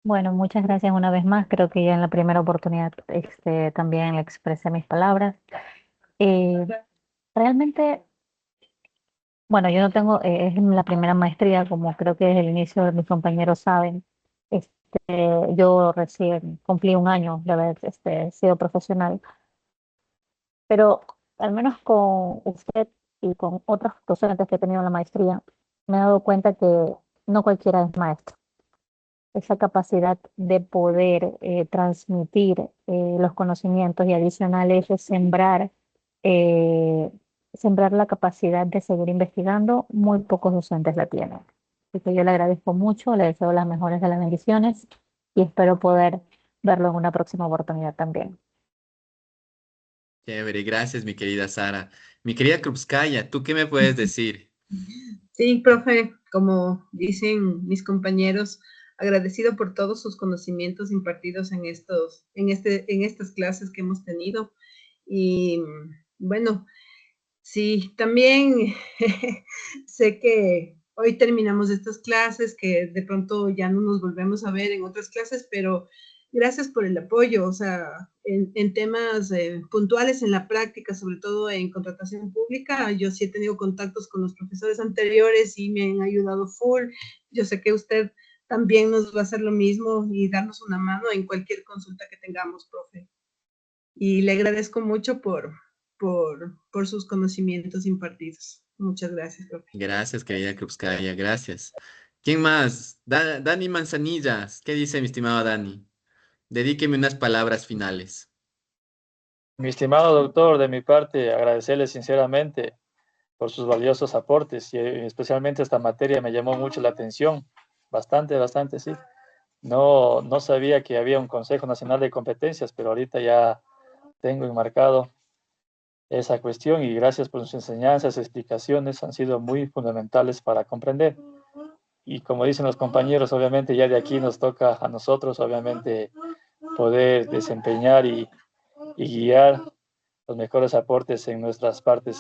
C: bueno, muchas gracias una vez más. Creo que ya en la primera oportunidad también le expresé mis palabras. Eh, Realmente, bueno, yo no tengo, es la primera maestría, como creo que desde el inicio mis compañeros saben. Yo recién cumplí un año de haber sido profesional, pero al menos con usted y con otros docentes que he tenido en la maestría, me he dado cuenta que no cualquiera es maestro. Esa capacidad de poder transmitir los conocimientos y adicionales es eh, sembrar la capacidad de seguir investigando, muy pocos docentes la tienen. Así que yo le agradezco mucho, le deseo las mejores de las bendiciones y espero poder verlo en una próxima oportunidad también.
A: Chévere, gracias, mi querida Sara. Mi querida Krupskaya, ¿tú qué me puedes decir?
I: Sí, profe, como dicen mis compañeros, agradecido por todos sus conocimientos impartidos en estas clases que hemos tenido. Y bueno, sí, también sé que hoy terminamos estas clases, que de pronto ya no nos volvemos a ver en otras clases, pero gracias por el apoyo, o sea, en temas puntuales en la práctica, sobre todo en contratación pública, yo sí he tenido contactos con los profesores anteriores y me han ayudado full. Yo sé que usted también nos va a hacer lo mismo y darnos una mano en cualquier consulta que tengamos, profe. Y le agradezco mucho por sus conocimientos impartidos. Muchas gracias, profe.
A: Gracias, querida Krupskaya, gracias. ¿Quién más? Dani Manzanillas, ¿qué dice mi estimado Dani? Dedíqueme unas palabras finales.
F: Mi estimado doctor, de mi parte, agradecerle sinceramente por sus valiosos aportes y especialmente esta materia me llamó mucho la atención, bastante, bastante, sí. No sabía que había un Consejo Nacional de Competencias, pero ahorita ya tengo enmarcado esa cuestión y gracias por sus enseñanzas, explicaciones, han sido muy fundamentales para comprender. Y como dicen los compañeros, obviamente ya de aquí nos toca a nosotros, obviamente, poder desempeñar y guiar los mejores aportes en nuestras partes,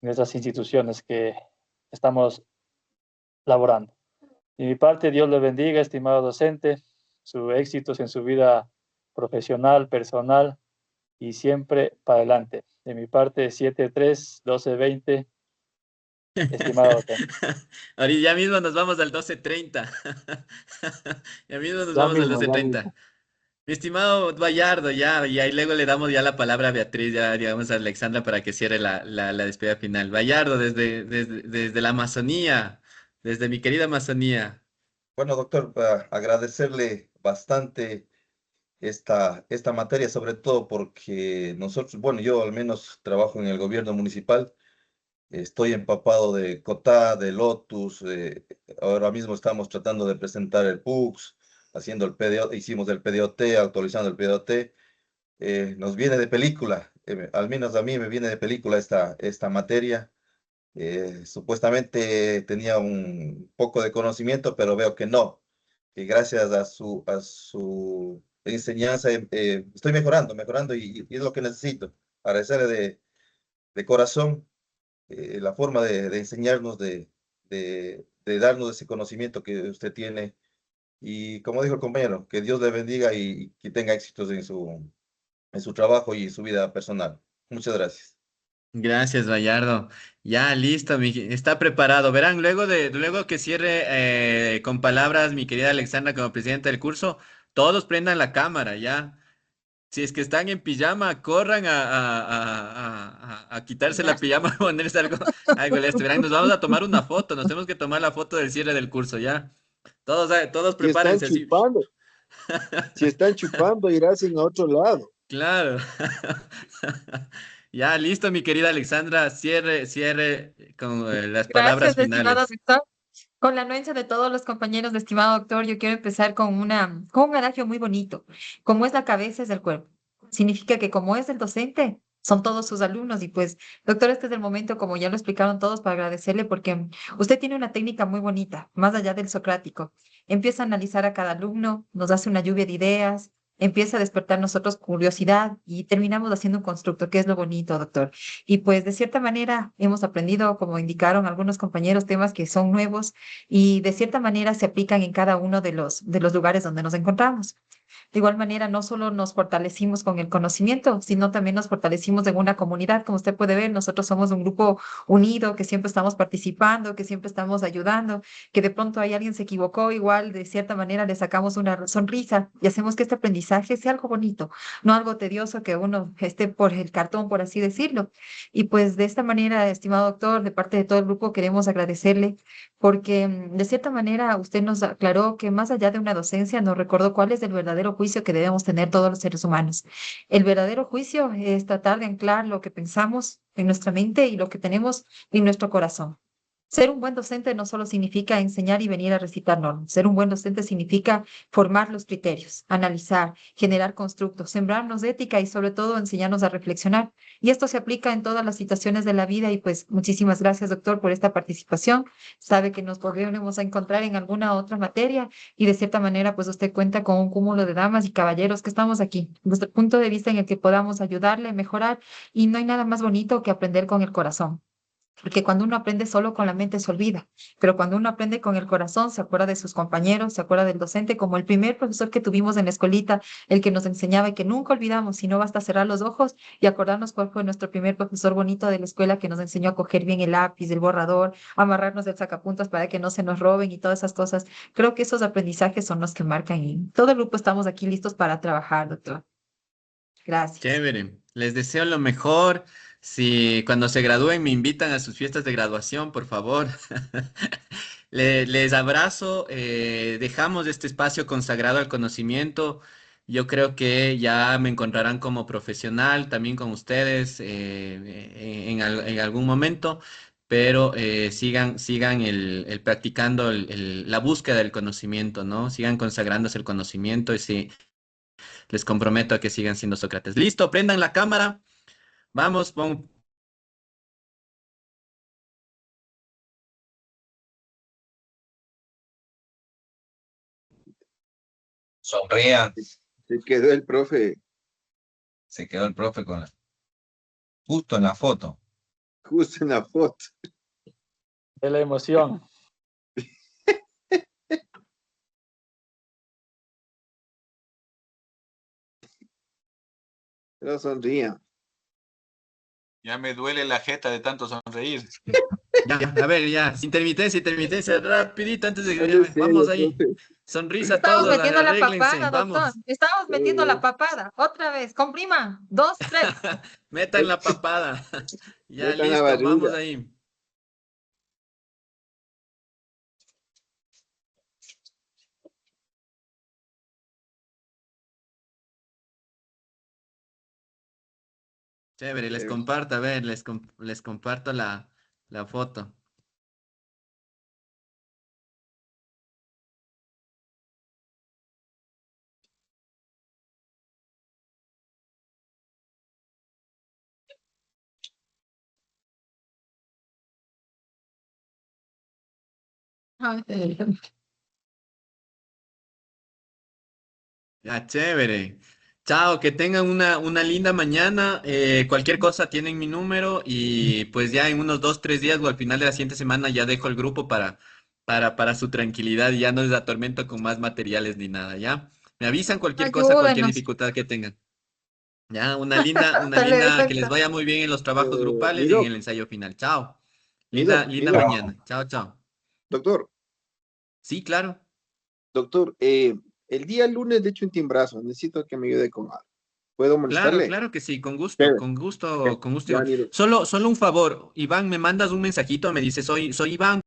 F: en nuestras instituciones que estamos laborando. De mi parte, Dios le bendiga, estimado docente, sus éxitos en su vida profesional, personal y siempre para adelante. De mi parte, 7-3-12-20, estimado docente.
A: Ahorita ya mismo nos vamos al 12:30. Ya mismo nos
L: Ya
A: vamos al
L: mismo, ya
A: 12:30.
L: mismo.
A: Mi estimado Bayardo, ya, y ahí luego le damos ya la palabra a Beatriz, ya digamos a Alexandra para que cierre la despedida final. Bayardo, desde la Amazonía, desde mi querida Amazonía.
J: Bueno, doctor, agradecerle bastante esta materia, sobre todo porque nosotros, bueno, yo al menos trabajo en el gobierno municipal, estoy empapado de COTA, de Lotus, ahora mismo estamos tratando de presentar el PUX, haciendo el PDO, hicimos el PDOT, actualizando el PDOT, nos viene de película, al menos a mí me viene de película esta materia. Supuestamente tenía un poco de conocimiento, pero veo que no, que gracias a su enseñanza estoy mejorando y es lo que necesito. Agradecerle de corazón la forma de enseñarnos, de darnos ese conocimiento que usted tiene. Y como dijo el compañero, que Dios le bendiga y que tenga éxitos en su trabajo y en su vida personal. Muchas gracias.
A: Gracias, Bayardo. Ya, listo, está preparado. Verán, luego que cierre con palabras mi querida Alexandra como presidenta del curso, todos prendan la cámara, ya. Si es que están en pijama, corran a quitarse la pijama, a ponerse algo este. Verán, nos vamos a tomar una foto, nos tenemos que tomar la foto del cierre del curso, ya. Todos
L: Si están
A: prepárense así.
L: chupando, si están chupando, irás a otro lado.
A: Claro. Ya, listo, mi querida Alexandra, cierre con las palabras
B: Gracias, estimado
A: finales.
B: doctor. Con la anuencia de todos los compañeros, de estimado doctor, yo quiero empezar con un adagio muy bonito. Como es la cabeza, es el cuerpo. Significa que como es el docente, son todos sus alumnos. Y pues, doctor, este es el momento, como ya lo explicaron todos, para agradecerle porque usted tiene una técnica muy bonita, más allá del socrático. Empieza a analizar a cada alumno, nos hace una lluvia de ideas, empieza a despertar nosotros curiosidad y terminamos haciendo un constructo, que es lo bonito, doctor. Y pues, de cierta manera, hemos aprendido, como indicaron algunos compañeros, temas que son nuevos y de cierta manera se aplican en cada uno de los lugares donde nos encontramos. De igual manera, no solo nos fortalecimos con el conocimiento, sino también nos fortalecimos en una comunidad. Como usted puede ver, nosotros somos un grupo unido, que siempre estamos participando, que siempre estamos ayudando, que de pronto hay alguien se equivocó, igual de cierta manera le sacamos una sonrisa y hacemos que este aprendizaje sea algo bonito, no algo tedioso que uno esté por el cartón, por así decirlo. Y pues de esta manera, estimado doctor, de parte de todo el grupo queremos agradecerle porque de cierta manera usted nos aclaró que más allá de una docencia nos recordó cuál es el verdadero juicio que debemos tener todos los seres humanos. El verdadero juicio es tratar de anclar lo que pensamos en nuestra mente y lo que tenemos en nuestro corazón. Ser un buen docente no solo significa enseñar y venir a recitar normas. Ser un buen docente significa formar los criterios, analizar, generar constructos, sembrarnos de ética y sobre todo enseñarnos a reflexionar. Y esto se aplica en todas las situaciones de la vida y pues muchísimas gracias, doctor, por esta participación. Sabe que nos volveremos a encontrar en alguna otra materia y de cierta manera pues usted cuenta con un cúmulo de damas y caballeros que estamos aquí, desde el punto de vista en el que podamos ayudarle, mejorar y no hay nada más bonito que aprender con el corazón. Porque cuando uno aprende solo con la mente se olvida, pero cuando uno aprende con el corazón se acuerda de sus compañeros, se acuerda del docente, como el primer profesor que tuvimos en la escuelita, el que nos enseñaba y que nunca olvidamos, si no basta cerrar los ojos y acordarnos cuál fue nuestro primer profesor bonito de la escuela que nos enseñó a coger bien el lápiz, el borrador, amarrarnos del sacapuntas para que no se nos roben y todas esas cosas. Creo que esos aprendizajes son los que marcan y todo el grupo estamos aquí listos para trabajar, doctor. Gracias.
A: Chévere. Les deseo lo mejor. Si cuando se gradúen me invitan a sus fiestas de graduación, por favor. Les abrazo. Dejamos este espacio consagrado al conocimiento. Yo creo que ya me encontrarán como profesional, también con ustedes en algún momento, pero sigan el practicando la búsqueda del conocimiento, ¿no? Sigan consagrándose el conocimiento y sí, les comprometo a que sigan siendo Sócrates. Listo, prendan la cámara. Vamos,
M: Sonrían.
L: Se quedó el profe
M: Se quedó el profe justo en la foto.
L: justo en la foto.
F: De la emoción.
L: Pero sonría.
K: Ya me duele la jeta de tanto sonreír.
A: Ya, a ver, ya, intermitencia, rapidito antes de que
L: En serio,
A: vamos ahí.
L: profe.
A: Sonrisa
B: Estamos
A: todos,
B: metiendo la
A: arréglense,
B: papada, doctor.
A: vamos.
B: Estamos metiendo la papada. Otra vez, comprima. 2, 3.
A: Metan la papada. Ya,
L: Metan la
A: listo,
L: barriga.
A: vamos ahí. Chévere, les comparto, a ver, les comparto la foto. Ya, chévere. Chao, que tengan una linda mañana. Cualquier cosa tienen mi número y pues ya en unos 2, 3 días o al final de la siguiente semana ya dejo el grupo para su tranquilidad y ya no les atormento con más materiales ni nada, ¿ya? Me avisan cualquier cosa, cualquier
B: Ayúdenos.
A: dificultad que tengan. Ya, una linda, que les
B: Perfecto.
A: vaya muy bien en los trabajos grupales y en
L: Doc,
A: el ensayo final. Chao.
L: mi
A: Linda
L: doc.
A: mañana. Chao, chao.
L: Doctor,
A: Sí, claro.
L: doctor, el día lunes le echo un timbrazo. Necesito que me ayude con algo. ¿Puedo
A: Claro,
L: molestarle?
A: claro que sí, con gusto,
L: Chévere.
A: con gusto, con gusto.
L: Ya, mi doc.
A: Solo un favor, Iván, me mandas un mensajito, me dices, soy Iván.